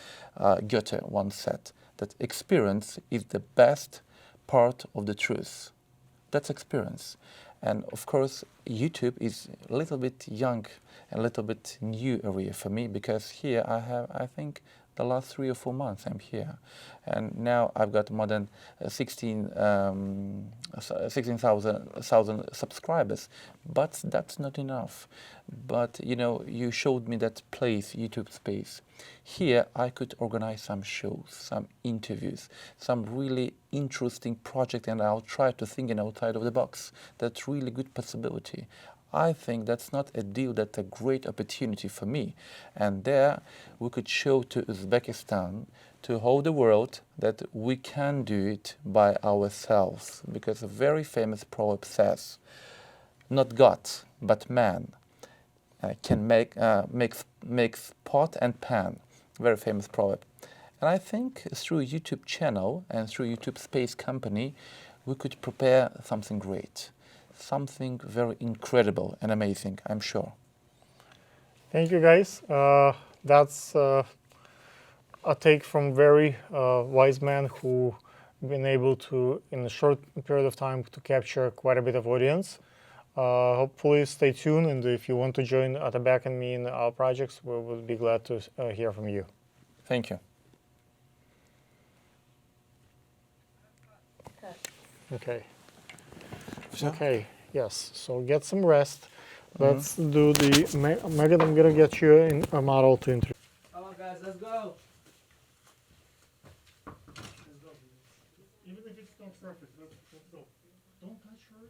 Goethe once said that experience is the best part of the truth. That's experience. And of course, YouTube is a little bit young, a little bit new area for me, because here I think the last 3 or 4 months I'm here. And now I've got more than 16,000 subscribers, but that's not enough. But you know, you showed me that place, YouTube space. Here I could organize some shows, some interviews, some really interesting project, and I'll try to think outside of the box. That's really good possibility. I think that's not a deal, that's a great opportunity for me. And there we could show to Uzbekistan, to whole the world, that we can do it by ourselves. Because a very famous proverb says, not God, but man can make pot and pan. Very famous proverb. And I think through YouTube channel and through YouTube Space Company, we could prepare something great. Something very incredible and amazing, I'm sure. Thank you, guys. That's a take from very wise man who been able to, in a short period of time, to capture quite a bit of audience. Hopefully stay tuned, and if you want to join Atabak and me in our projects, we will be glad to hear from you. Thank you. Okay. Okay, yes, so get some rest. Let's do the, Megan, I'm gonna get you in a model to introduce. Come on guys, let's go. Even if it's not perfect, let's go. Don't touch her.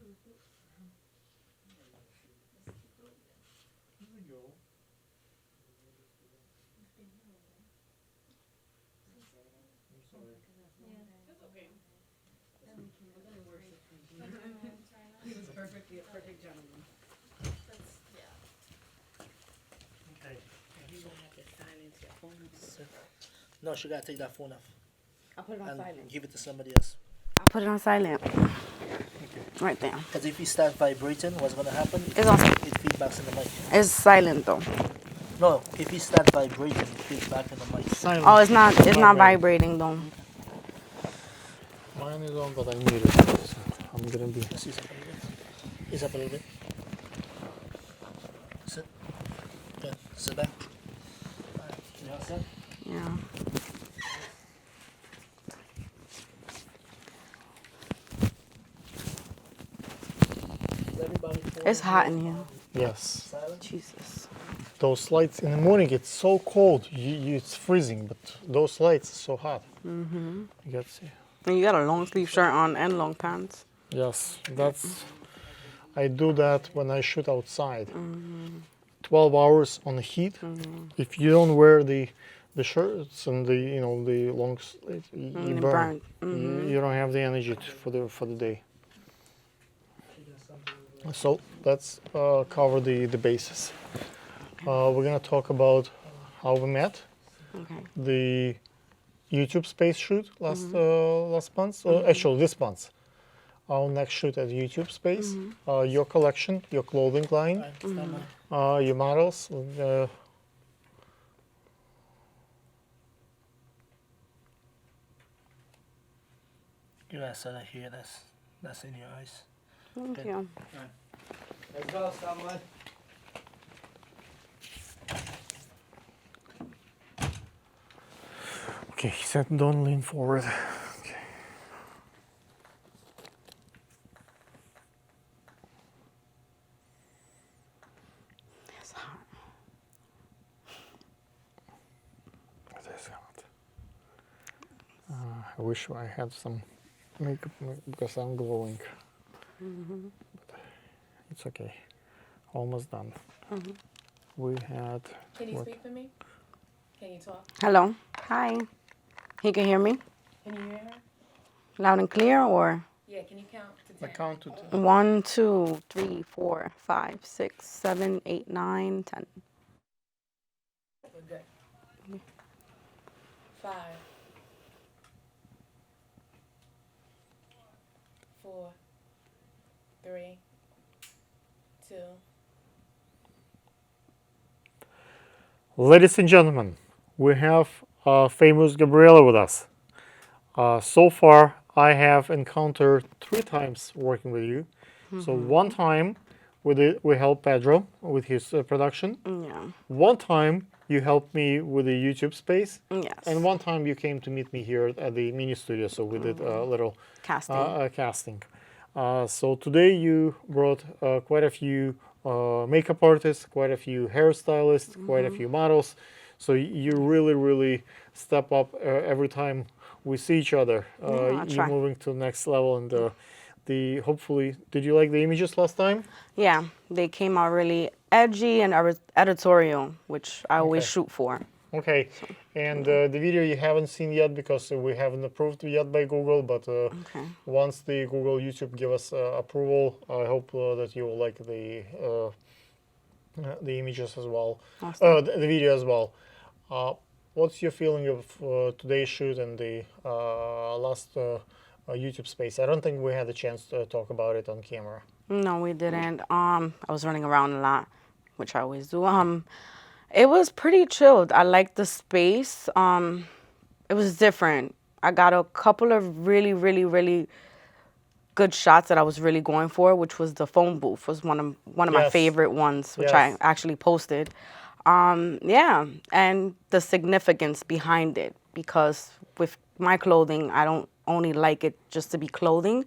Here we go. I'm sorry. That's okay. He was perfectly a perfect gentleman. Okay. No, she gotta take that phone off. I'll put it on and silent. give it to somebody else. I'll put it on silent. Right there. Because if you start vibrating, what's gonna happen? It's on. It feedbacks in the mic. It's silent though. No, if you start vibrating, it feeds back in the mic. Silent. Oh, it's not. It's not vibrating though. Mine is on, but I need it. So I'm gonna be. Ease up a little bit. Sit. Good. Sit back. Alright. You all set? Yeah. It's hot in here. Yes. Jesus. Those lights in the morning, it's so cold. It's freezing, but those lights are so hot. Mm-hmm. You got to see. And you got a long sleeve shirt on and long pants. Yes, that's. I do that when I shoot outside. Mm-hmm. 12 hours on the heat. If you don't wear the the shirts and the the long sleeves, you burn. You don't have the energy for the day. So let's cover the bases. We're gonna talk about how we met, the YouTube space shoot last month, actually this month. Our next shoot at YouTube space, your collection, your clothing line, your models. You guys said it here. That's in your eyes. Thank you. Let's go, someone. Okay, he said don't lean forward. Okay. It's hot. It is hot. I wish I had some makeup because I'm glowing. But it's okay. Almost done. We had. Can you speak to me? Can you talk? Hello. Hi. He can hear me? Can you hear her? Loud and clear, or? Yeah, can you count to 10? Count to 10. 1, 2, 3, 4, 5, 6, 7, 8, 9, 10. We're good. 5, 4, 3, 2. Ladies and gentlemen, we have famous Gabriela with us. So far, I have encountered 3 times working with you. So one time we helped Pedro with his production. Yeah. One time you helped me with the YouTube space. Yes. And one time you came to meet me here at the mini studio. So we did a little casting. So today you brought quite a few makeup artists, quite a few hairstylists, quite a few models. So you really step up every time we see each other. You're moving to the next level, and hopefully, did you like the images last time? Yeah, they came out really edgy and editorial, which I always shoot for. Okay, and the video you haven't seen yet because we haven't approved yet by Google, but once the Google YouTube give us approval, I hope that you will like the images as well, the video as well. What's your feeling of today's shoot and the last YouTube space? I don't think we had a chance to talk about it on camera. No, we didn't. I was running around a lot, which I always do. It was pretty chilled. I liked the space. It was different. I got a couple of really good shots that I was really going for, which was the phone booth. Was one of my favorite ones, which I actually posted. Yeah, and the significance behind it, because with my clothing, I don't only like it just to be clothing.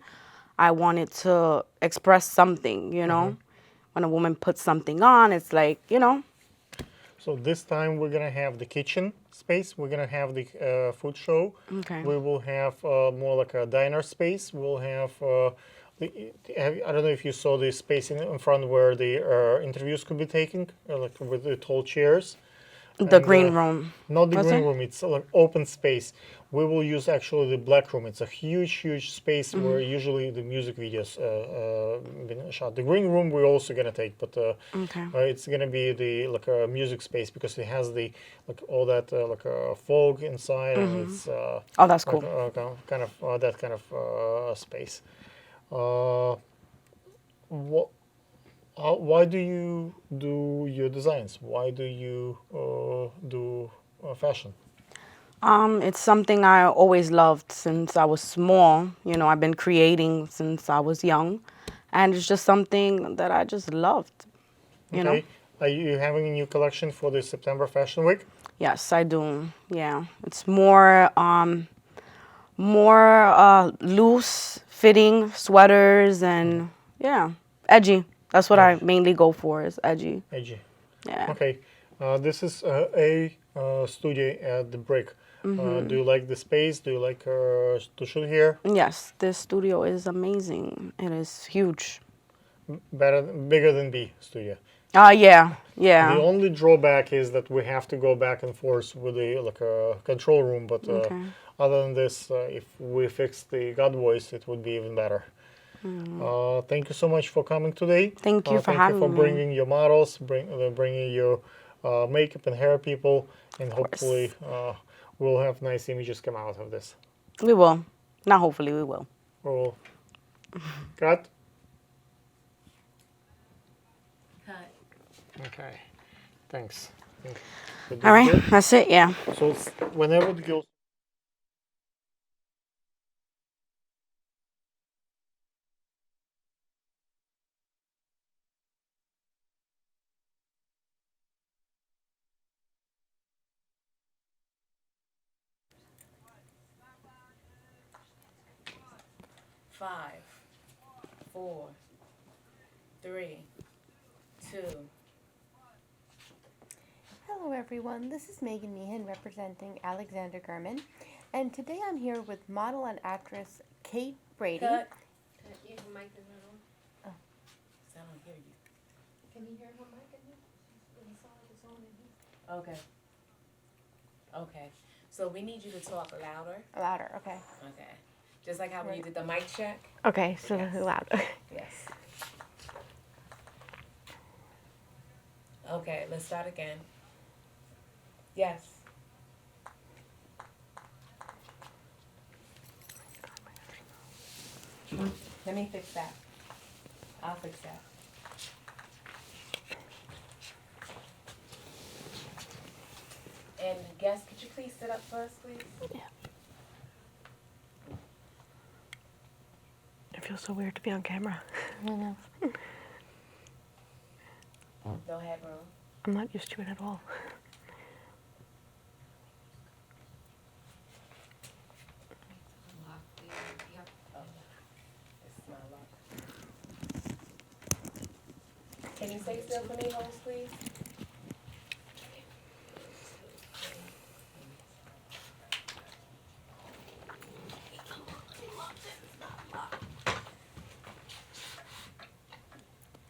I want it to express something, you know? When a woman puts something on, it's like, you know. So this time we're gonna have the kitchen space. We're gonna have the food show. Okay. We will have more like a diner space. We'll have I don't know if you saw the space in front where the interviews could be taken, like with the tall chairs. The green room. Not the green room. It's like open space. We will use actually the black room. It's a huge space where usually the music videos been shot. The green room we're also gonna take, but it's gonna be the like a music space because it has the like all that like fog inside, and it's oh, that's cool. Kind of that kind of space. Why do you do your designs? Why do you do fashion? It's something I always loved since I was small. You know, I've been creating since I was young, and it's just something that I just loved. You know. Are you having a new collection for the September Fashion Week? Yes, I do. Yeah, it's more loose fitting sweaters and edgy. That's what I mainly go for, is edgy. Edgy. Yeah. Okay. This is a studio at the Brick. Do you like the space? Do you like to shoot here? Yes, this studio is amazing. It is huge. Bigger than B studio. Yeah. The only drawback is that we have to go back and forth with the control room, but other than this, if we fix the God voice, it would be even better. Thank you so much for coming today. Thank you for having me. Thank you for bringing your models, bringing your makeup and hair people, and hopefully we'll have nice images come out of this. We will. Not hopefully, we will. We'll cut. Okay, thanks. All right, that's it, yeah. So whenever the girls... Five, 4, 3, 2. Hello everyone, this is Megan Meehan representing Alexander Gurman, and today I'm here with model and actress Kate Brady. Cut. Your mic is not on. Oh. I don't hear you. Can you hear her mic in here? It's on in here. Okay. Okay. So we need you to talk louder. Louder, okay. Okay. Just like how when you did the mic check. Okay, so louder. Yes. Okay, let's start again. Yes. Let me fix that. I'll fix that. And guest, could you please sit up first, please? Yeah. It feels so weird to be on camera. I know. No headroom. I'm not used to it at all. Can you stay still for me, host, please?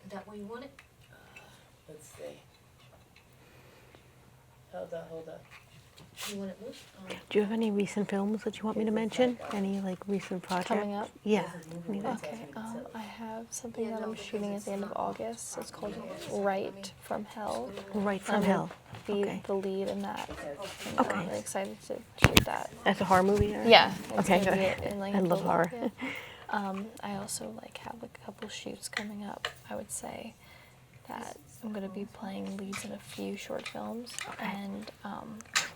Is that where you want it? Let's see. Hold up. You want it moved? Do you have any recent films that you want me to mention? Any recent projects? Coming up? Yeah. Okay. I have something that I'm shooting at the end of August. It's called Right from Hell. Right from Hell. Be the lead in that. And I'm really excited to shoot that. That's a horror movie? Or? Yeah. Okay, good. good. I love horror. Yeah. I also have a couple shoots coming up. I would say that I'm going to be playing leads in a few short films, and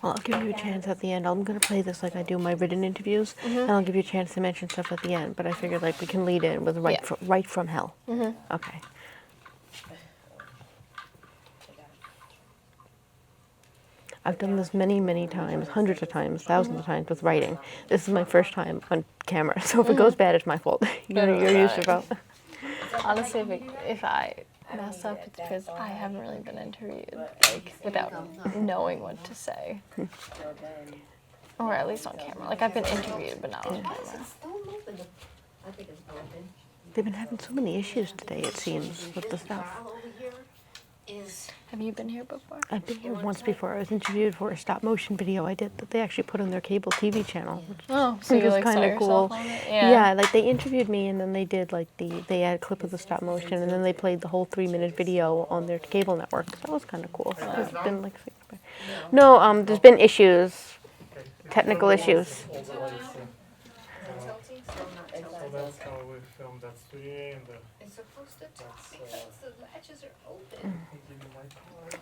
well, I'll give you a chance at the end. I'm going to play this like I do my written interviews, and I'll give you a chance to mention stuff at the end. But I figured we can lead in with Right from Hell. Okay. I've done this many, many times, hundreds of times, thousands of times with writing. This is my first time on camera, so if it goes bad, it's my fault. You're used to it. Honestly, if I mess up, it's because I haven't really been interviewed without knowing what to say, or at least on camera. I've been interviewed, but not on camera. They've been having so many issues today, it seems, with the stuff. Have you been here before? I've been here once before. I was interviewed for a stop motion video I did that they actually put on their cable TV channel. So you kind of cool. On it? Yeah, they interviewed me and then they did they had a clip of the stop motion and then they played the whole 3-minute video on their cable network. That was kind of cool. There's been no, there's been issues, technical issues. So that's how we filmed that studio and it's supposed to talk because the latches are open.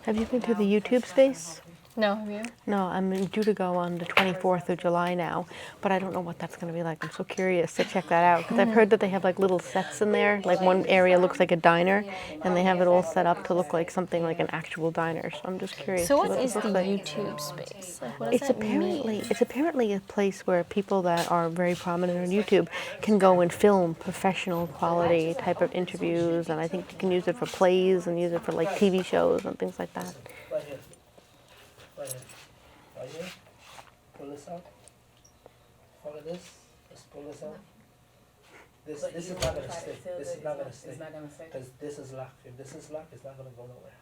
Have you been to the YouTube space? No, have you? No, I'm due to go on the 24th of July now, but I don't know what that's going to be like. I'm so curious to check that out because I've heard that they have little sets in there. One area looks like a diner, and they have it all set up to look like something like an actual diner. So I'm just curious. So what is the YouTube space? What does that mean? It's apparently a place where people that are very prominent on YouTube can go and film professional quality type of interviews, and I think you can use it for plays and use it for TV shows and things like that. Right here. Pull this out. Follow this. Just pull this out. This But is you not wanna gonna try to stick. fill This it, is not gonna it's stick. not gonna stick? Because this is locked. If this is locked, it's not gonna go nowhere.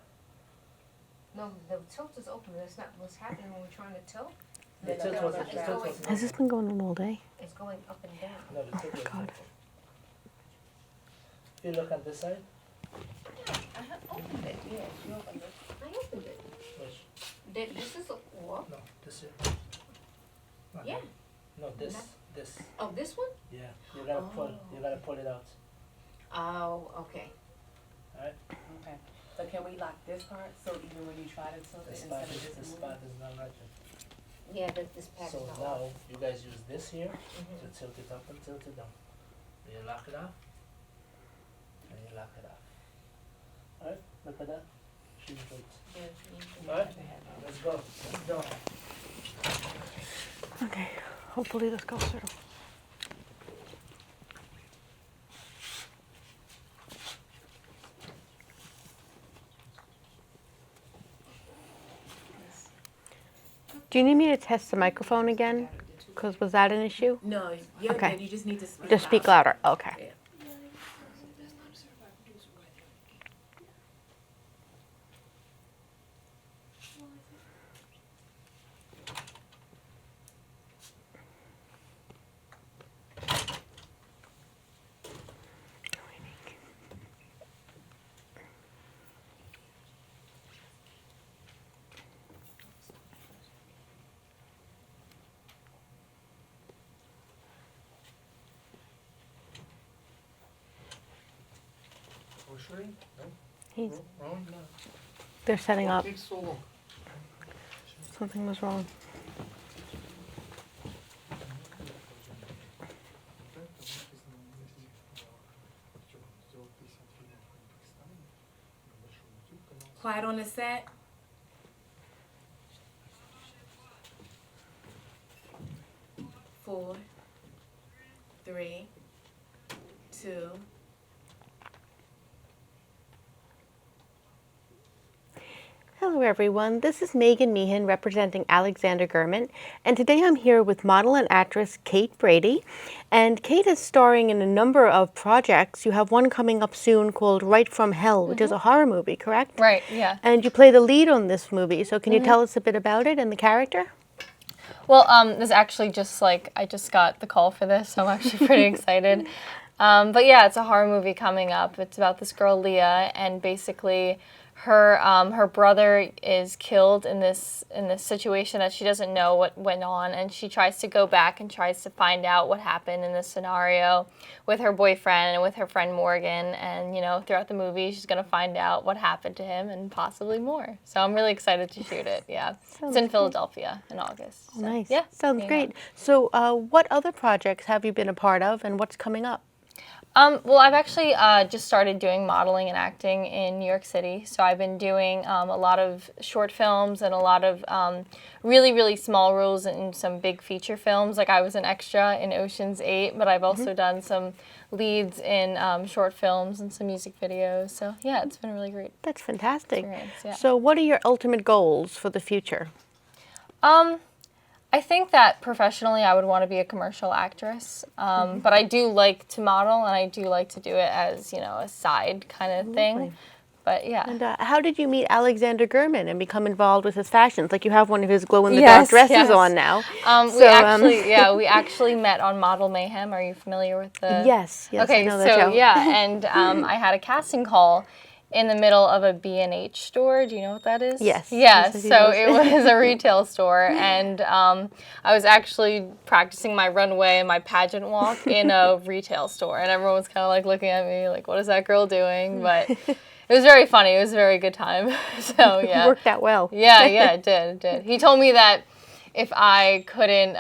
No, the tilt is open. That's not what's happening when we're trying to tilt. The tilt was Has this been going on all day? It's going up and down. No, the tilt was God. open. If you look on this side, I have opened it. Yes, you opened it. I opened it. which This is a wall. no, this here. No, Yeah. No, this, Not- this. Oh, this one? Yeah, you gotta pull. You gotta pull it out. Oh, okay. Alright. Okay. So can we lock this part so even when you try to tilt it This instead spot of is just this moving? spot is not right. Yeah, but this pad So is not now locked. you guys use this here Mhm. to tilt it up and tilt it down. Then you lock it off. And you lock it off. Alright, look at that. She's good. Alright, let's go. Let's go. Okay, hopefully this goes through. Do you need me to test the microphone again? Because was that an issue? No, you're Okay. good. You just need to speak Just speak louder. Okay. Yeah. He's, Wrong? No. they're setting up. Takes so long. Something was wrong. Quiet on the set. Four, three, two. Hello everyone, this is Megan Meehan representing Alexander Gurman, and today I'm here with model and actress Kate Brady. And Kate is starring in a number of projects. You have one coming up soon called Right From Hell, which is a horror movie, correct? Right, yeah. And you play the lead on this movie, so can you tell us a bit about it and the character? Well, this actually just like, I just got the call for this, so I'm actually pretty excited. But yeah, it's a horror movie coming up. It's about this girl, Leah, and basically her brother is killed in this situation that she doesn't know what went on, and she tries to go back and tries to find out what happened in this scenario with her boyfriend and with her friend Morgan, and you know, throughout the movie she's going to find out what happened to him and possibly more. So I'm really excited to shoot it. Yeah. Sounds It's in great. Philadelphia in August. Oh, So, nice. Yeah. Sounds yeah. great. So what other projects have you been a part of and what's coming up? Well, I've actually just started doing modeling and acting in New York City. So I've been doing a lot of short films and a lot of really, really small roles in some big feature films. Like I was an extra in Ocean's 8, but I've also done some leads in short films and some music videos. So yeah, it's been a really great That's fantastic. experience. Yeah. So what are your ultimate goals for the future? I think that professionally I would want to be a commercial actress, but I do like to model and I do like to do it as, you know, a side kind of thing. Lovely. But yeah. And how did you meet Alexander Gurman and become involved with his fashions? Like you have one of his glow-in-the-dark dresses on now. We actually met on Model Mayhem. Are you familiar with the? Yes, Okay, I know that so show. yeah, and I had a casting call in the middle of a B&H store. Do you know what that is? Yes. Yeah, Yes, he so does. it was a retail store, and I was actually practicing my runway and my pageant walk in a retail store, and everyone was kind of like looking at me like, what is that girl doing? But it was very funny. It was a very good time. So yeah. It worked out well. Yeah, it did. He told me that if I couldn't,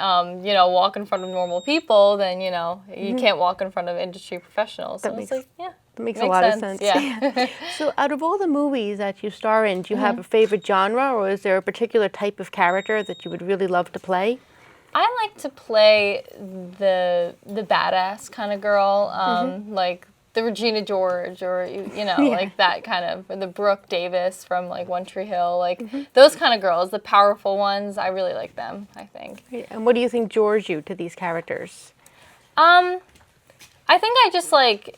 you know, walk in front of normal people, then, you know, you can't walk in front of industry professionals. So That I was like, yeah. That makes a lot of sense. Yeah. So out of all the movies that you star in, do you have a favorite genre, or is there a particular type of character that you would really love to play? I like to play the badass kind of girl, like the Regina George, or you know, like that kind of, or the Brooke Davis from like One Tree Hill, like those kind of girls, the powerful ones. I really like them, I think. And what do you think draws you to these characters? I think I just like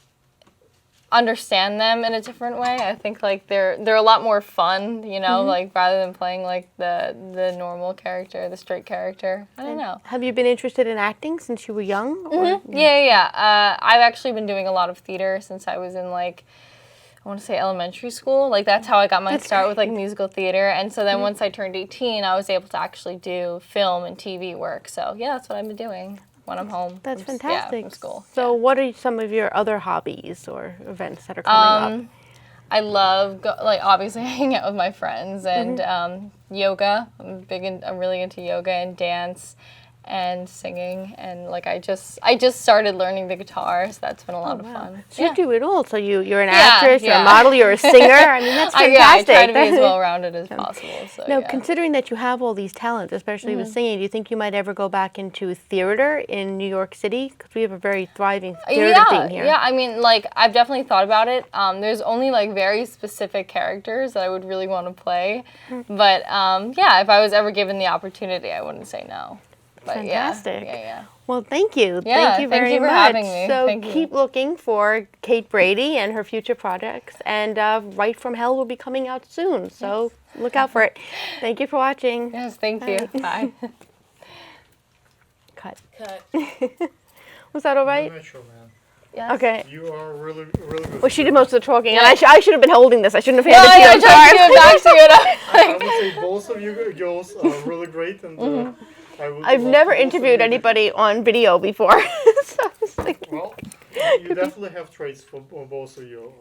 understand them in a different way. I think like they're a lot more fun, you know, like rather than playing like the normal character, the straight character. I don't know. Have you been interested in acting since you were young? Or? Yeah. I've actually been doing a lot of theater since I was in like, I want to say elementary school. Like that's how I got my start with like musical theater. And so then once I turned 18, I was able to actually do film and TV work. So yeah, that's what I've been doing when I'm home. That's fantastic. From school. So what are some of your other hobbies or events that are coming up? I love obviously hanging out with my friends and yoga. I'm really into yoga and dance and singing, and like I just started learning the guitar, so that's been a lot of fun. So you do it all. So you're an actress, you're a model, you're a singer. I mean, that's fantastic. I try to be as well rounded as possible. So now, considering that you have all these talents, especially with singing, do you think you might ever go back into theater in New York City? Because we have a very thriving theater scene here. Yeah, I mean, like I've definitely thought about it. There's only like very specific characters that I would really want to play, but if I was ever given the opportunity, I wouldn't say no. But fantastic. Yeah. Well, thank you. Yeah, thank you very thank you for much. having me. So Thank you. keep looking for Kate Brady and her future projects. And Right From Hell will be coming out soon. So look out for it. Thank you for watching. Yes, thank you. Bye. Cut. Was that all right? Natural, man. Yes. Okay. You are really good. Well, she did most of the talking, and I should have been holding this. I shouldn't have No, handed it to you. I tried to give it back to you. I would say both of you girls are really great, and I've never interviewed anybody on video before. So I was thinking, well, you definitely have traits for both of you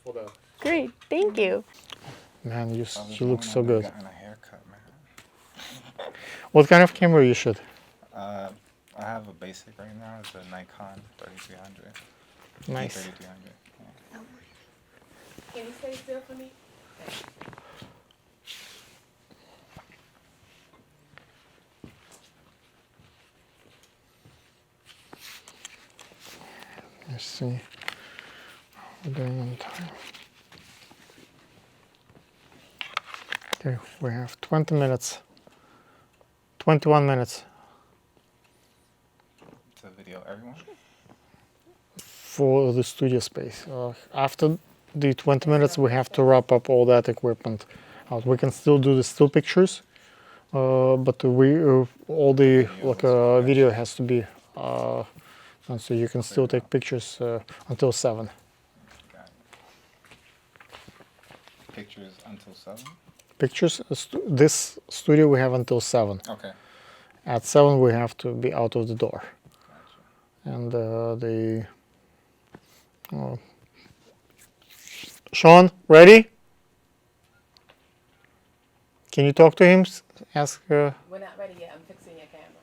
for that. great, thank you. Man, you look so good. What kind of camera you shoot? I have a basic right now. It's a Nikon 3300. Nice. 3300. Yeah. Can you stay still for me? Let's see. We're doing on time. Okay, we have 20 minutes. 21 minutes. It's a video, everyone? For the studio space. After the 20 minutes, we have to wrap up all that equipment out. We can still do the still pictures, but all the video has to be and so you can still take pictures until 7. Pictures until 7? Pictures, this studio we have until 7. Okay. At 7 we have to be out of the door. Gotcha. And Sean, ready? Can you talk to him? Ask. We're not ready yet. I'm fixing your camera.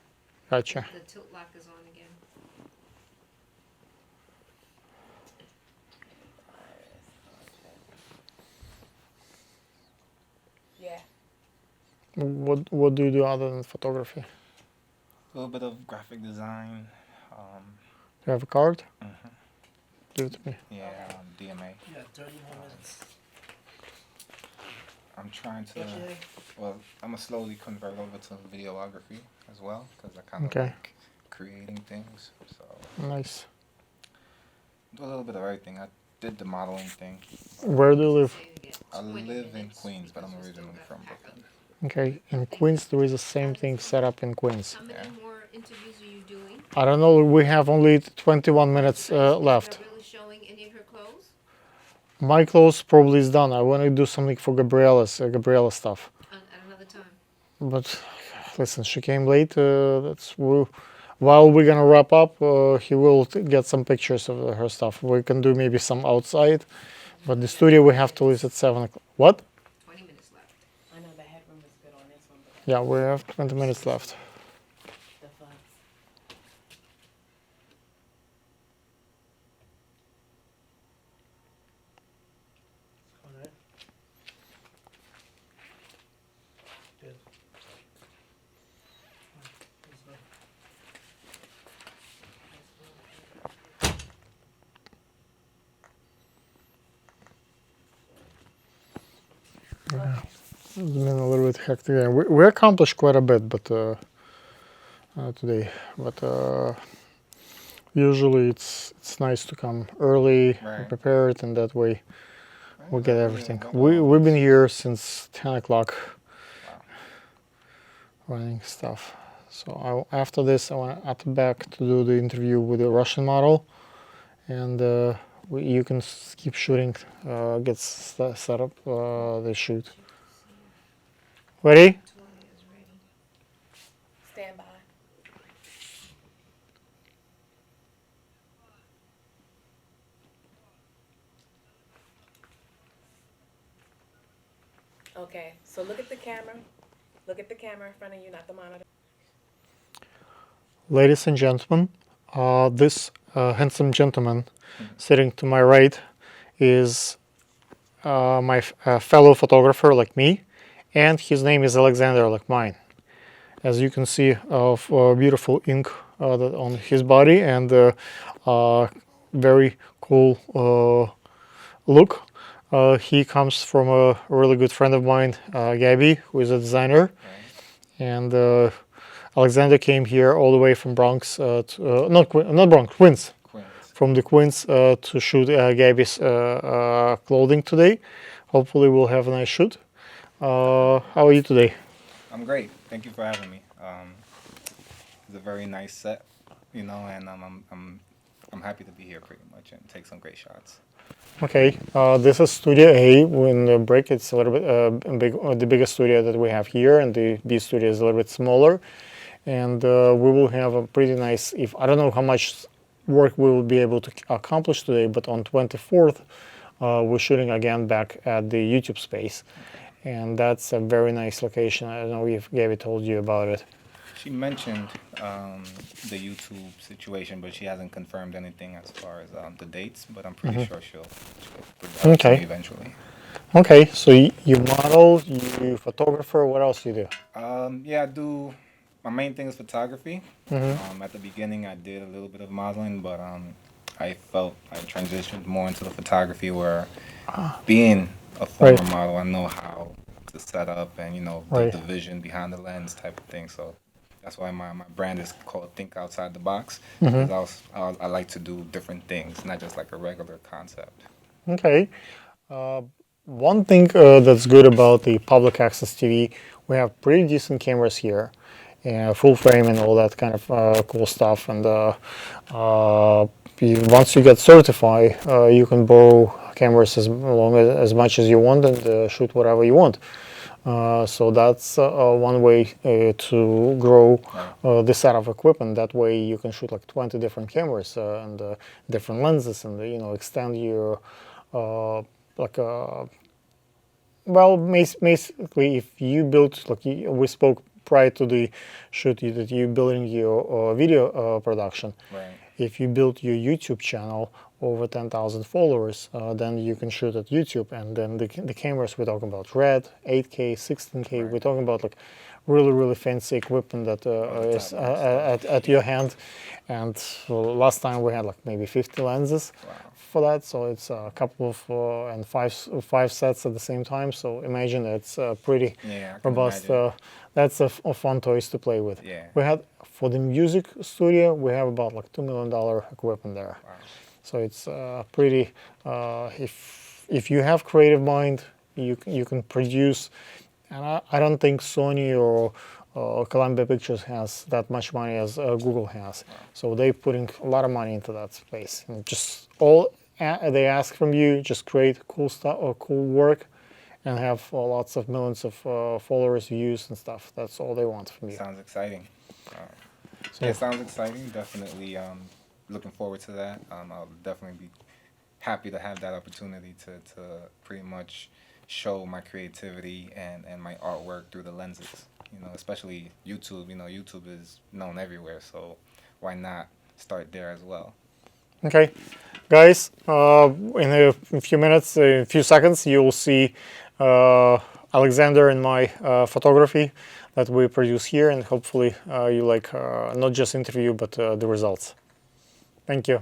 Gotcha. The tilt lock is on again. Yeah. What do you do other than photography? A little bit of graphic design. Do you have a card? Give it to me. Yeah, DMA. Yeah, 30 more minutes. I'm trying to, well, I'm gonna slowly convert over to videography as well, because I kind of like creating things, so. Nice. Do a little bit of everything. I did the modeling thing. Where do you live? I live in Queens, but I'm originally from Brooklyn. Okay, in Queens there is the same thing set up in Queens. How many more interviews are you doing? I don't know, we have only 21 minutes left. Really showing any of her clothes? My clothes probably is done. I want to do something for Gabriella stuff. At another time. But listen, she came late. While we're gonna wrap up, he will get some pictures of her stuff. We can do maybe some outside, but the studio we have to leave at 7 o'clock. What? 20 minutes left. I know the headroom is good on this one. Yeah, we have 20 minutes left. It's been a little bit hectic. We accomplished quite a bit, but today. But usually it's nice to come early and prepared, and that way we get everything. We've been here since 10 o'clock running stuff. So after this, I want to back to do the interview with the Russian model, and you can keep shooting, get set up the shoot. Ready? Stand by. Okay, so look at the camera. Look at the camera in front of you, not the monitor. Ladies and gentlemen, this handsome gentleman sitting to my right is my fellow photographer like me, and his name is Alexander like mine. As you can see, beautiful ink on his body and very cool look. He comes from a really good friend of mine, Gabby, who is a designer, and Alexander came here all the way from Bronx, not Bronx, Queens. From the Queens to shoot Gabby's clothing today. Hopefully we'll have a nice shoot. How are you today? I'm great. Thank you for having me. It's a very nice set, and I'm happy to be here pretty much and take some great shots. Okay, this is Studio A. In the break, it's a little bit the biggest studio that we have here, and the B studio is a little bit smaller. And we will have a pretty nice. I don't know how much work we will be able to accomplish today, but on 24th, we're shooting again back at the YouTube space, and that's a very nice location. I don't know if Gabby told you about it. She mentioned the YouTube situation, but she hasn't confirmed anything as far as the dates. But I'm pretty sure she'll put that to me eventually. Okay, so you model, you photographer. What else you do? Yeah, I do. My main thing is photography. At the beginning, I did a little bit of modeling, but I felt I transitioned more into the photography where being a former model, I know how to set up and, the vision behind the lens type of thing. So that's why my brand is called Think Outside the Box, because I like to do different things, not just like a regular concept. Okay. One thing that's good about the public access TV, we have pretty decent cameras here. Full frame and all that kind of cool stuff. And once you get certified, you can borrow cameras as much as you want and shoot whatever you want. So that's one way to grow this set of equipment. That way you can shoot like 20 different cameras and different lenses, and extend your well, basically, if you build, we spoke prior to the shoot that you're building your video production. If you build your YouTube channel over 10,000 followers, then you can shoot at YouTube, and then the cameras we're talking about RED, 8K, 16K. We're talking about like really fancy equipment that is at your hand. And last time we had like maybe 50 lenses. For that, so it's a couple of and five sets at the same time. So imagine it's pretty robust. That's a fun toys to play with. We had for the music studio, we have about like $2 million equipment there. So it's pretty. If you have creative mind, you can produce. And I don't think Sony or Columbia Pictures has that much money as Google has. So they're putting a lot of money into that space. And just all they ask from you, just create cool stuff or cool work, and have lots of millions of followers, views, and stuff. That's all they want from you. Sounds exciting. It sounds exciting. Definitely looking forward to that. I'll definitely be happy to have that opportunity to pretty much show my creativity and my artwork through the lenses. Especially YouTube. YouTube is known everywhere, so why not start there as well? Okay, guys, in a few minutes, a few seconds, you will see Alexander and my photography that we produce here, and hopefully you like not just interview, but the results. Thank you.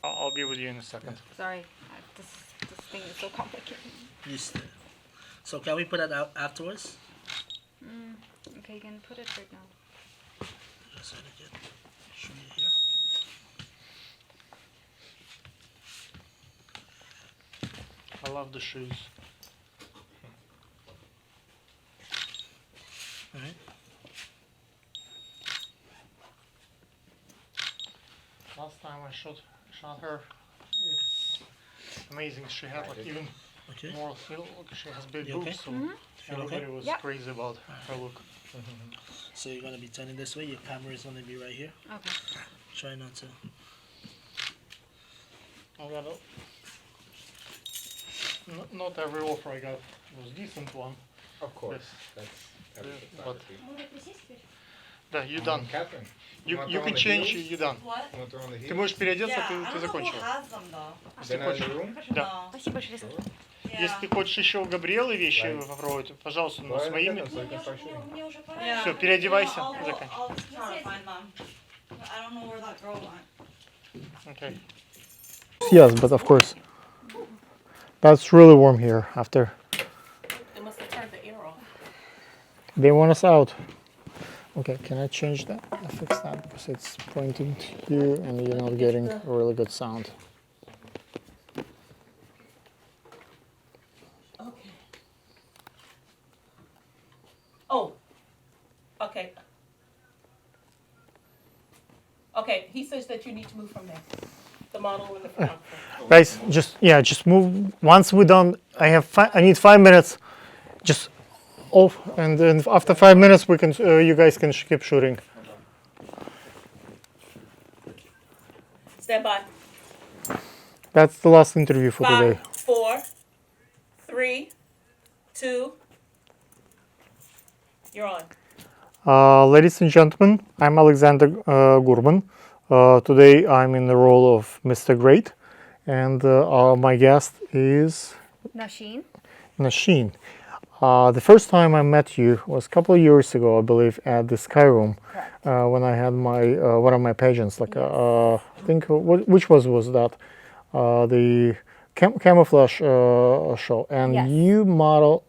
I'll be with you in a second. Sorry, this thing is so complicated. So can we put it out afterwards? Okay, you can put it right now. Just so I can show you here. I love the shoes. All right. Last time I shot her, it's amazing. She had like even more feel. She has big boobs, so everybody was crazy about her look. So you're gonna be turning this way. Your camera is gonna be right here. Okay. Try not to. I got not every offer I got was decent one. Of course, Yes. that's every But photography. да, you done. Catherine, You can change, you done. Ты можешь переодеться, ты закончил. Если хочешь. Да. Спасибо, что рассказала. Если ты хочешь еще у Габриэлы вещи попробовать, пожалуйста, но с моими. Все, переодевайся, заканчивай. Okay. Yes, but of course. That's really warm here after. They must have turned the air off. They want us out. Okay, can I change that? I fix that because it's pointing to you and you're not getting a really good sound. Okay. Oh. Okay. Okay, he says that you need to move from there. The model in the front. Guys, just move. Once we're done, I need 5 minutes. Just off, and then after 5 minutes, we can. You guys can keep shooting. Stand by. That's the last interview for 5, today. 4, 3, 2. You're on. Ladies and gentlemen, I'm Alexander Gurman. Today I'm in the role of Mr. Great, and my guest is Nasheen. Nasheen. The first time I met you was a couple of years ago, I believe, at the Sky Room, when I had my one of my pageants. Like I think which was that? The camouflage show, and you model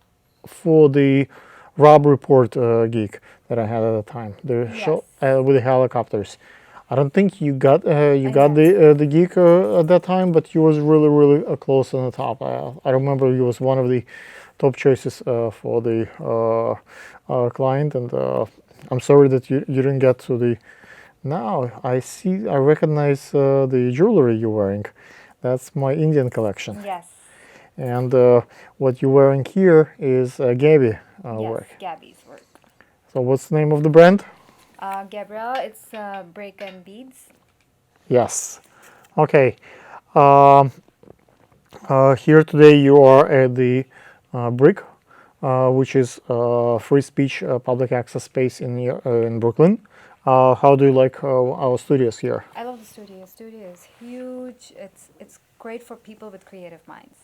for the Rob Report gig that I had at the time. The show with the helicopters. I don't think you got the gig at that time, but you was really close on the top. I remember you was one of the top choices for the client, and I'm sorry that you didn't get to the. Now I recognize the jewelry you're wearing. That's my Indian collection. Yes. And what you're wearing here is Gabby work. Yes, Gabby's work. So what's the name of the brand? Gabrielle, it's Break and Beads. Yes. Okay. Here today you are at the Brick, which is free speech public access space in Brooklyn. How do you like our studios here? I love the studio. The studio is huge. It's great for people with creative minds.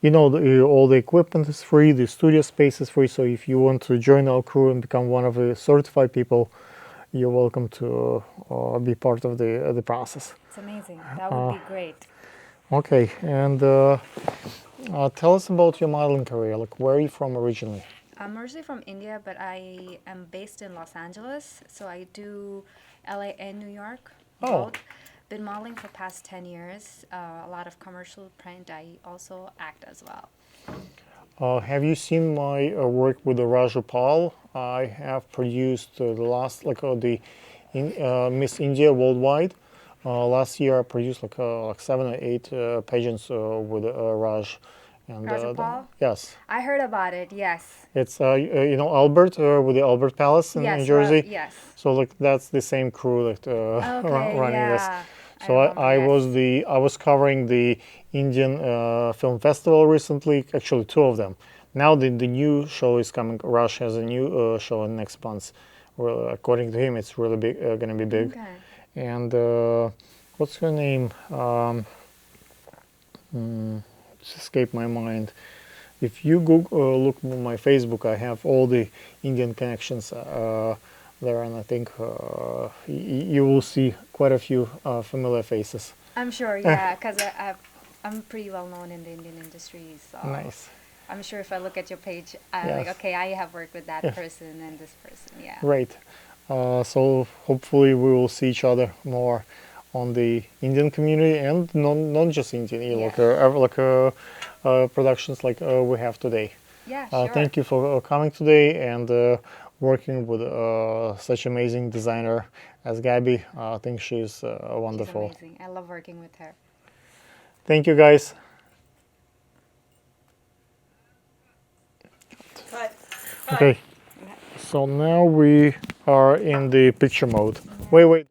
You know, all the equipment is free, the studio space is free, so if you want to join our crew and become one of the certified people, you're welcome to be part of the process. It's amazing. That would be great. Okay, and tell us about your modeling career. Like, where are you from originally? I'm originally from India, but I am based in Los Angeles, so I do LA and New York. Oh. Both. Been modeling for past 10 years. A lot of commercial print. I also act as well. Have you seen my work with the Raju Paul? I have produced the last, Miss India Worldwide. Last year I produced like 7 or 8 pageants with Raj. And, Raju Paul? Yes. I heard about it, yes. It's, Albert with the Albert Palace in New Jersey. Yes. So that's the same crew that running this. So I was covering the Indian Film Festival recently, actually 2 of them. Now the new show is coming. Rush has a new show in next month. Well, according to him, it's really big, going to be big. Okay. And what's her name? It's escaped my mind. If you look on my Facebook, I have all the Indian connections there, and I think you will see quite a few familiar faces. I'm sure, yeah, because I'm pretty well known in the Indian industry. So nice. I'm sure if I look at your page, I'm like, okay, I have worked with that person and this person, yeah. Right. So hopefully we will see each other more on the Indian community and not just Indian, productions like we have today. Yeah, sure. Thank you for coming today and working with such amazing designer as Gabby. I think she's wonderful. She's amazing. I love working with her. Thank you, guys. Okay, so now we are in the picture mode. Wait.